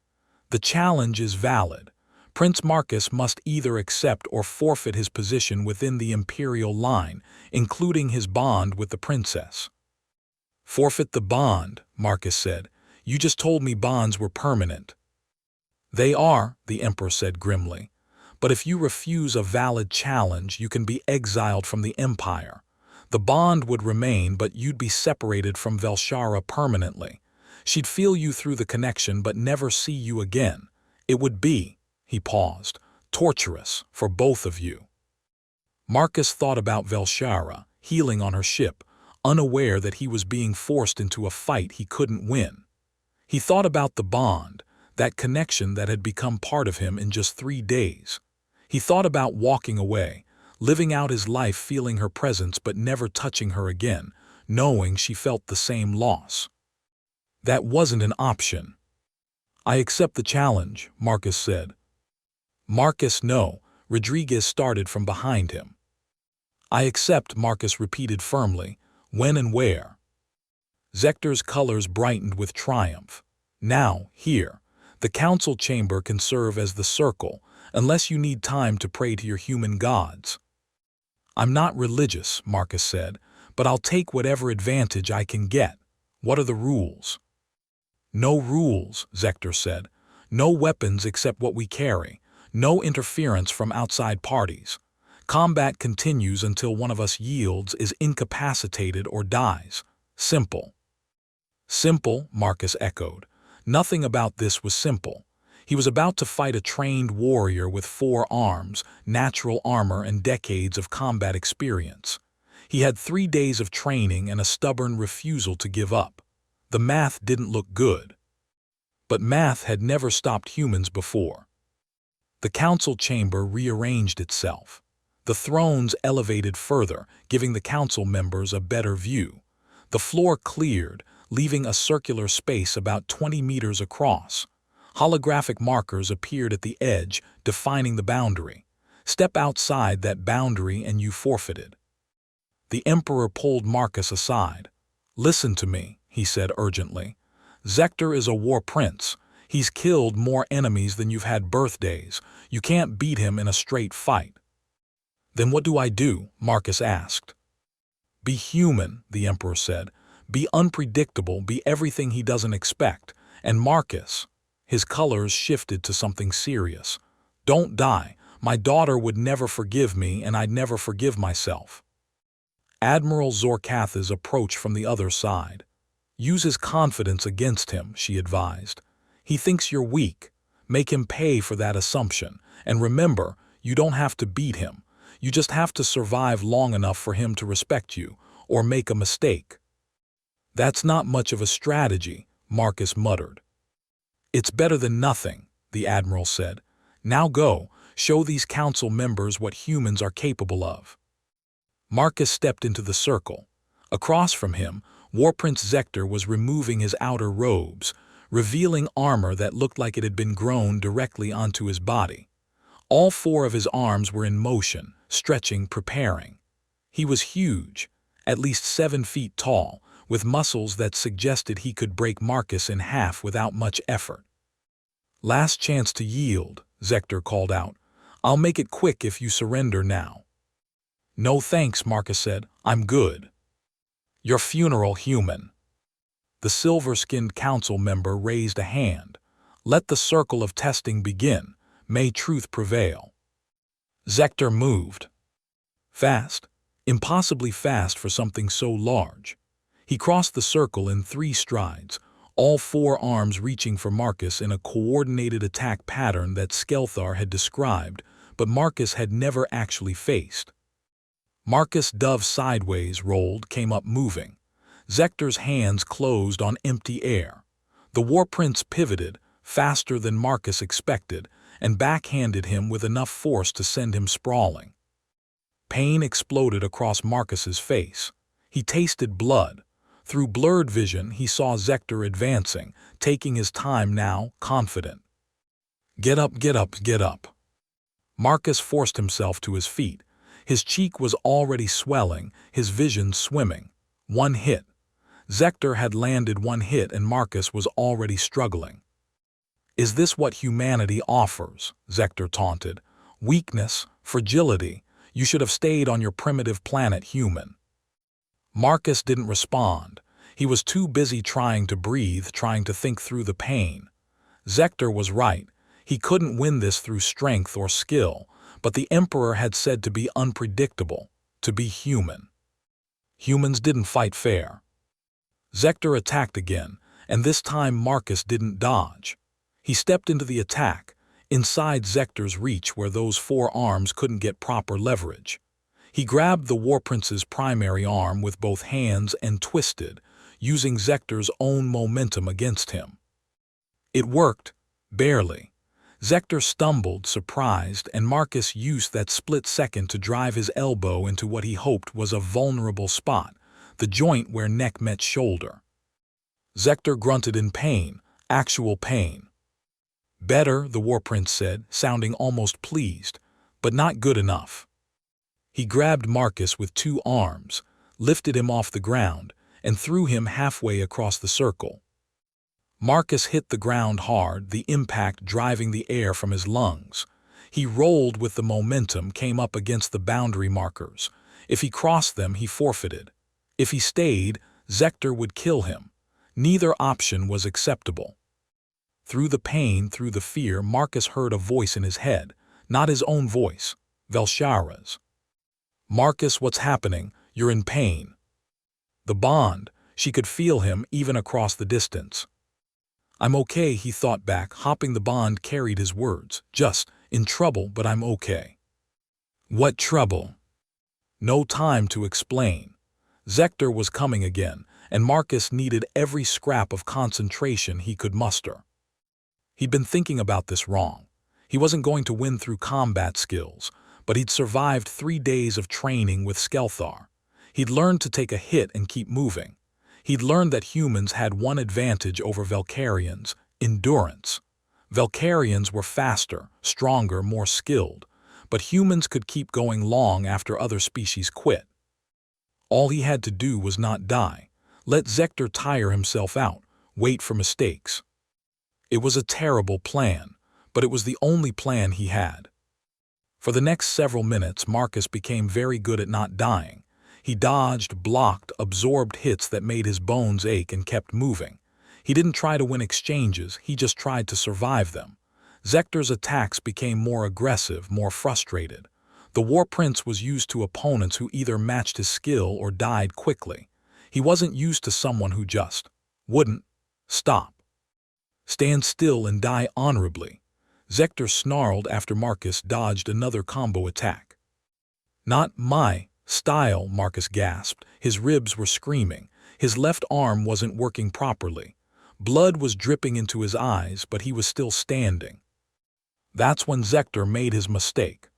"The challenge is valid. Prince Marcus must either accept or forfeit his position within the imperial line, including his bond with the princess. "Forfeit the bond," Marcus said. "You just told me bonds were permanent." "They are," the emperor said grimly. "But if you refuse a valid challenge, you can be exiled from the empire. The bond would remain, but you'd be separated from Velshara permanently. She'd feel you through the connection but never see you again. It would be," he paused, "torturous for both of you." Marcus thought about Velshara, healing on her ship, unaware that he was being forced into a fight he couldn't win. He thought about the bond, that connection that had become part of him in just 3 days. He thought about walking away, living out his life feeling her presence but never touching her again, knowing she felt the same loss. That wasn't an option. "I accept the challenge," Marcus said. "Marcus, no," Rodriguez started from behind him. "I accept," Marcus repeated firmly. "When and where?" Zector's colors brightened with triumph. "Now, here. The council chamber can serve as the circle, unless you need time to pray to your human gods." "I'm not religious," Marcus said, "but I'll take whatever advantage I can get. What are the rules?" "No rules," Zector said. "No weapons except what we carry. No interference from outside parties. Combat continues until one of us yields, is incapacitated, or dies. Simple." "Simple," Marcus echoed. Nothing about this was simple. He was about to fight a trained warrior with 4 arms, natural armor, and decades of combat experience. He had 3 days of training and a stubborn refusal to give up. The math didn't look good. But math had never stopped humans before. The council chamber rearranged itself. The thrones elevated further, giving the council members a better view. The floor cleared, leaving a circular space about 20 meters across. Holographic markers appeared at the edge, defining the boundary. Step outside that boundary and you forfeited. The emperor pulled Marcus aside. "Listen to me," he said urgently. "Zector is a war prince. He's killed more enemies than you've had birthdays. You can't beat him in a straight fight." "Then what do I do?" Marcus asked. "Be human," the emperor said. "Be unpredictable, be everything he doesn't expect. And Marcus," his colors shifted to something serious, "don't die. My daughter would never forgive me, and I'd never forgive myself." Admiral Zorkath's approached from the other side. "Use his confidence against him," she advised. "He thinks you're weak. Make him pay for that assumption. And remember, you don't have to beat him. You just have to survive long enough for him to respect you, or make a mistake." "That's not much of a strategy," Marcus muttered. "It's better than nothing," the admiral said. "Now go, show these council members what humans are capable of." Marcus stepped into the circle. Across from him, War Prince Zector was removing his outer robes, revealing armor that looked like it had been grown directly onto his body. All 4 of his arms were in motion, stretching, preparing. He was huge, at least 7 feet tall, with muscles that suggested he could break Marcus in half without much effort. "Last chance to yield," Zector called out. "I'll make it quick if you surrender now." "No thanks," Marcus said. "I'm good." "Your funeral, human." The silver-skinned council member raised a hand. "Let the circle of testing begin. May truth prevail." Zector moved. Fast, impossibly fast for something so large. He crossed the circle in 3 strides, all 4 arms reaching for Marcus in a coordinated attack pattern that Skelthar had described, but Marcus had never actually faced. Marcus dove sideways, rolled, came up moving. Zector's hands closed on empty air. The War Prince pivoted, faster than Marcus expected, and backhanded him with enough force to send him sprawling. Pain exploded across Marcus's face. He tasted blood. Through blurred vision, he saw Zector advancing, taking his time now, confident. "Get up, get up, get up." Marcus forced himself to his feet. His cheek was already swelling, his vision swimming. 1 hit. Zector had landed 1 hit and Marcus was already struggling. Is this what humanity offers? Zector taunted. Weakness, fragility. You should have stayed on your primitive planet, human. Marcus didn't respond. He was too busy trying to breathe, trying to think through the pain. Zector was right. He couldn't win this through strength or skill, but the Emperor had said to be unpredictable, to be human. Humans didn't fight fair. Zector attacked again, and this time Marcus didn't dodge. He stepped into the attack, inside Zector's reach where those four arms couldn't get proper leverage. He grabbed the War Prince's primary arm with both hands and twisted, using Zector's own momentum against him. It worked, barely. Zector stumbled, surprised, and Marcus used that split second to drive his elbow into what he hoped was a vulnerable spot, the joint where neck met shoulder. Zector grunted in pain, actual pain. Better, the War Prince said, sounding almost pleased, but not good enough. He grabbed Marcus with two arms, lifted him off the ground, and threw him halfway across the circle. Marcus hit the ground hard, the impact driving the air from his lungs. He rolled with the momentum, came up against the boundary markers. If he crossed them, he forfeited. If he stayed, Zector would kill him. Neither option was acceptable. Through the pain, through the fear, Marcus heard a voice in his head, not his own voice, Velshara's. Marcus, what's happening? You're in pain. The bond, she could feel him even across the distance. I'm okay, he thought back, hopping the bond carried his words. Just in trouble, but I'm okay. What trouble? No time to explain. Zector was coming again, and Marcus needed every scrap of concentration he could muster. He'd been thinking about this wrong. He wasn't going to win through combat skills, but he'd survived 3 days of training with Skelthar. He'd learned to take a hit and keep moving. He'd learned that humans had one advantage over Valkyrians: endurance. Valkyrians were faster, stronger, more skilled, but humans could keep going long after other species quit. All he had to do was not die. Let Zector tire himself out, wait for mistakes. It was a terrible plan, but it was the only plan he had. For the next several minutes, Marcus became very good at not dying. He dodged, blocked, absorbed hits that made his bones ache and kept moving. He didn't try to win exchanges, he just tried to survive them. Zector's attacks became more aggressive, more frustrated. The War Prince was used to opponents who either matched his skill or died quickly. He wasn't used to someone who just wouldn't stop. Stand still and die honorably. Zector snarled after Marcus dodged another combo attack. Not my style, Marcus gasped. His ribs were screaming. His left arm wasn't working properly. Blood was dripping into his eyes, but he was still standing. That's when Zector made his mistake.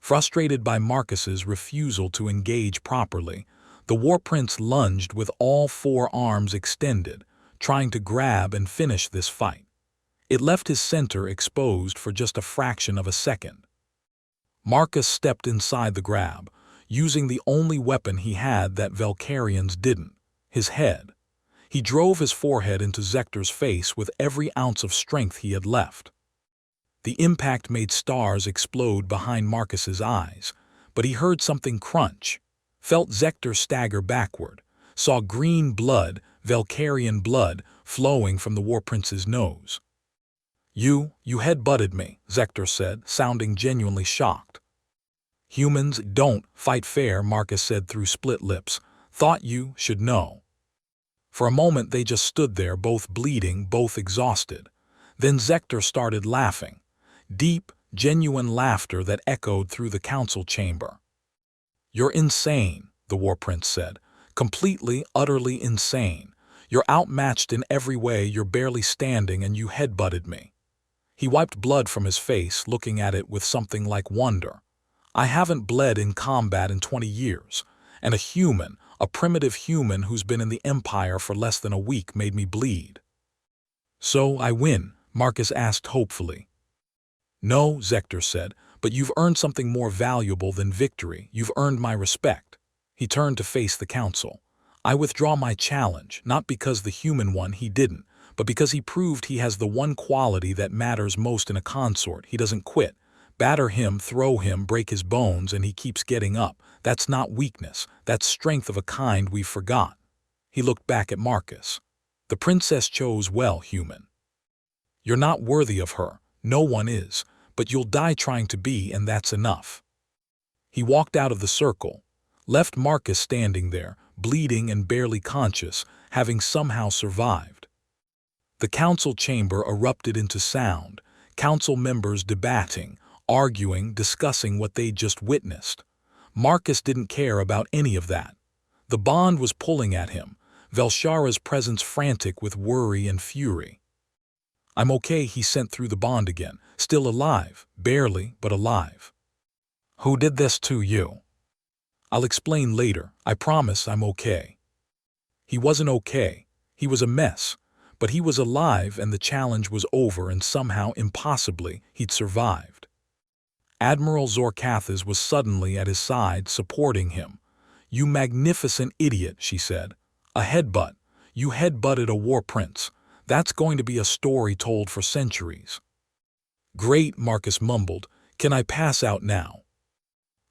Frustrated by Marcus's refusal to engage properly, the War Prince lunged with all four arms extended, trying to grab and finish this fight. It left his center exposed for just a fraction of a second. Marcus stepped inside the grab, using the only weapon he had that Valkyrians didn't, his head. He drove his forehead into Zector's face with every ounce of strength he had left. The impact made stars explode behind Marcus's eyes, but he heard something crunch, felt Zector stagger backward, saw green blood, Valkyrian blood, flowing from the War Prince's nose. You head-butted me, Zector said, sounding genuinely shocked. Humans don't fight fair, Marcus said through split lips. Thought you should know. For a moment they just stood there, both bleeding, both exhausted. Then Zector started laughing. Deep, genuine laughter that echoed through the council chamber. You're insane, the War Prince said. Completely, utterly insane. You're outmatched in every way, you're barely standing, and you head-butted me. He wiped blood from his face, looking at it with something like wonder. I haven't bled in combat in 20 years, and a human, a primitive human who's been in the Empire for less than a week, made me bleed. So I win, Marcus asked hopefully. No, Zector said, but you've earned something more valuable than victory. You've earned my respect. He turned to face the council. I withdraw my challenge, not because the human won, he didn't, but because he proved he has the one quality that matters most in a consort. He doesn't quit. Batter him, throw him, break his bones, and he keeps getting up. That's not weakness. That's strength of a kind we forgot. He looked back at Marcus. The princess chose well, human. You're not worthy of her. No one is. But you'll die trying to be, and that's enough. He walked out of the circle, left Marcus standing there, bleeding and barely conscious, having somehow survived. The council chamber erupted into sound, council members debating, arguing, discussing what they'd just witnessed. Marcus didn't care about any of that. The bond was pulling at him, Velshara's presence frantic with worry and fury. I'm okay, he sent through the bond again, still alive, barely, but alive. Who did this to you? I'll explain later, I promise I'm okay. He wasn't okay, he was a mess, but he was alive and the challenge was over and somehow, impossibly, he'd survived. Admiral Zorkathas was suddenly at his side, supporting him. You magnificent idiot, she said. A headbutt. You headbutted a war prince. That's going to be a story told for centuries. Great, Marcus mumbled. Can I pass out now?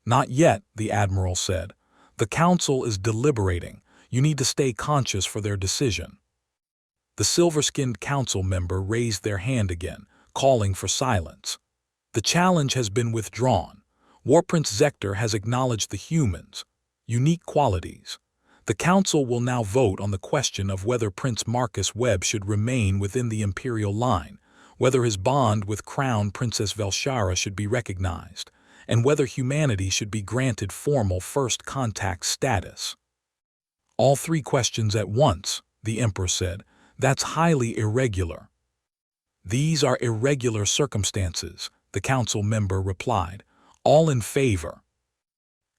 Not yet, the admiral said. The council is deliberating. You need to stay conscious for their decision. The silver-skinned council member raised their hand again, calling for silence. The challenge has been withdrawn. War Prince Zector has acknowledged the humans' unique qualities. The council will now vote on the question of whether Prince Marcus Webb should remain within the imperial line, whether his bond with Crown Princess Velshara should be recognized, and whether humanity should be granted formal first contact status. All three questions at once, the Emperor said. That's highly irregular. These are irregular circumstances, the council member replied. All in favor.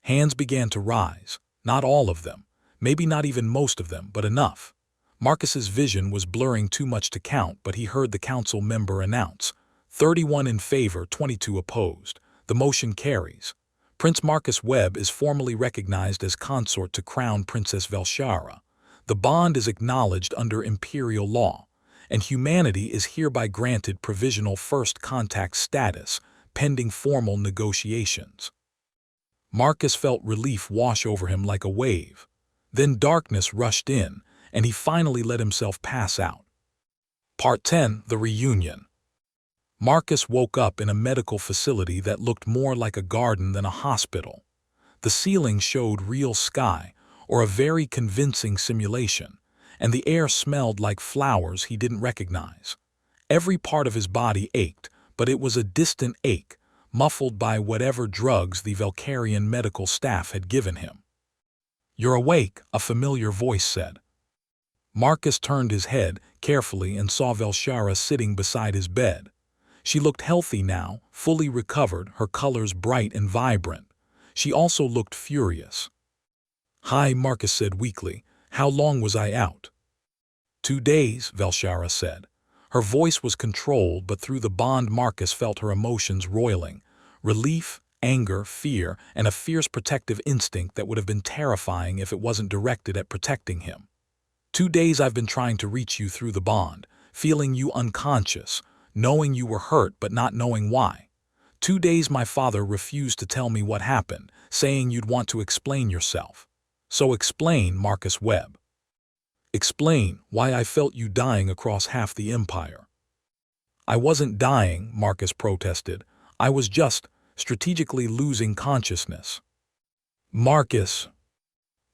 Hands began to rise, not all of them. Maybe not even most of them, but enough. Marcus's vision was blurring too much to count, but he heard the council member announce, 31 in favor, 22 opposed. The motion carries. Prince Marcus Webb is formally recognized as consort to Crown Princess Velshara. The bond is acknowledged under imperial law, and humanity is hereby granted provisional first contact status, pending formal negotiations. Marcus felt relief wash over him like a wave. Then darkness rushed in, and he finally let himself pass out. Part 10. The Reunion. Marcus woke up in a medical facility that looked more like a garden than a hospital. The ceiling showed real sky, or a very convincing simulation, and the air smelled like flowers he didn't recognize. Every part of his body ached, but it was a distant ache, muffled by whatever drugs the Velcarian medical staff had given him. You're awake, a familiar voice said. Marcus turned his head carefully and saw Velshara sitting beside his bed. She looked healthy now, fully recovered, her colors bright and vibrant. She also looked furious. Hi, Marcus said weakly. How long was I out? 2 days, Velshara said. Her voice was controlled, but through the bond Marcus felt her emotions roiling. Relief, anger, fear, and a fierce protective instinct that would have been terrifying if it wasn't directed at protecting him. 2 days I've been trying to reach you through the bond, feeling you unconscious, knowing you were hurt but not knowing why. 2 days my father refused to tell me what happened, saying you'd want to explain yourself. So explain, Marcus Webb. Explain why I felt you dying across half the empire. I wasn't dying, Marcus protested. I was just strategically losing consciousness. Marcus.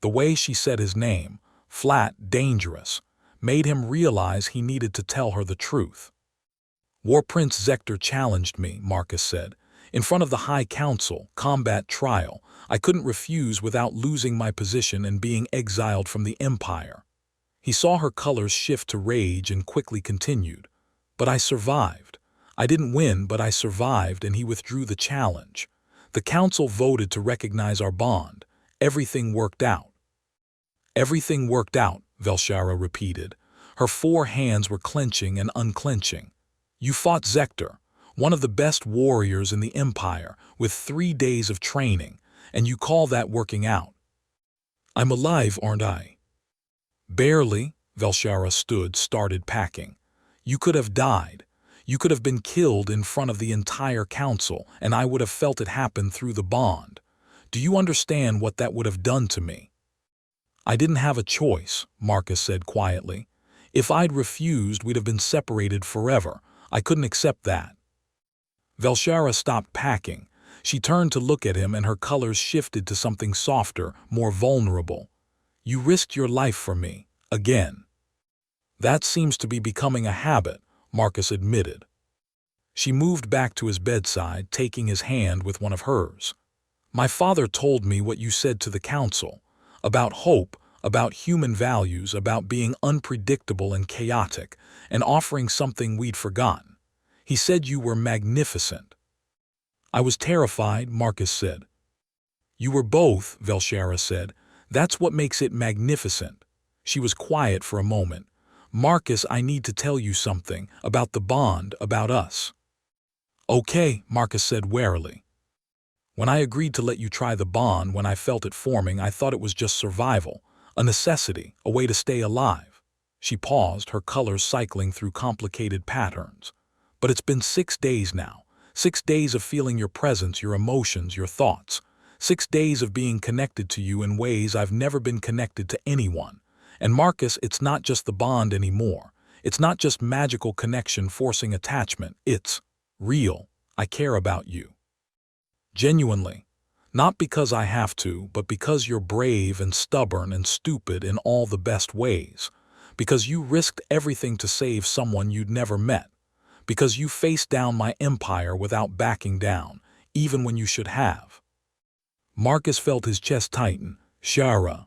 The way she said his name, flat, dangerous, made him realize he needed to tell her the truth. War Prince Zector challenged me, Marcus said. In front of the High Council, combat trial, I couldn't refuse without losing my position and being exiled from the Empire. He saw her colors shift to rage and quickly continued. But I survived. I didn't win, but I survived, and he withdrew the challenge. The council voted to recognize our bond. Everything worked out. Everything worked out, Velshara repeated. Her 4 hands were clenching and unclenching. You fought Zector, one of the best warriors in the Empire, with 3 days of training, and you call that working out. I'm alive, aren't I? Barely, Velshara started packing. You could have died. You could have been killed in front of the entire council, and I would have felt it happen through the bond. Do you understand what that would have done to me?" "I didn't have a choice," Marcus said quietly. "If I'd refused, we'd have been separated forever. I couldn't accept that." Velshara stopped packing. She turned to look at him, and her colors shifted to something softer, more vulnerable. "You risked your life for me, again." "That seems to be becoming a habit," Marcus admitted. She moved back to his bedside, taking his hand with one of hers. "My father told me what you said to the council, about hope, about human values, about being unpredictable and chaotic, and offering something we'd forgotten. He said you were magnificent." "I was terrified," Marcus said. "You were both," Velshara said. "That's what makes it magnificent." She was quiet for a moment. "Marcus, I need to tell you something, about the bond, about us." "Okay," Marcus said warily. "When I agreed to let you try the bond, when I felt it forming, I thought it was just survival, a necessity, a way to stay alive." She paused, her colors cycling through complicated patterns. "But it's been 6 days now. 6 days of feeling your presence, your emotions, your thoughts. 6 days of being connected to you in ways I've never been connected to anyone. And Marcus, it's not just the bond anymore. It's not just magical connection forcing attachment. It's real. I care about you. Genuinely. Not because I have to, but because you're brave and stubborn and stupid in all the best ways. Because you risked everything to save someone you'd never met. Because you faced down my empire without backing down, even when you should have." Marcus felt his chest tighten. "Shara."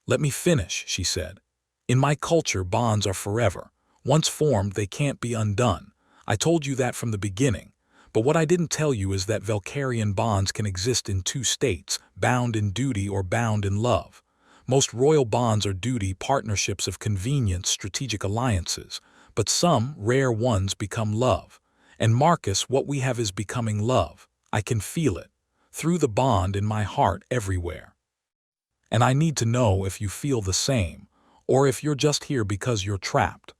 "Let me finish," she said. "In my culture, bonds are forever. Once formed, they can't be undone. I told you that from the beginning. But what I didn't tell you is that Valkyrian bonds can exist in 2 states, bound in duty or bound in love. Most royal bonds are duty, partnerships of convenience, strategic alliances. But some, rare ones, become love. And Marcus, what we have is becoming love. I can feel it. Through the bond, in my heart, everywhere. And I need to know if you feel the same, or if you're just here because you're trapped."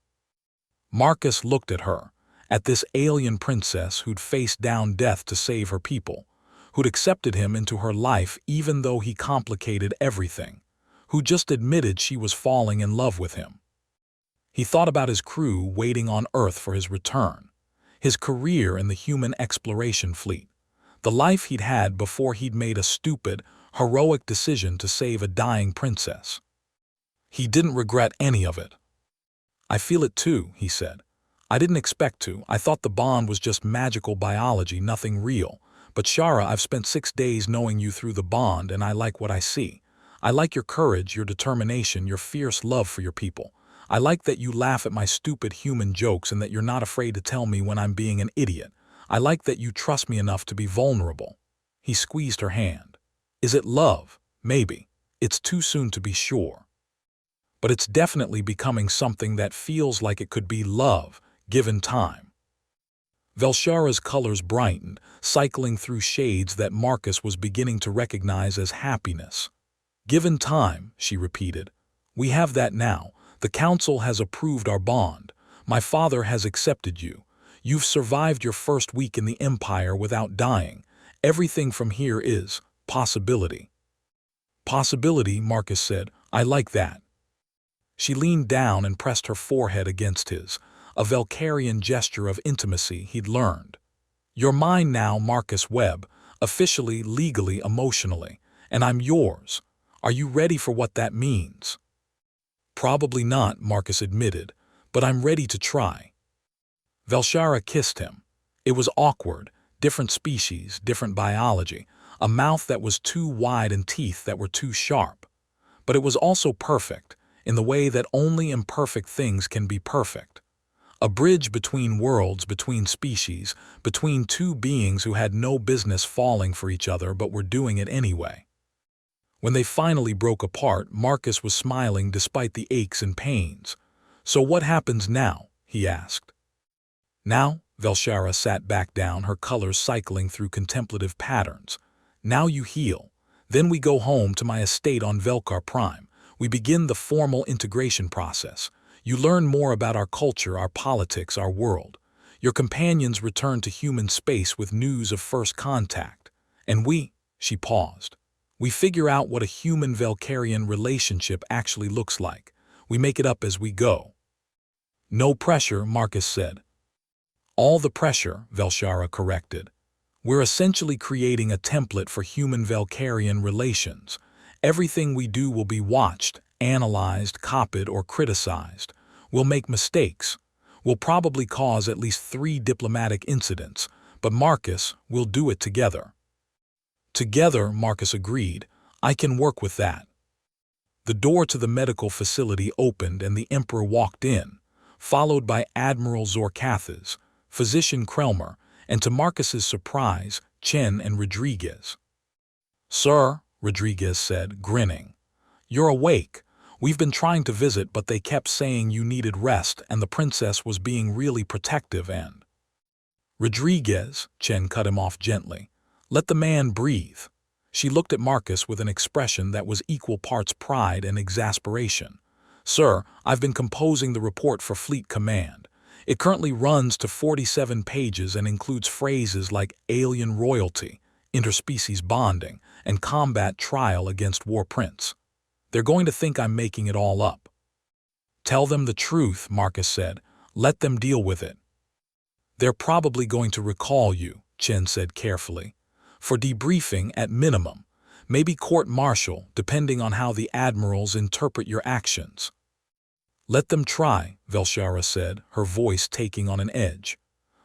Marcus looked at her, at this alien princess who'd faced down death to save her people, who'd accepted him into her life even though he complicated everything, who just admitted she was falling in love with him. He thought about his crew waiting on Earth for his return, his career in the human exploration fleet, the life he'd had before he'd made a stupid, heroic decision to save a dying princess. He didn't regret any of it. "I feel it too," he said. "I didn't expect to. I thought the bond was just magical biology, nothing real. But Shara, I've spent 6 days knowing you through the bond, and I like what I see. I like your courage, your determination, your fierce love for your people. I like that you laugh at my stupid human jokes and that you're not afraid to tell me when I'm being an idiot. I like that you trust me enough to be vulnerable." He squeezed her hand. "Is it love? Maybe. It's too soon to be sure. But it's definitely becoming something that feels like it could be love, given time." Velshara's colors brightened, cycling through shades that Marcus was beginning to recognize as happiness. "Given time," she repeated. "We have that now. The council has approved our bond. My father has accepted you. You've survived your first week in the Empire without dying. Everything from here is possibility." "Possibility," Marcus said. "I like that." She leaned down and pressed her forehead against his, a Valkyrian gesture of intimacy he'd learned. "You're mine now, Marcus Webb, officially, legally, emotionally, and I'm yours. Are you ready for what that means?" "Probably not," Marcus admitted, "but I'm ready to try." Velshara kissed him. It was awkward, different species, different biology, a mouth that was too wide and teeth that were too sharp. But it was also perfect, in the way that only imperfect things can be perfect. A bridge between worlds, between species, between 2 beings who had no business falling for each other but were doing it anyway. When they finally broke apart, Marcus was smiling despite the aches and pains. "So what happens now?" he asked. "Now," Velshara sat back down, her colors cycling through contemplative patterns. "Now you heal. Then we go home to my estate on Velkar Prime. We begin the formal integration process. You learn more about our culture, our politics, our world. Your companions return to human space with news of first contact. And she paused. We figure out what a human-Valkyrian relationship actually looks like. We make it up as we go. No pressure, Marcus said. All the pressure, Velshara corrected. We're essentially creating a template for human-Valkyrian relations. Everything we do will be watched, analyzed, copied, or criticized. We'll make mistakes. We'll probably cause at least 3 diplomatic incidents, but Marcus, we'll do it together. Together, Marcus agreed. I can work with that. The door to the medical facility opened and the Emperor walked in, followed by Admiral Zorkathas, Physician Krelmer, and to Marcus's surprise, Chen and Rodriguez. "Sir," Rodriguez said, grinning, "you're awake. We've been trying to visit, but they kept saying you needed rest and the princess was being really protective and—" "Rodriguez," Chen cut him off gently, "let the man breathe." She looked at Marcus with an expression that was equal parts pride and exasperation. "Sir, I've been composing the report for Fleet Command. It currently runs to 47 pages and includes phrases like alien royalty, interspecies bonding, and combat trial against war prince. They're going to think I'm making it all up." "Tell them the truth," Marcus said. "Let them deal with it." "They're probably going to recall you," Chen said carefully. "For debriefing at minimum. Maybe court-martial, depending on how the admirals interpret your actions." "Let them try," Velshara said, her voice taking on an edge.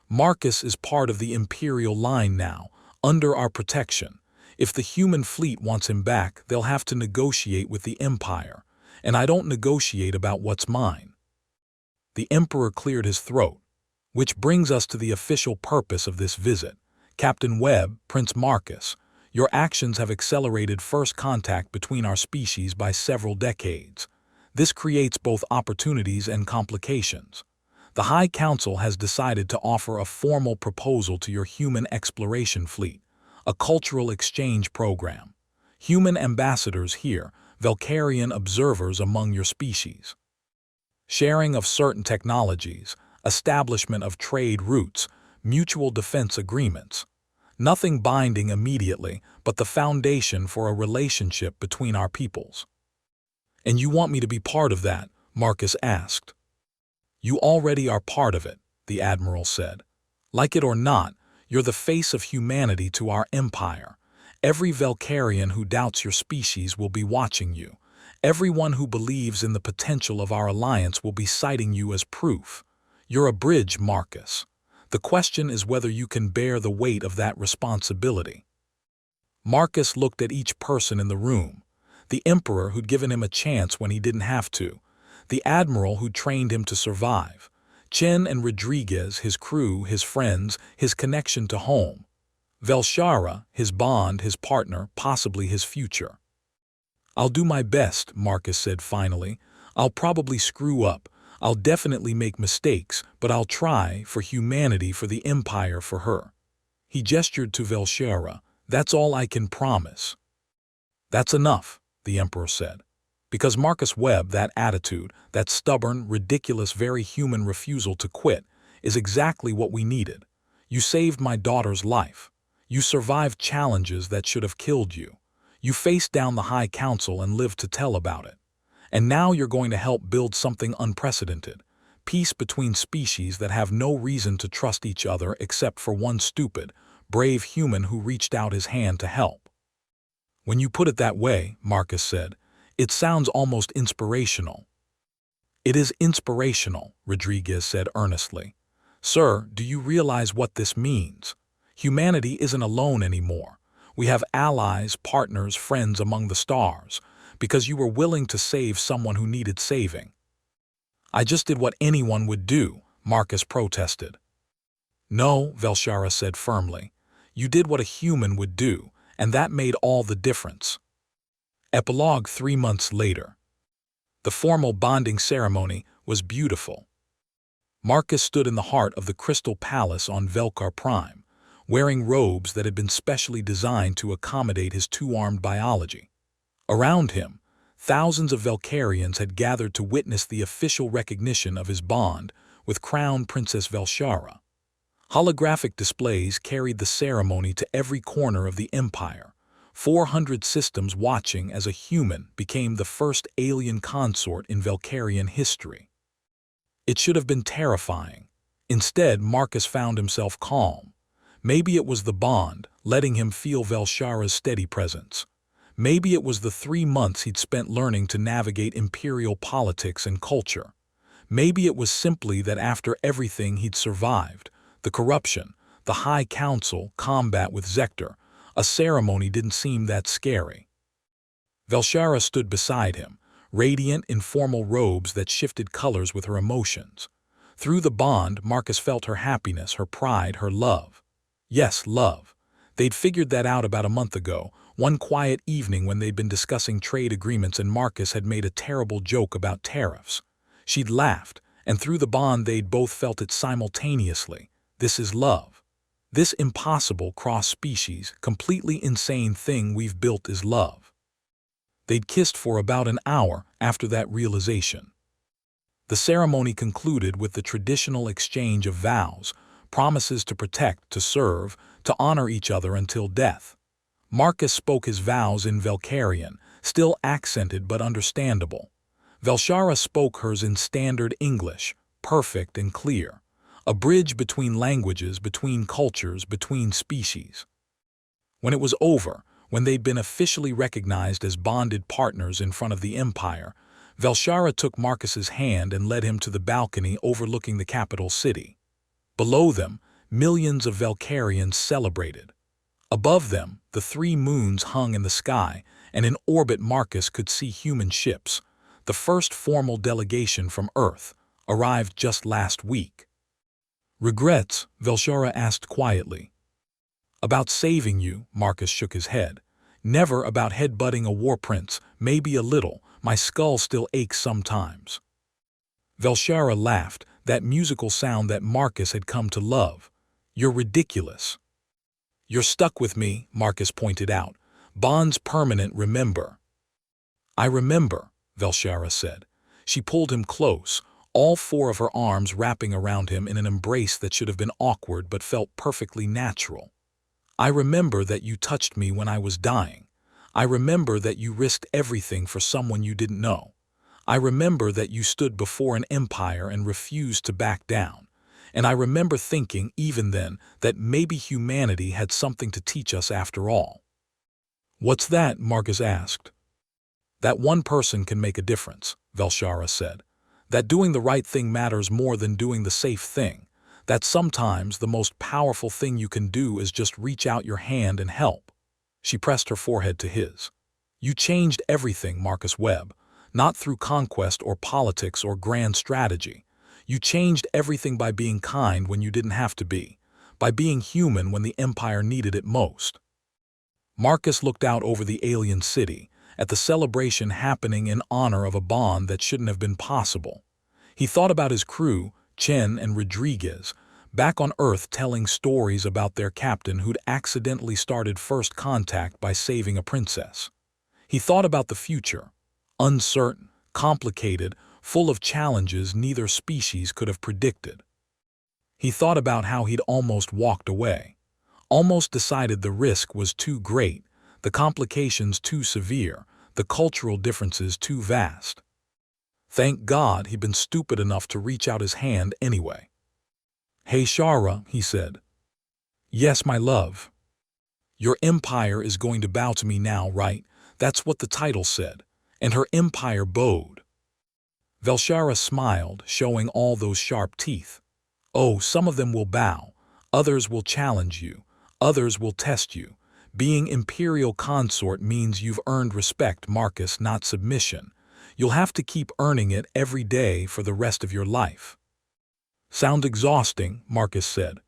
"Marcus is part of the Imperial line now, under our protection. If the human fleet wants him back, they'll have to negotiate with the Empire, and I don't negotiate about what's mine." The Emperor cleared his throat. "Which brings us to the official purpose of this visit. Captain Webb, Prince Marcus, your actions have accelerated first contact between our species by several decades. This creates both opportunities and complications. The High Council has decided to offer a formal proposal to your human exploration fleet, a cultural exchange program. Human ambassadors here, Valkyrian observers among your species. Sharing of certain technologies, establishment of trade routes, mutual defense agreements. Nothing binding immediately, but the foundation for a relationship between our peoples." "And you want me to be part of that?" Marcus asked. "You already are part of it," the Admiral said. "Like it or not, you're the face of humanity to our empire. Every Valkyrian who doubts your species will be watching you. Everyone who believes in the potential of our alliance will be citing you as proof. You're a bridge, Marcus. The question is whether you can bear the weight of that responsibility." Marcus looked at each person in the room. The Emperor who'd given him a chance when he didn't have to. The Admiral who'd trained him to survive. Chen and Rodriguez, his crew, his friends, his connection to home. Velshara, his bond, his partner, possibly his future. "I'll do my best," Marcus said finally. "I'll probably screw up. I'll definitely make mistakes, but I'll try, for humanity, for the Empire, for her." He gestured to Velshara. "That's all I can promise." "That's enough," the Emperor said. "Because Marcus Webb, that attitude, that stubborn, ridiculous, very human refusal to quit, is exactly what we needed. You saved my daughter's life. You survived challenges that should have killed you. You faced down the High Council and lived to tell about it. And now you're going to help build something unprecedented. Peace between species that have no reason to trust each other except for one stupid, brave human who reached out his hand to help." "When you put it that way," Marcus said, "it sounds almost inspirational." "It is inspirational," Rodriguez said earnestly. "Sir, do you realize what this means? Humanity isn't alone anymore. We have allies, partners, friends among the stars, because you were willing to save someone who needed saving." "I just did what anyone would do," Marcus protested. "No," Velshara said firmly. "You did what a human would do, and that made all the difference." Epilogue 3 months later. The formal bonding ceremony was beautiful. Marcus stood in the heart of the Crystal Palace on Velkar Prime, wearing robes that had been specially designed to accommodate his two-armed biology. Around him, Thousands of Velcarians had gathered to witness the official recognition of his bond with Crown Princess Velshara. Holographic displays carried the ceremony to every corner of the empire, 400 systems watching as a human became the first alien consort in Velcarian history. It should have been terrifying. Instead, Marcus found himself calm. Maybe it was the bond, letting him feel Velshara's steady presence. Maybe it was the 3 months he'd spent learning to navigate imperial politics and culture. Maybe it was simply that after everything he'd survived, the corruption, the High Council, combat with Zector, a ceremony didn't seem that scary. Velshara stood beside him, radiant in formal robes that shifted colors with her emotions. Through the bond, Marcus felt her happiness, her pride, her love. Yes, love. They'd figured that out about a month ago, one quiet evening when they'd been discussing trade agreements and Marcus had made a terrible joke about tariffs. She'd laughed, and through the bond they'd both felt it simultaneously. This is love. This impossible cross-species, completely insane thing we've built is love. They'd kissed for about an hour after that realization. The ceremony concluded with the traditional exchange of vows, promises to protect, to serve, to honor each other until death. Marcus spoke his vows in Velcarian, still accented but understandable. Velshara spoke hers in standard English, perfect and clear. A bridge between languages, between cultures, between species. When it was over, when they'd been officially recognized as bonded partners in front of the Empire, Velshara took Marcus's hand and led him to the balcony overlooking the capital city. Below them, millions of Velcarians celebrated. Above them, the 3 moons hung in the sky, and in orbit Marcus could see human ships. The first formal delegation from Earth arrived just last week. Regrets? Velshara asked quietly. About saving you, Marcus shook his head. Never about headbutting a war prince, maybe a little. My skull still aches sometimes. Velshara laughed, that musical sound that Marcus had come to love. You're ridiculous. You're stuck with me, Marcus pointed out. Bonds permanent, remember. I remember, Velshara said. She pulled him close, all 4 of her arms wrapping around him in an embrace that should have been awkward but felt perfectly natural. I remember that you touched me when I was dying. I remember that you risked everything for someone you didn't know. I remember that you stood before an empire and refused to back down. And I remember thinking, even then, that maybe humanity had something to teach us after all. What's that? Marcus asked. That one person can make a difference, Velshara said. That doing the right thing matters more than doing the safe thing. That sometimes the most powerful thing you can do is just reach out your hand and help. She pressed her forehead to his. You changed everything, Marcus Webb. Not through conquest or politics or grand strategy. You changed everything by being kind when you didn't have to be, by being human when the Empire needed it most. Marcus looked out over the alien city, at the celebration happening in honor of a bond that shouldn't have been possible. He thought about his crew, Chen and Rodriguez, back on Earth telling stories about their captain who'd accidentally started first contact by saving a princess. He thought about the future, uncertain, complicated, full of challenges neither species could have predicted. He thought about how he'd almost walked away, almost decided the risk was too great, the complications too severe, the cultural differences too vast. Thank God he'd been stupid enough to reach out his hand anyway. Hey Shara, he said. Yes, my love. Your empire is going to bow to me now, right? That's what the title said. And her empire bowed. Velshara smiled, showing all those sharp teeth. Oh, some of them will bow. Others will challenge you. Others will test you. Being imperial consort means you've earned respect, Marcus, not submission. You'll have to keep earning it every day for the rest of your life. Sound exhausting, Marcus said.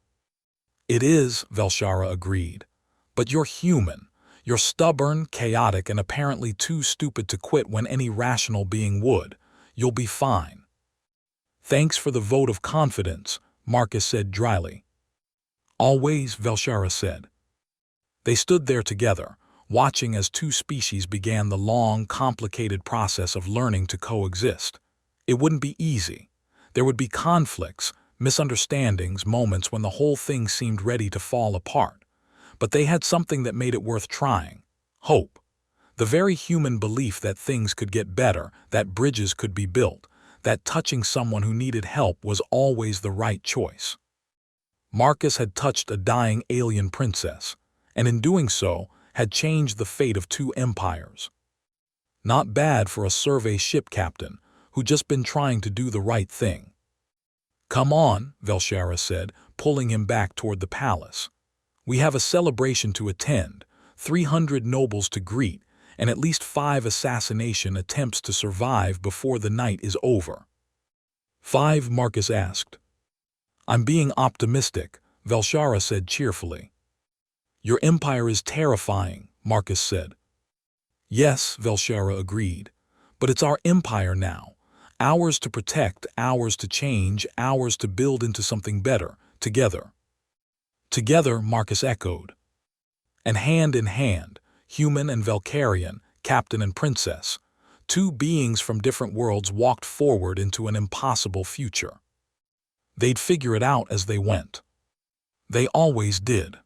It is, Velshara agreed. But you're human. You're stubborn, chaotic, and apparently too stupid to quit when any rational being would. You'll be fine. Thanks for the vote of confidence, Marcus said dryly. Always, Velshara said. They stood there together, watching as two species began the long, complicated process of learning to coexist. It wouldn't be easy. There would be conflicts, misunderstandings, moments when the whole thing seemed ready to fall apart. But they had something that made it worth trying: hope. The very human belief that things could get better, that bridges could be built, that touching someone who needed help was always the right choice. Marcus had touched a dying alien princess, and in doing so, had changed the fate of two empires. Not bad for a survey ship captain who'd just been trying to do the right thing. "Come on," Velshara said, pulling him back toward the palace. "We have a celebration to attend, 300 nobles to greet, and at least 5 assassination attempts to survive before the night is over." "5?" Marcus asked. "I'm being optimistic," Velshara said cheerfully. "Your empire is terrifying," Marcus said. "Yes," Velshara agreed, "but it's our empire now. Ours to protect, ours to change, ours to build into something better, together." "Together," Marcus echoed. And hand in hand, human and Valkyrian, captain and princess, two beings from different worlds walked forward into an impossible future. They'd figure it out as they went. They always did.